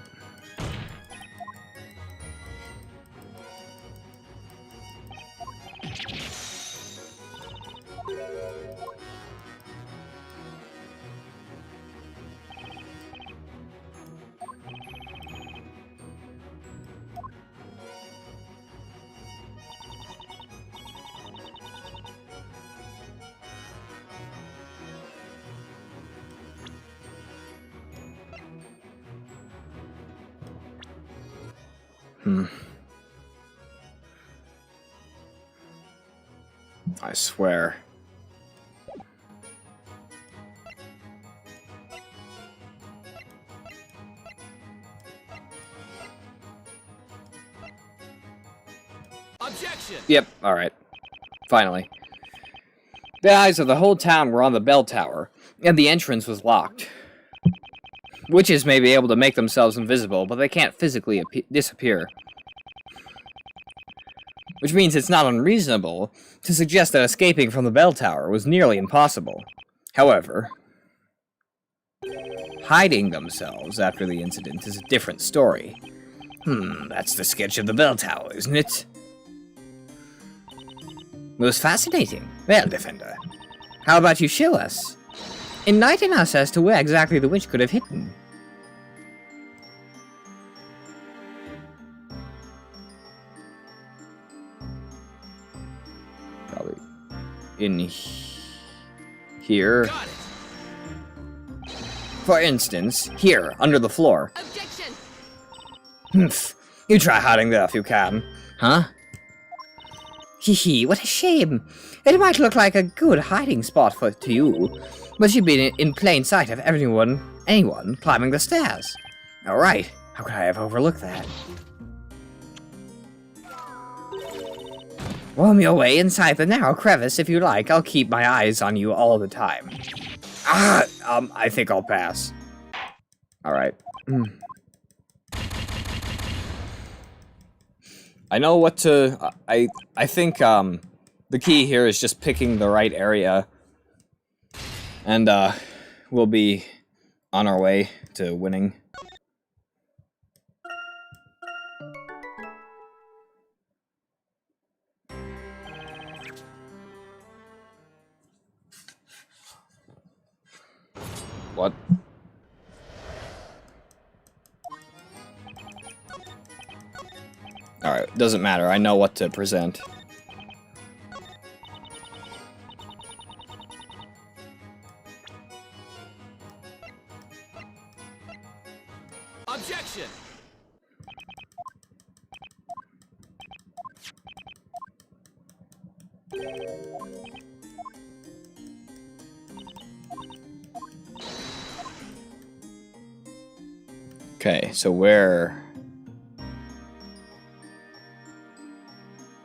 I swear. Objection! Yep, alright. Finally. The eyes of the whole town were on the bell tower, and the entrance was locked. Witches may be able to make themselves invisible, but they can't physically disappear. Which means it's not unreasonable to suggest that escaping from the bell tower was nearly impossible. However, hiding themselves after the incident is a different story. That's the sketch of the bell tower, isn't it? Most fascinating. Well, Defender, how about you show us? Enlighten us as to where exactly the witch could have hidden. Probably in here. Got it! For instance, here, under the floor. Objection! Humph. You try hiding there if you can. Huh? Hee, what a shame. It might look like a good hiding spot to you, but you'd be in plain sight of anyone climbing the stairs. Alright, how could I have overlooked that? Worm your way inside the narrow crevice if you like. I'll keep my eyes on you all the time. I think I'll pass. Alright. I know what to... I think, the key here is just picking the right area. And, we'll be on our way to winning. What? Alright, doesn't matter. I know what to present. Objection! Okay, so where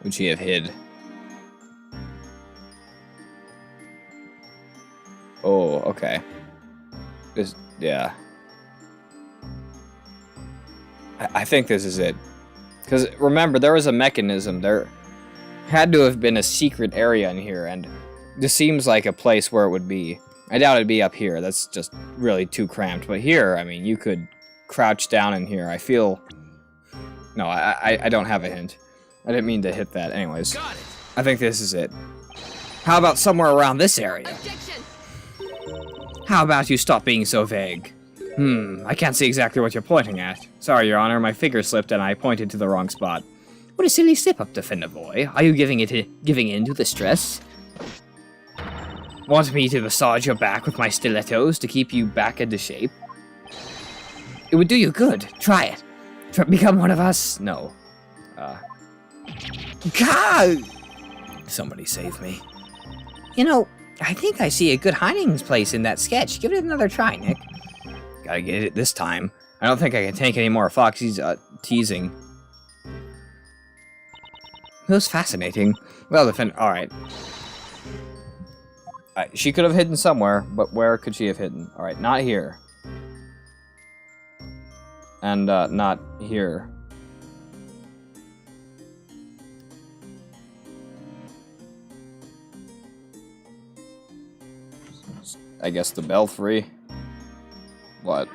would she have hid? Oh, okay. This, yeah. I think this is it. Because remember, there was a mechanism. There had to have been a secret area in here, and this seems like a place where it would be. I doubt it'd be up here. That's just really too cramped. But here, I mean, you could crouch down in here. I feel... No, I don't have a hint. I didn't mean to hit that. Anyways, Got it! I think this is it. How about somewhere around this area? Objection! How about you stop being so vague? I can't see exactly what you're pointing at. Sorry, Your Honor, my finger slipped and I pointed to the wrong spot. What a silly slip-up, Defender Boy. Are you giving in to the stress? Want me to massage your back with my stilettos to keep you back into shape? It would do you good. Try it. Become one of us. No. God! Somebody save me. You know, I think I see a good hiding place in that sketch. Give it another try, Nick. Gotta get it this time. I don't think I can take any more Foxy's teasing. It was fascinating. Well, alright. She could have hidden somewhere, but where could she have hidden? Alright, not here. And, not here. I guess the belfry. What?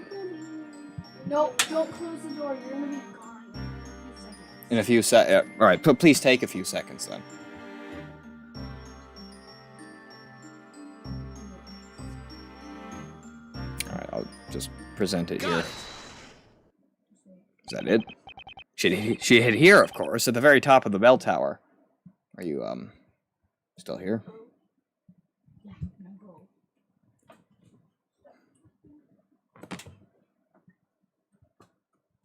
No, don't close the door. You're gonna be gone. In a few seconds. Alright, please take a few seconds then. Alright, I'll just present it here. Is that it? She hid here, of course, at the very top of the bell tower. Are you, still here?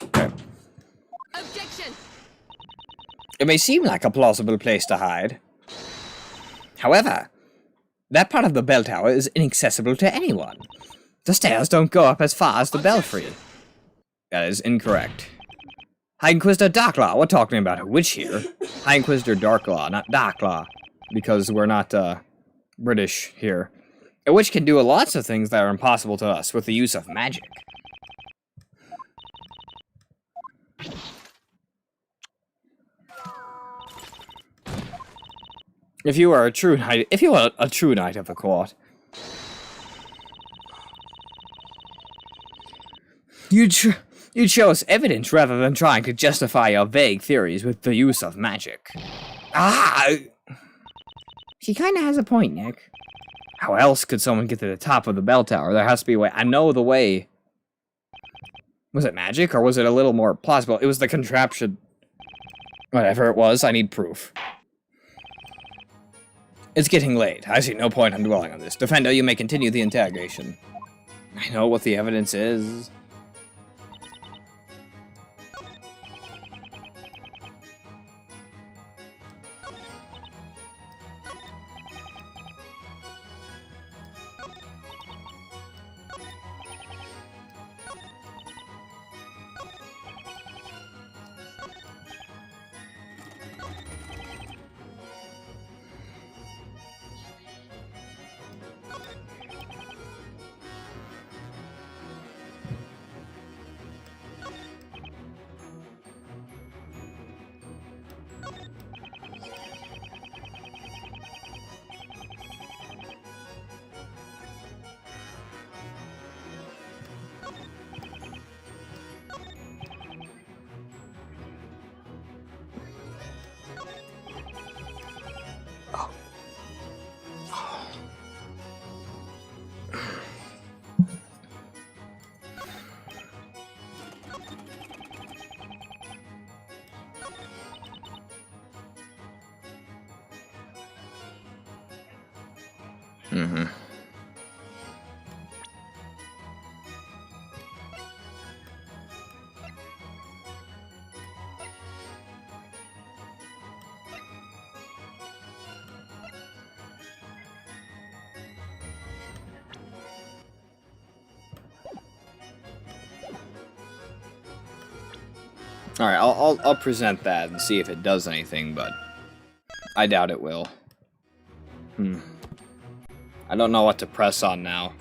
Okay. Objection! It may seem like a plausible place to hide. However, that part of the bell tower is inaccessible to anyone. The stairs don't go up as far as the belfry. That is incorrect. High Inquisitor Darklaw, we're talking about a witch here. High Inquisitor Darklaw, not Darklaw, because we're not, British here. A witch can do lots of things that are impossible to us with the use of magic. If you are a true knight, of the court, you'd show us evidence rather than trying to justify your vague theories with the use of magic. She kinda has a point, Nick. How else could someone get to the top of the bell tower? There has to be a way. I know the way. Was it magic, or was it a little more plausible? It was the contraption. Whatever it was, I need proof. It's getting late. I see no point in dwelling on this. Defender, you may continue the interrogation. I know what the evidence is. Mm-hmm. All right, I'll present that and see if it does anything, but I doubt it will. I don't know what to press on now.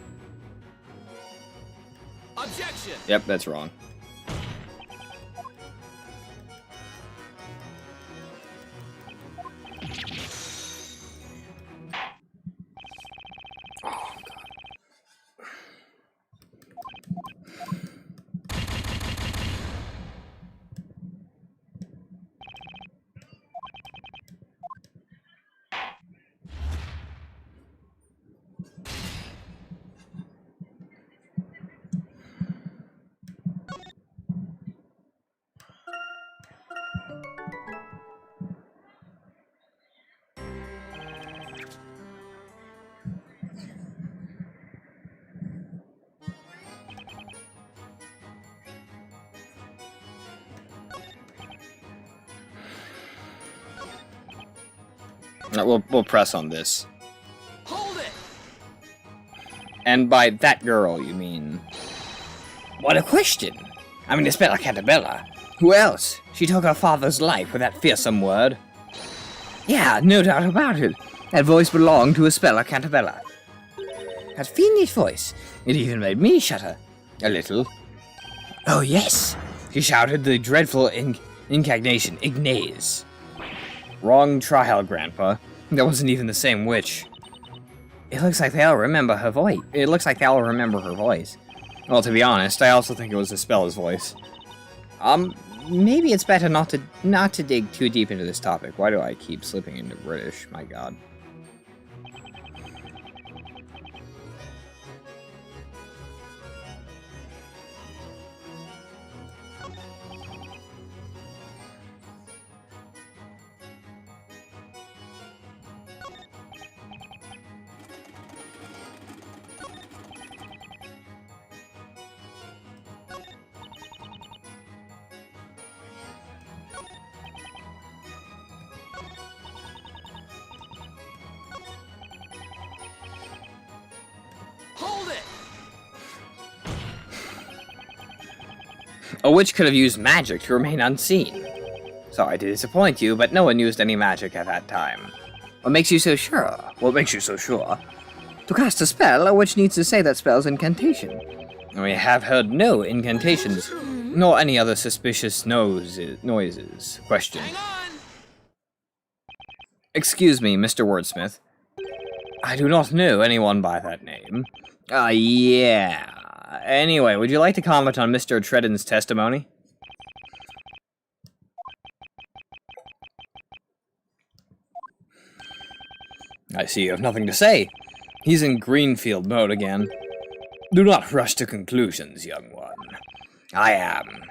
Objection! Yep, that's wrong. We'll press on this. Hold it! And by that girl, you mean? What a question! I mean, Spella Cantabella. Who else? She took her father's life with that fearsome word. Yeah, no doubt about it. That voice belonged to Spella Cantabella. That fiendish voice. It even made me shudder. A little. Oh, yes. She shouted the dreadful incantation, Ignaze. Wrong trial, Grandpa. That wasn't even the same witch. It looks like they all remember her voice. Well, to be honest, I also think it was Spella's voice. Maybe it's better not to dig too deep into this topic. Why do I keep slipping into British? My God. Hold it! A witch could have used magic to remain unseen. Sorry to disappoint you, but no one used any magic at that time. What makes you so sure? What makes you so sure? To cast a spell, a witch needs to say that spell's incantation. We have heard no incantations, nor any other suspicious noises. Question. Hang on! Excuse me, Mr. Wordsmith. I do not know anyone by that name. Yeah. Anyway, would you like to comment on Mr. Treddon's testimony? I see you have nothing to say. He's in Greenfield mode again. Do not rush to conclusions, young one. I am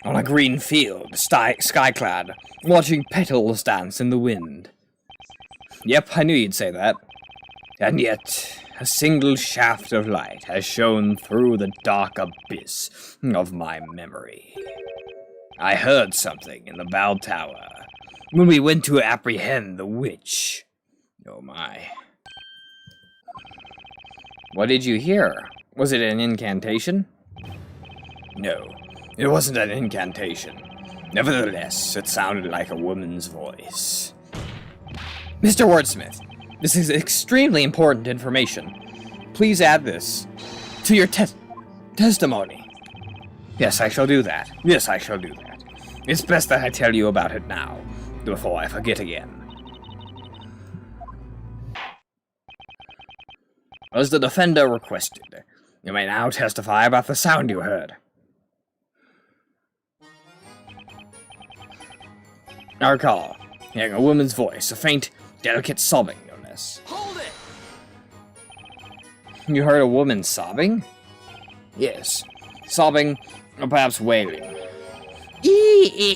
on a green field, sky-clad, watching petals dance in the wind. Yep, I knew you'd say that. And yet, a single shaft of light has shone through the dark abyss of my memory. I heard something in the bell tower when we went to apprehend the witch. Oh my. What did you hear? Was it an incantation? No, it wasn't an incantation. Nevertheless, it sounded like a woman's voice. Mr. Wordsmith, this is extremely important information. Please add this to your testimony. Yes, I shall do that. Yes, I shall do that. It's best that I tell you about it now, before I forget again. As the defender requested, you may now testify about the sound you heard. I recall hearing a woman's voice, a faint, delicate sobbing, no less. Hold it! You heard a woman sobbing? Yes, sobbing, or perhaps wailing. She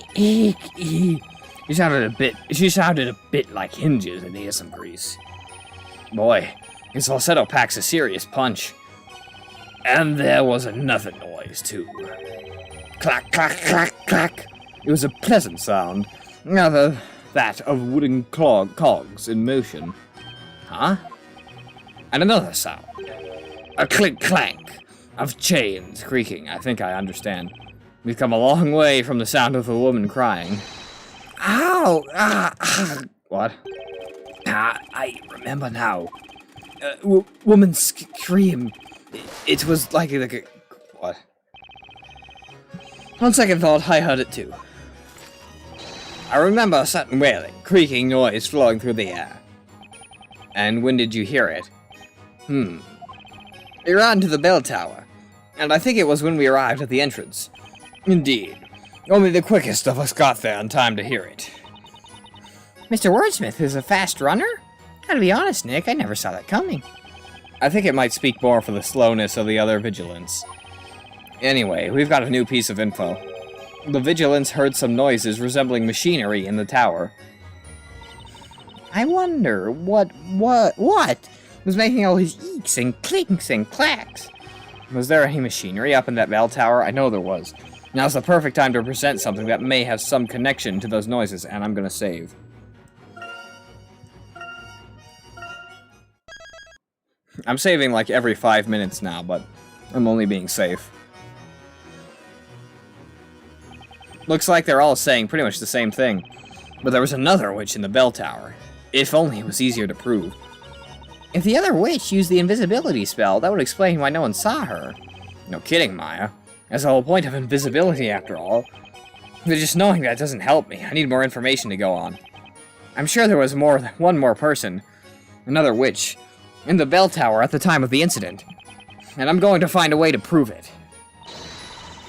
sounded a bit like hinges in some grease. Boy, his falsetto packs a serious punch. And there was another noise, too. Clack, clack, clack, clack. It was a pleasant sound. Rather that of wooden cogs in motion. Huh? And another sound. A clink-clank of chains creaking. I think I understand. We've come a long way from the sound of a woman crying. Ow! What? I remember now. Woman's scream. It was like a... What? On second thought, I heard it too. I remember a certain wailing, creaking noise flowing through the air. And when did you hear it? We ran to the bell tower, and I think it was when we arrived at the entrance. Indeed. Only the quickest of us got there in time to hear it. Mr. Wordsmith is a fast runner? Gotta be honest, Nick, I never saw that coming. I think it might speak more for the slowness of the other vigilants. Anyway, we've got a new piece of info. The vigilants heard some noises resembling machinery in the tower. I wonder what was making all these eeks and clinks and clacks? Was there any machinery up in that bell tower? I know there was. Now's the perfect time to present something that may have some connection to those noises, and I'm gonna save. I'm saving like every 5 minutes now, but I'm only being safe. Looks like they're all saying pretty much the same thing. But there was another witch in the bell tower. If only it was easier to prove. If the other witch used the invisibility spell, that would explain why no one saw her. No kidding, Maya. That's the whole point of invisibility, after all. But just knowing that doesn't help me. I need more information to go on. I'm sure there was more than one more person, another witch, in the bell tower at the time of the incident. And I'm going to find a way to prove it.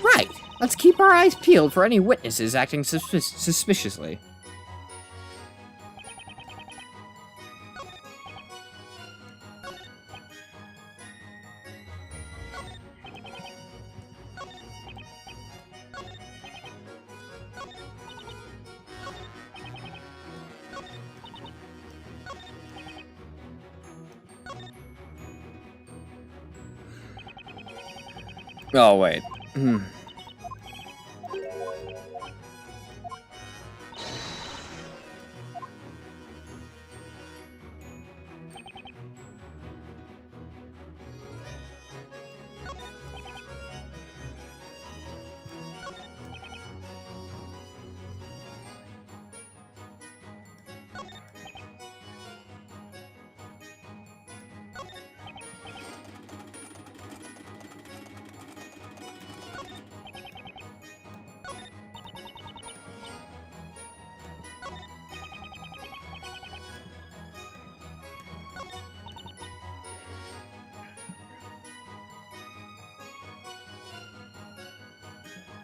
Right. Let's keep our eyes peeled for any witnesses acting suspiciously. Oh, wait.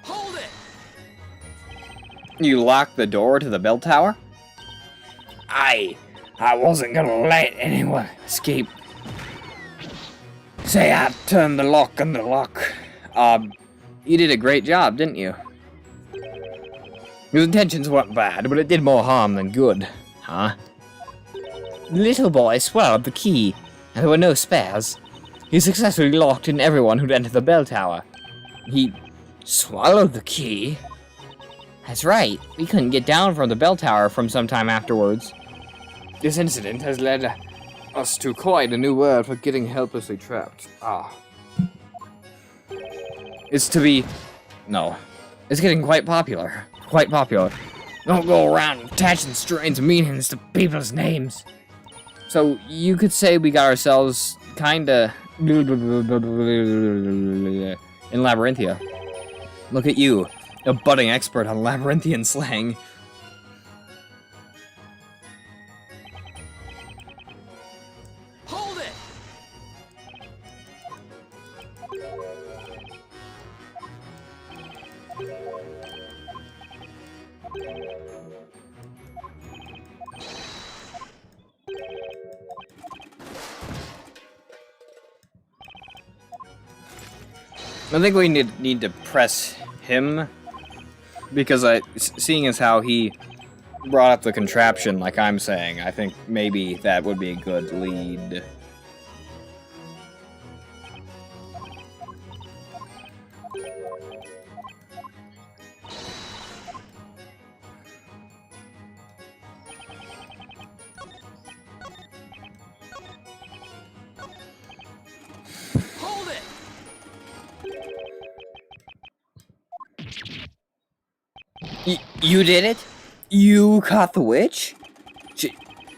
Hold it! You locked the door to the bell tower? I wasn't gonna let anyone escape. Say I turned the lock on the lock. You did a great job, didn't you? Your intentions weren't bad, but it did more harm than good, huh? The little boy swallowed the key, and there were no spares. He successfully locked in everyone who'd entered the bell tower. He swallowed the key? That's right. We couldn't get down from the bell tower from some time afterwards. This incident has led us to quite a new word for getting helplessly trapped. It's to be... No. It's getting quite popular. Quite popular. Don't go around attaching strange meanings to people's names. So, you could say we got ourselves kinda... in Labyrinthia. Look at you, a budding expert on Labyrinthian slang. Hold it! I think we need to press him, because seeing as how he brought up the contraption like I'm saying, I think maybe that would be a good lead. Hold it! You did it? You caught the witch?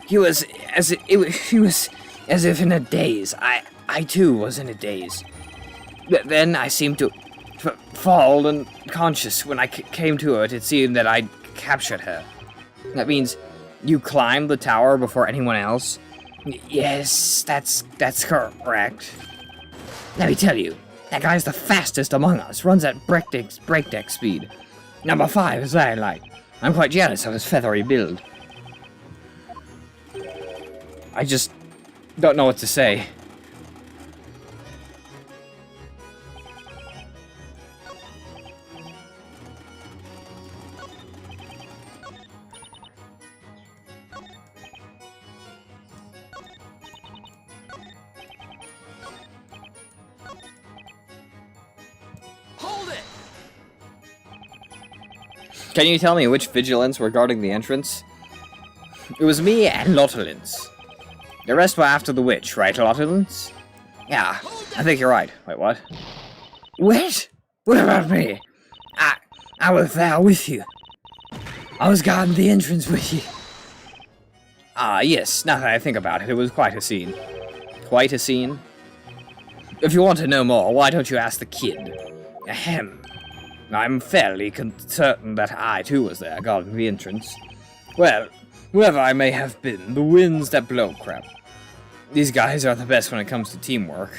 He was as if in a daze. I too was in a daze. Then I seemed to fall unconscious. When I came to it seemed that I'd captured her. That means you climbed the tower before anyone else? Yes, that's correct. Let me tell you, that guy's the fastest among us. Runs at breakneck speed. Number 5 is very light. I'm quite jealous of his feathery build. I just don't know what to say. Hold it! Can you tell me which vigilance were guarding the entrance? It was me and Lotolins. The rest were after the witch, right, Lotolins? Yeah, I think you're right. Wait, what? What? What about me? I was there with you. I was guarding the entrance with you. Ah, yes, now that I think about it, it was quite a scene. Quite a scene? If you want to know more, why don't you ask the kid? Ahem. I'm fairly certain that I, too, was there, guarding the entrance. Well, whoever I may have been, the winds that blow crap. These guys are the best when it comes to teamwork.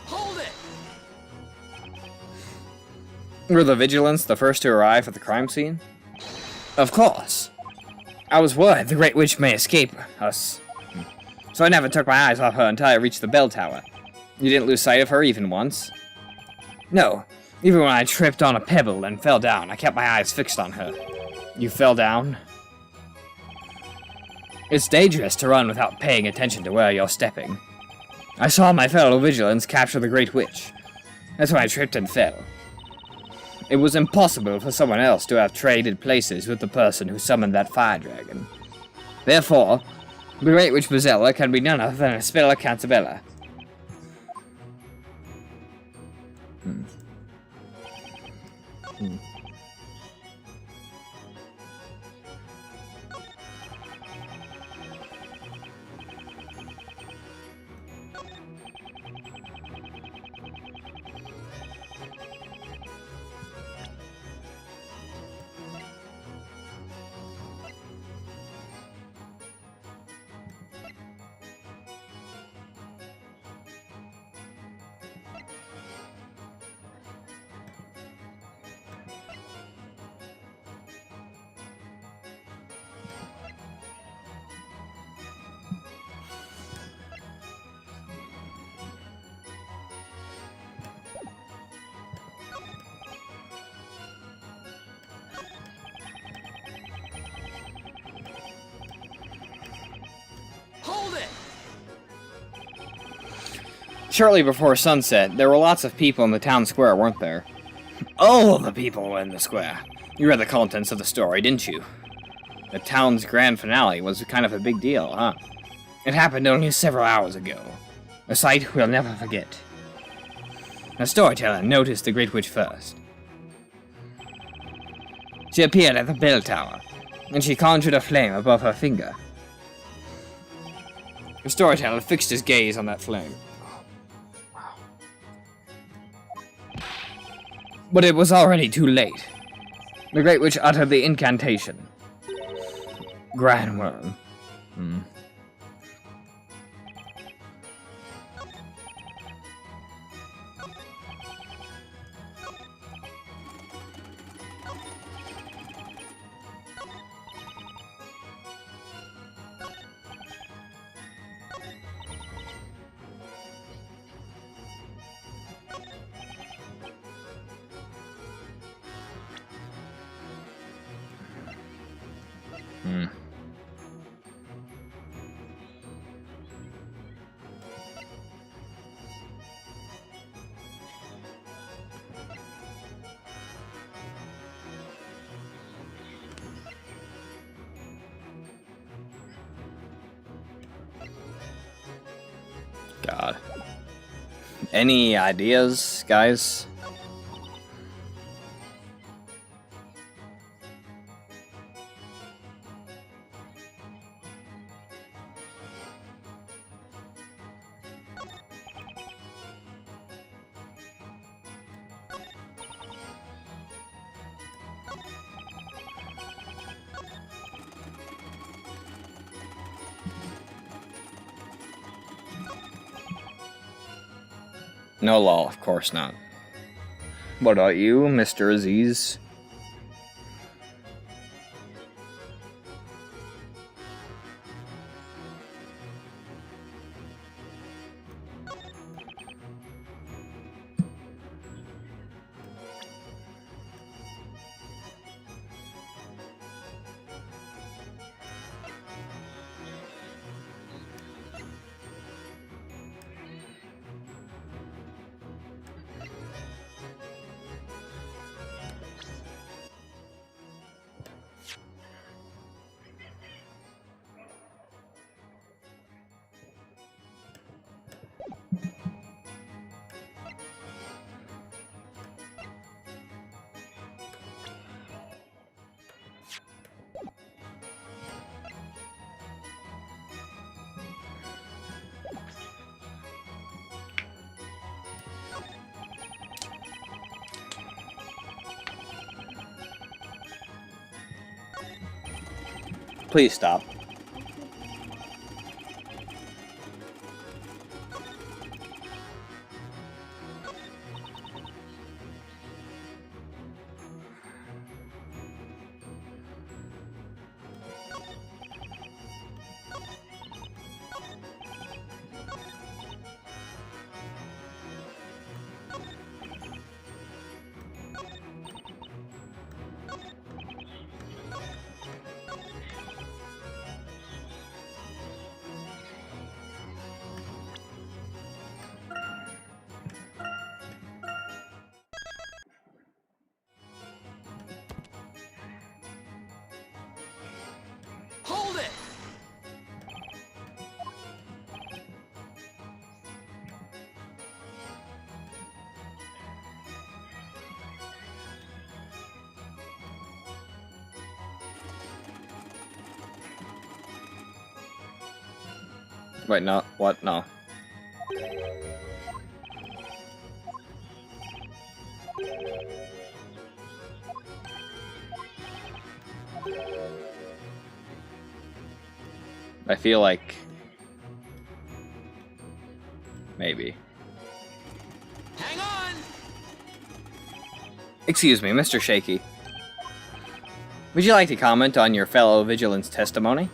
Hold it! Were the Vigilants the first to arrive at the crime scene? Of course. I was worried the Great Witch may escape us. So I never took my eyes off her until I reached the bell tower. You didn't lose sight of her even once? No. Even when I tripped on a pebble and fell down, I kept my eyes fixed on her. You fell down? It's dangerous to run without paying attention to where you're stepping. I saw my fellow Vigilants capture the Great Witch. That's when I tripped and fell. It was impossible for someone else to have traded places with the person who summoned that fire dragon. Therefore, the Great Witch Bozella can be none other than Aspella Cantabella. Hold it! Shortly before sunset, there were lots of people in the town square, weren't there? All of the people were in the square. You read the contents of the story, didn't you? The town's grand finale was kind of a big deal, huh? It happened only several hours ago. A sight we'll never forget. The storyteller noticed the Great Witch first. She appeared at the bell tower, and she conjured a flame above her finger. The storyteller fixed his gaze on that flame. But it was already too late. The Great Witch uttered the incantation. Grandworm. God. Any ideas, guys? No law, of course not. What about you, Mr. Aziz? Please stop. Hold it! Wait, no. What? No. I feel like... maybe. Hang on! Excuse me, Mr. Shaky. Would you like to comment on your fellow vigilant's testimony?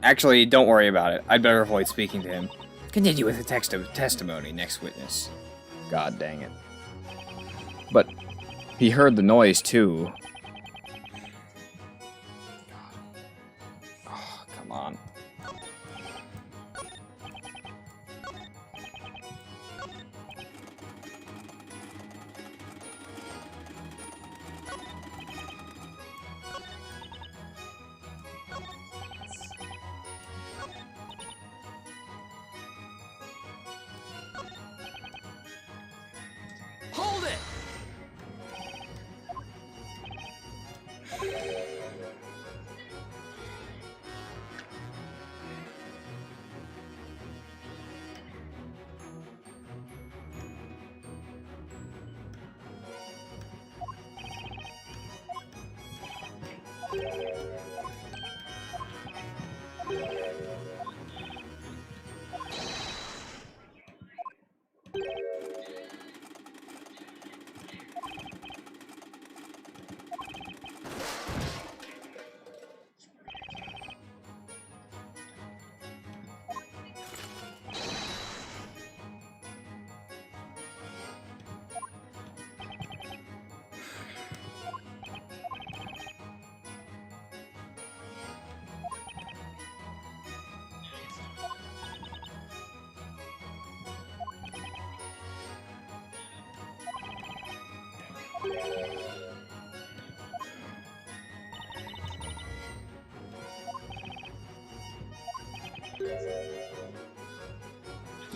Actually, don't worry about it. I'd better avoid speaking to him. Continue with the text of testimony, next witness. God dang it. But he heard the noise, too. Oh, come on. Hold it!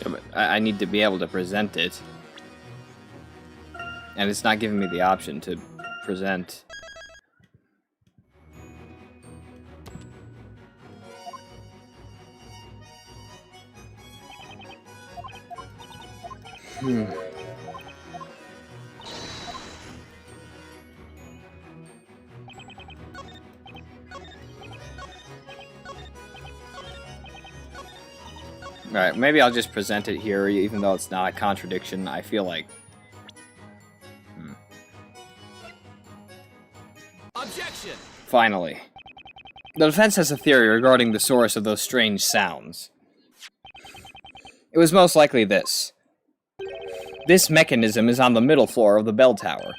Yeah, but I need to be able to present it. And it's not giving me the option to present. Alright, maybe I'll just present it here, even though it's not a contradiction. I feel like... Objection! Finally. The defense has a theory regarding the source of those strange sounds. It was most likely this. This mechanism is on the middle floor of the bell tower.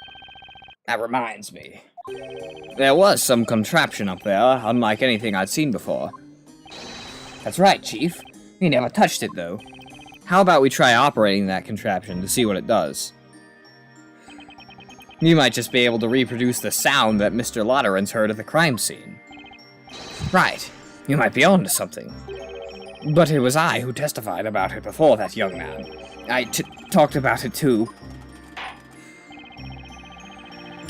That reminds me. There was some contraption up there, unlike anything I'd seen before. That's right, Chief. We never touched it, though. How about we try operating that contraption to see what it does? You might just be able to reproduce the sound that Mr. Lotteran's heard at the crime scene. Right. You might be on to something. But it was I who testified about it before that young man. I talked about it, too.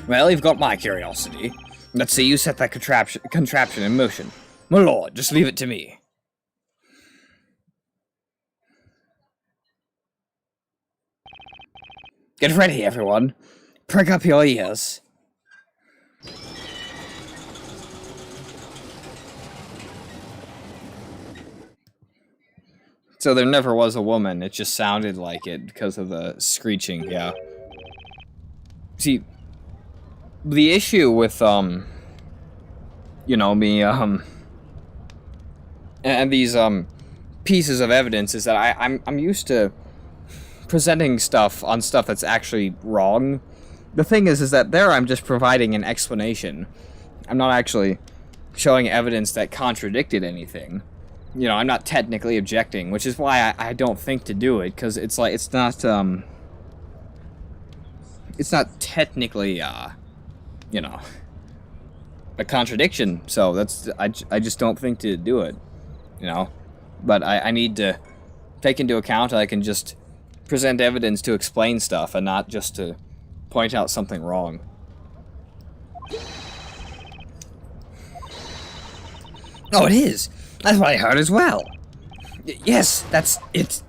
Well, you've got my curiosity. Let's see you set that contraption in motion. My lord, just leave it to me. Get ready, everyone. Prick up your ears. So there never was a woman, it just sounded like it because of the screeching, yeah. See, the issue with, you know, me, and these, pieces of evidence is that I'm used to presenting stuff on stuff that's actually wrong. The thing is that there I'm just providing an explanation. I'm not actually showing evidence that contradicted anything. You know, I'm not technically objecting, which is why I don't think to do it, because it's like, it's not technically, you know, a contradiction, so that's, I just don't think to do it, you know, but I need to take into account I can just present evidence to explain stuff and not just to point out something wrong. Oh, it is. That's what I heard as well. Yes, that's it.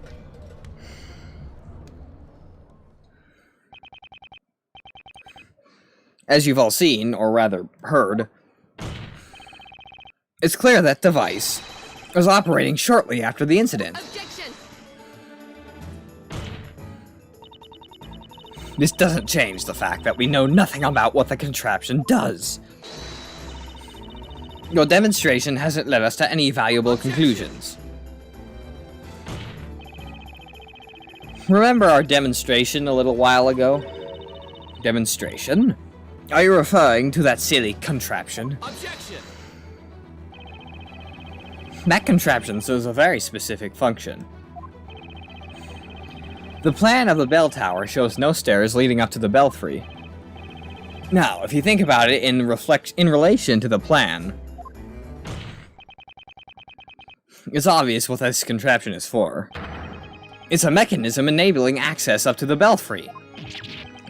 As you've all seen, or rather heard, it's clear that device was operating shortly after the incident. Objection! This doesn't change the fact that we know nothing about what the contraption does. Your demonstration hasn't led us to any valuable conclusions. Remember our demonstration a little while ago? Demonstration? Are you referring to that silly contraption? Objection! That contraption serves a very specific function. The plan of the bell tower shows no stairs leading up to the belfry. Now, if you think about it in relation to the plan, it's obvious what this contraption is for. It's a mechanism enabling access up to the belfry.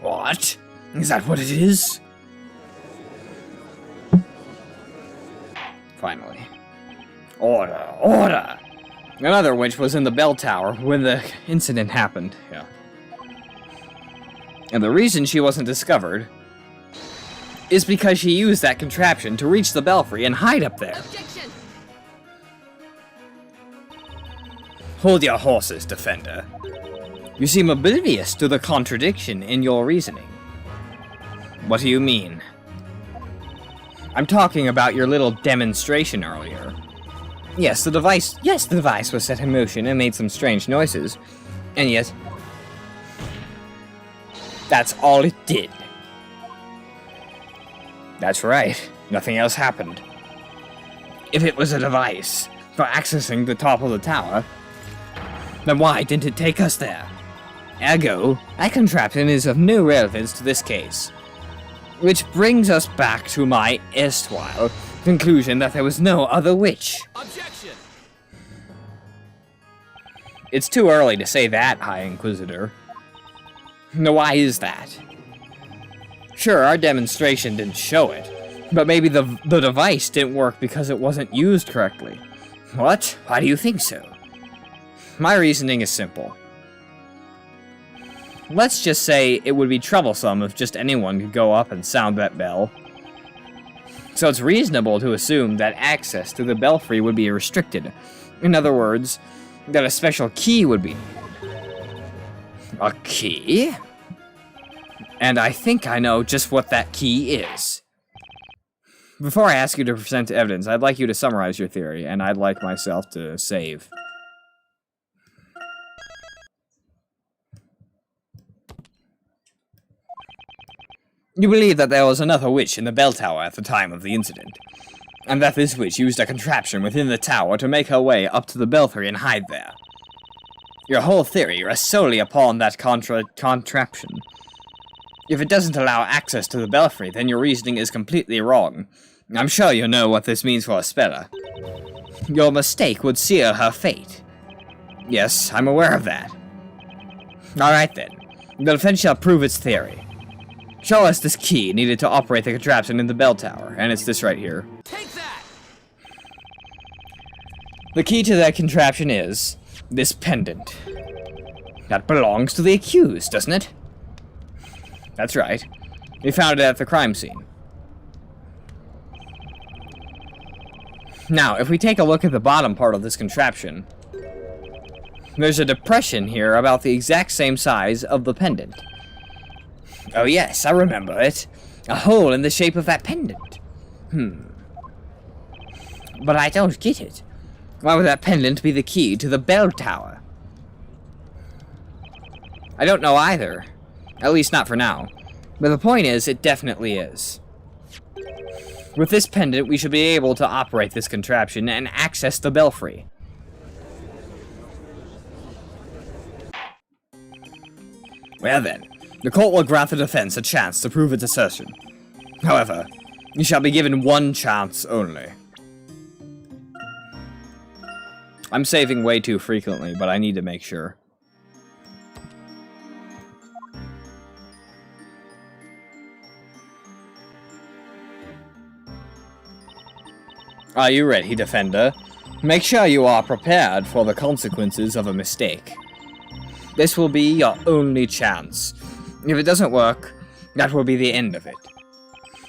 What? Is that what it is? Finally. Order! Order! Another witch was in the bell tower when the incident happened. Yeah. And the reason she wasn't discovered is because she used that contraption to reach the belfry and hide up there. Objection! Hold your horses, Defender. You seem oblivious to the contradiction in your reasoning. What do you mean? I'm talking about your little demonstration earlier. Yes, the device was set in motion and made some strange noises. And yet, that's all it did. That's right. Nothing else happened. If it was a device for accessing the top of the tower, then why didn't it take us there? Ergo, that contraption is of no relevance to this case. Which brings us back to my erstwhile conclusion that there was no other witch. Objection! It's too early to say that, High Inquisitor. Now, why is that? Sure, our demonstration didn't show it, but maybe the device didn't work because it wasn't used correctly. What? Why do you think so? My reasoning is simple. Let's just say it would be troublesome if just anyone could go up and sound that bell. So it's reasonable to assume that access to the belfry would be restricted. In other words, that a special key would be needed. A key? And I think I know just what that key is. Before I ask you to present evidence, I'd like you to summarize your theory, and I'd like myself to save. You believe that there was another witch in the bell tower at the time of the incident, and that this witch used a contraption within the tower to make her way up to the belfry and hide there. Your whole theory rests solely upon that contraption. If it doesn't allow access to the belfry, then your reasoning is completely wrong. I'm sure you know what this means for a speller. Your mistake would seal her fate. Yes, I'm aware of that. Alright then, the defense shall prove its theory. Show us this key needed to operate the contraption in the bell tower, and it's this right here. Take that! The key to that contraption is this pendant. That belongs to the accused, doesn't it? That's right. We found it at the crime scene. Now, if we take a look at the bottom part of this contraption, There's a depression here about the exact same size of the pendant. Oh yes, I remember it. A hole in the shape of that pendant. But I don't get it. Why would that pendant be the key to the bell tower? I don't know either. At least not for now. But the point is, it definitely is. With this pendant, we should be able to operate this contraption and access the belfry. Well then, the cult will grant the defense a chance to prove its assertion. However, you shall be given one chance only. I'm saving way too frequently, but I need to make sure. Are you ready, Defender? Make sure you are prepared for the consequences of a mistake. This will be your only chance. If it doesn't work, that will be the end of it.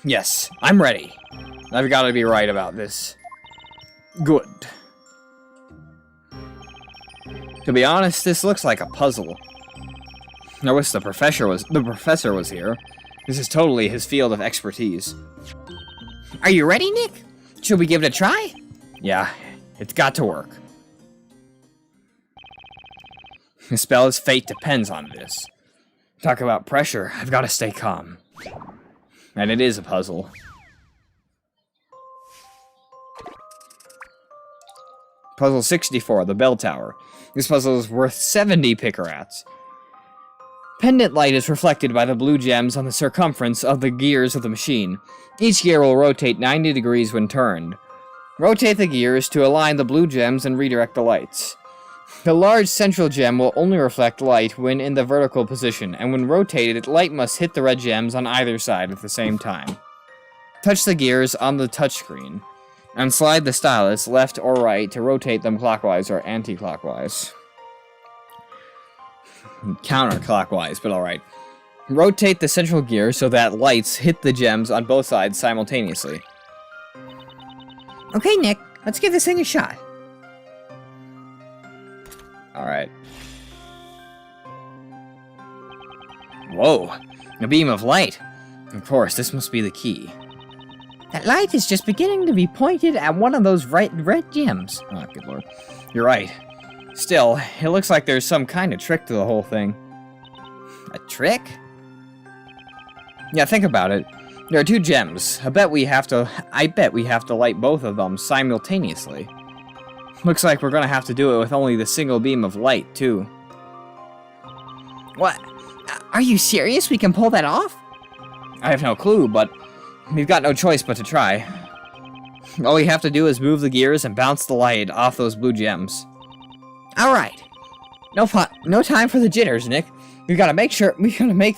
Yes, I'm ready. I've got to be right about this. Good. To be honest, this looks like a puzzle. I wish the professor was here. This is totally his field of expertise. Are you ready, Nick? Should we give it a try? Yeah, it's got to work. The spell's fate depends on this. Talk about pressure, I've got to stay calm. And it is a puzzle. Puzzle 64, the bell tower. This puzzle is worth 70 pickerats. Pendant light is reflected by the blue gems on the circumference of the gears of the machine. Each gear will rotate 90 degrees when turned. Rotate the gears to align the blue gems and redirect the lights. The large central gem will only reflect light when in the vertical position, and when rotated, light must hit the red gems on either side at the same time. Touch the gears on the touchscreen, and slide the stylus left or right to rotate them clockwise or anti-clockwise. Counterclockwise, but alright. Rotate the central gear so that lights hit the gems on both sides simultaneously. Okay, Nick, let's give this thing a shot. Alright. Whoa, a beam of light. Of course, this must be the key. That light is just beginning to be pointed at one of those red gems. Oh, good lord. You're right. Still, it looks like there's some kind of trick to the whole thing. A trick? Yeah, think about it. There are two gems. I bet we have to light both of them simultaneously. Looks like we're gonna have to do it with only the single beam of light, too. What? Are you serious? We can pull that off? I have no clue, but we've got no choice but to try. All we have to do is move the gears and bounce the light off those blue gems. Alright. No time for the jitters, Nick. We gotta make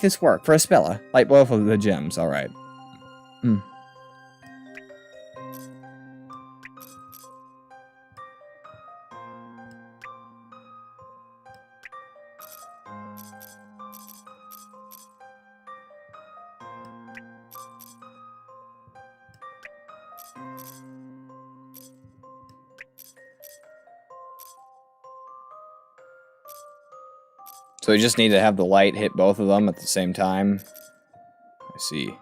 this work for Aspella. Light both of the gems, alright. So we just need to have the light hit both of them at the same time. I see.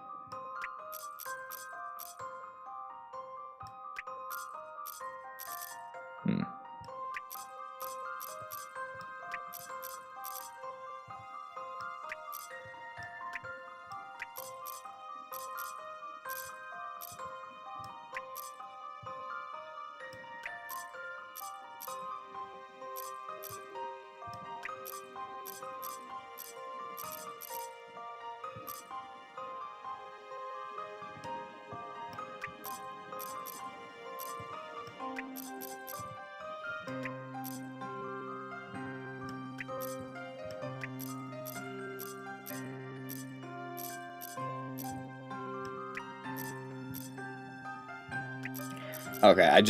Okay, I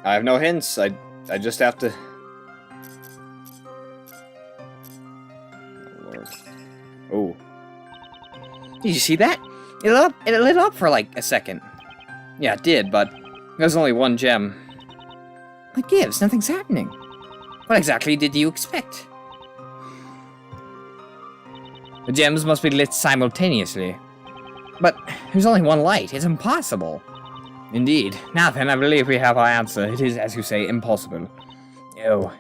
have no hints. I just have to... Oh, Lord. Oh. Did you see that? It lit up for like a second. Yeah, it did, but there's only one gem. What gives? Nothing's happening. What exactly did you expect? The gems must be lit simultaneously. But there's only one light. It's impossible. Indeed. Now then, I believe we have our answer. It is, as you say, impossible. Oh.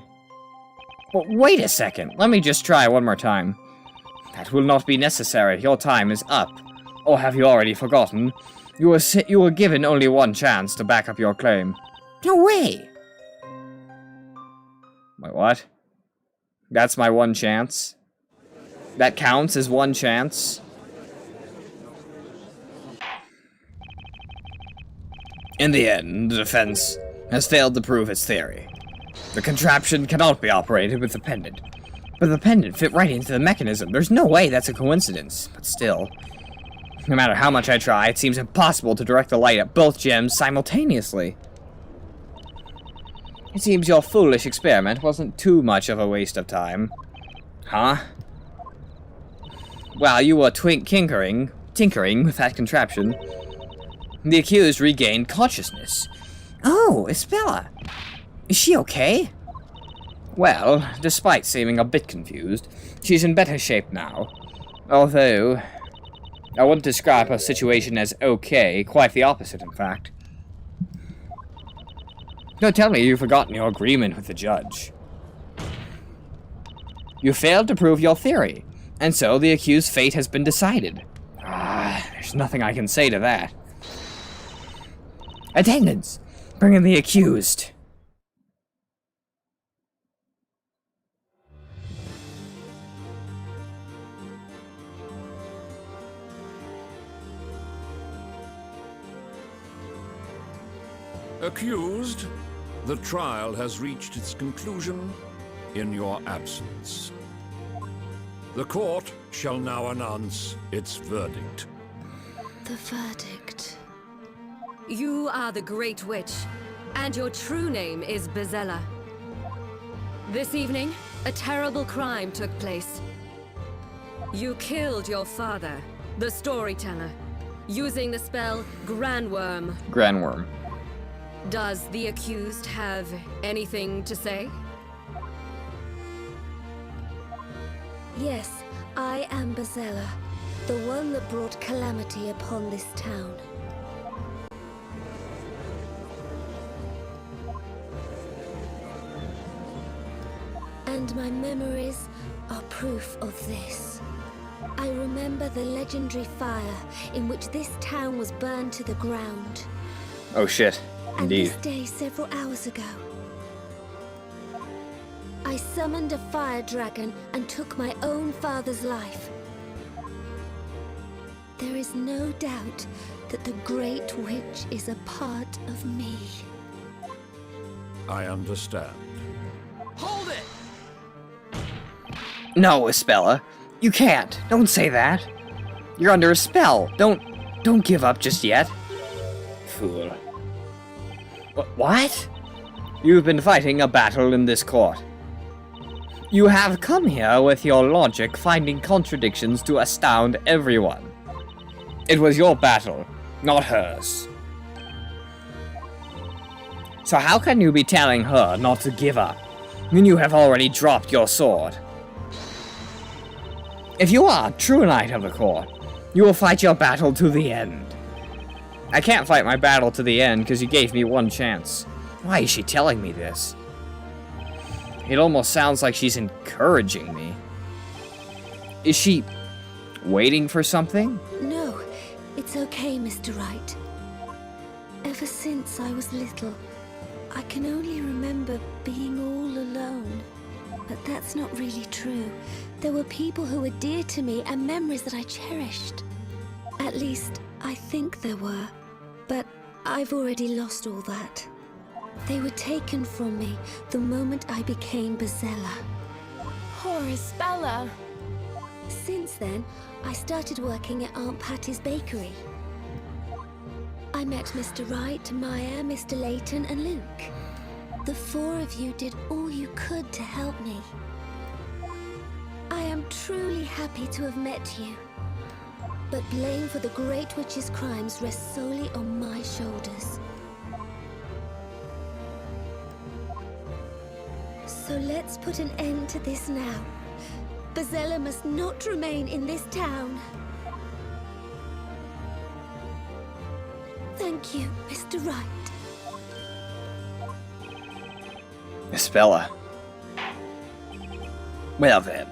Well, wait a second. Let me just try one more time. That will not be necessary. Your time is up. Or have you already forgotten? You were given only one chance to back up your claim. No way! Wait, what? That's my one chance? That counts as one chance? In the end, the defense has failed to prove its theory. The contraption cannot be operated with the pendant. But the pendant fit right into the mechanism. There's no way that's a coincidence. But still, no matter how much I try, it seems impossible to direct the light at both gems simultaneously. It seems your foolish experiment wasn't too much of a waste of time. Huh? While you were tinkering with that contraption, the accused regained consciousness. Oh, Isabella. Is she okay? Well, despite seeming a bit confused, she's in better shape now. Although, I wouldn't describe her situation as okay, quite the opposite, in fact. Don't tell me you've forgotten your agreement with the judge. You failed to prove your theory, and so the accused's fate has been decided. There's nothing I can say to that. Attendants, bring in the accused. Accused, the trial has reached its conclusion in your absence. The court shall now announce its verdict. The verdict. You are the Great Witch, and your true name is Bezella. This evening, a terrible crime took place. You killed your father, the storyteller, using the spell Grandworm. Grandworm. Does the accused have anything to say? Yes, I am Bezella, the one that brought calamity upon this town. And my memories are proof of this. I remember the legendary fire in which this town was burned to the ground. Oh shit, indeed. And this day several hours ago, I summoned a fire dragon and took my own father's life. There is no doubt that the Great Witch is a part of me. I understand. Hold it! No, Isabella. You can't. Don't say that. You're under a spell. Don't give up just yet. Fool. What? You've been fighting a battle in this court. You have come here with your logic finding contradictions to astound everyone. It was your battle, not hers. So how can you be telling her not to give up when you have already dropped your sword? If you are a true knight of the court, you will fight your battle to the end. I can't fight my battle to the end because you gave me one chance. Why is she telling me this? It almost sounds like she's encouraging me. Is she waiting for something? No, it's okay, Mr. Wright. Ever since I was little, I can only remember being all alone. But that's not really true. There were people who were dear to me and memories that I cherished. At least, I think there were. But I've already lost all that. They were taken from me the moment I became Bezella. Poor Isabella. Since then, I started working at Aunt Patty's bakery. I met Mr. Wright, Maya, Mr. Layton, and Luke. The four of you did all you could to help me. I am truly happy to have met you. But blame for the Great Witch's crimes rests solely on my shoulders. So let's put an end to this now. Bazella must not remain in this town. Thank you, Mr. Wright. Isabella. Well then,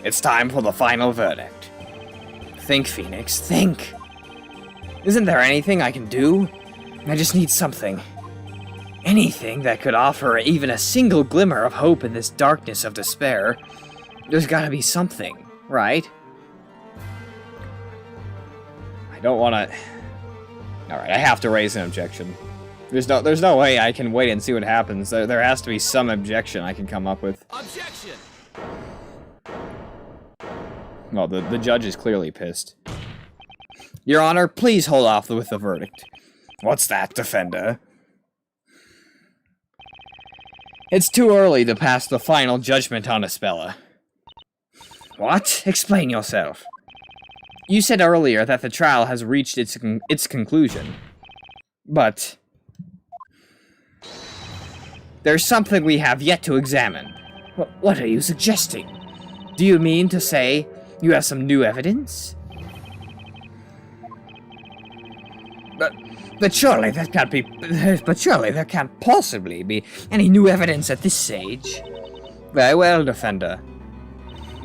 it's time for the final verdict. Think, Phoenix, think. Isn't there anything I can do? I just need something. Anything that could offer even a single glimmer of hope in this darkness of despair. There's gotta be something, right? I don't wanna... Alright, I have to raise an objection. There's no way I can wait and see what happens. There has to be some objection I can come up with. Objection! Well, the judge is clearly pissed. Your Honor, please hold off with the verdict. What's that, defender? It's too early to pass the final judgment on Isabella. What? Explain yourself. You said earlier that the trial has reached its conclusion. But... there's something we have yet to examine. What are you suggesting? Do you mean to say you have some new evidence? But surely that can't be... But surely there can't possibly be any new evidence at this stage. Very well, defender.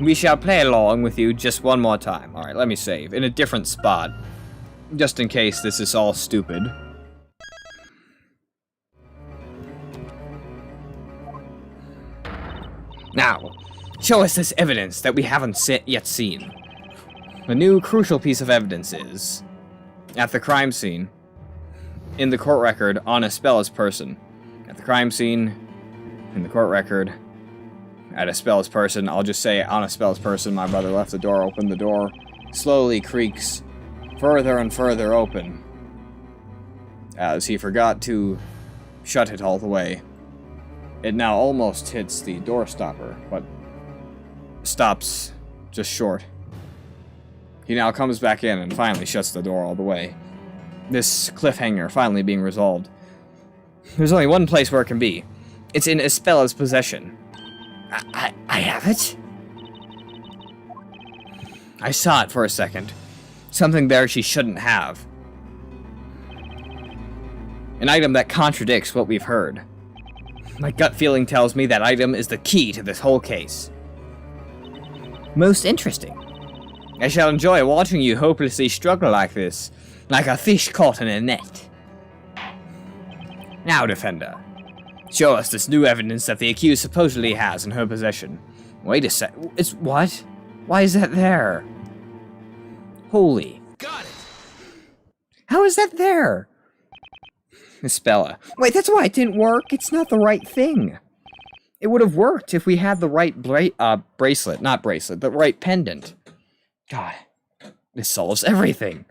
We shall play along with you just one more time. Alright, let me save. In a different spot. Just in case this is all stupid. Now, show us this evidence that we haven't yet seen. The new crucial piece of evidence is... at the crime scene. In the court record, on Ispella's person. At the crime scene, in the court record, at Ispella's person. I'll just say, on Ispella's person, my brother left the door open. The door slowly creaks further and further open, as he forgot to shut it all the way. It now almost hits the door stopper, but stops just short. He now comes back in and finally shuts the door all the way. This cliffhanger finally being resolved. There's only one place where it can be. It's in Ispella's possession. I have it? I saw it for a second. Something there she shouldn't have. An item that contradicts what we've heard. My gut feeling tells me that item is the key to this whole case. Most interesting. I shall enjoy watching you hopelessly struggle like this, like a fish caught in a net. Now, defender, show us this new evidence that the accused supposedly has in her possession. Wait a sec. It's what? Why is that there? Holy. Got it! How is that there? Isabella. Wait, that's why it didn't work. It's not the right thing. It would have worked if we had the right bracelet. Not bracelet, the right pendant. God, this solves everything.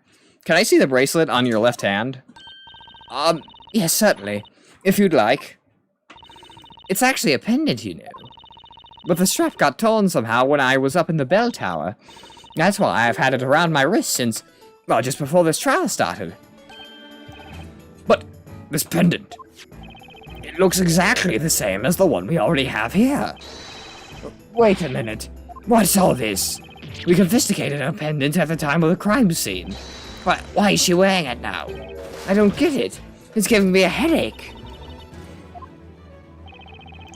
Can I see the bracelet on your left hand? Yes, certainly. If you'd like. It's actually a pendant, you know. But the strap got torn somehow when I was up in the bell tower. That's why I've had it around my wrist since, well, just before this trial started. But this pendant, it looks exactly the same as the one we already have here. Wait a minute. What's all this? We confiscated a pendant at the time of the crime scene. Why is she wearing it now? I don't get it. It's giving me a headache.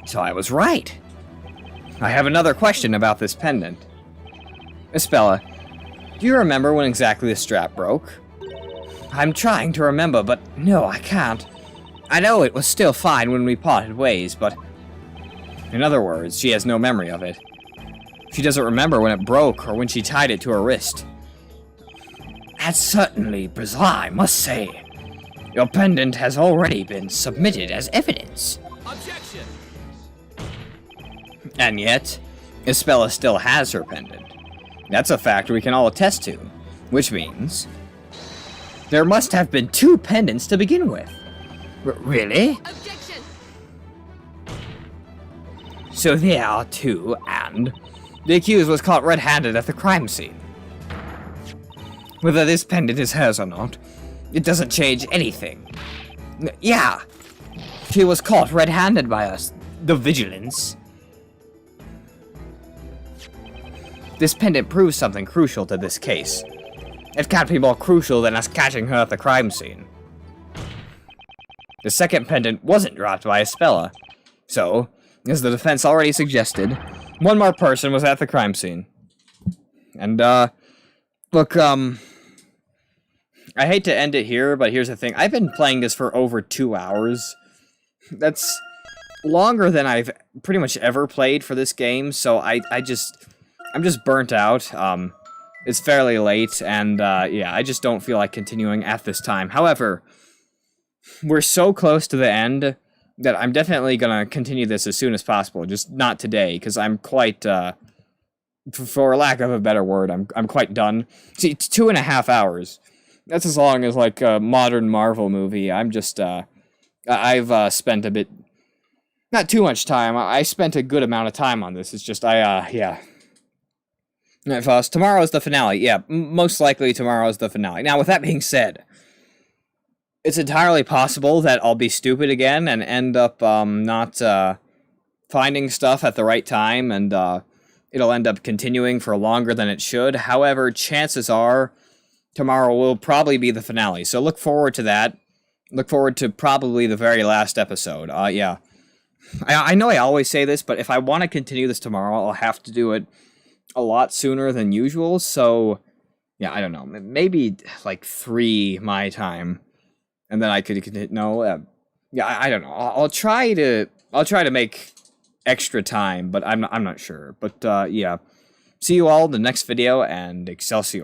So I was right. I have another question about this pendant. Isabella, do you remember when exactly the strap broke? I'm trying to remember, but no, I can't. I know it was still fine when we parted ways, but... in other words, she has no memory of it. She doesn't remember when it broke or when she tied it to her wrist. That's certainly bizarre, I must say. Your pendant has already been submitted as evidence. Objection! And yet, Isabella still has her pendant. That's a fact we can all attest to, which means... there must have been two pendants to begin with. Really? Objection! So there are two, and... the accused was caught red-handed at the crime scene. Whether this pendant is hers or not, it doesn't change anything. Yeah, she was caught red-handed by us, the vigilance. This pendant proves something crucial to this case. It can't be more crucial than us catching her at the crime scene. The second pendant wasn't dropped by Espella. So, as the defense already suggested, one more person was at the crime scene. And, look, I hate to end it here, but here's the thing. I've been playing this for over 2 hours. That's longer than I've pretty much ever played for this game, so I'm just burnt out. It's fairly late, and, yeah, I just don't feel like continuing at this time. However, we're so close to the end that I'm definitely gonna continue this as soon as possible, just not today, because I'm quite, for lack of a better word, I'm quite done. See, it's 2.5 hours. That's as long as, like, a modern Marvel movie. I'm just, I've spent a bit, not too much time. I spent a good amount of time on this. It's just, yeah. If tomorrow's the finale, yeah, most likely tomorrow's the finale. Now, with that being said, it's entirely possible that I'll be stupid again and end up not finding stuff at the right time, and it'll end up continuing for longer than it should. However, chances are tomorrow will probably be the finale, so look forward to that. Look forward to probably the very last episode. Yeah. I know I always say this, but if I want to continue this tomorrow, I'll have to do it a lot sooner than usual, so yeah, I don't know. Maybe like 3 my time. And then I could yeah, I don't know. I'll try to make extra time, but I'm not sure. But yeah, see you all in the next video, and Excelsior.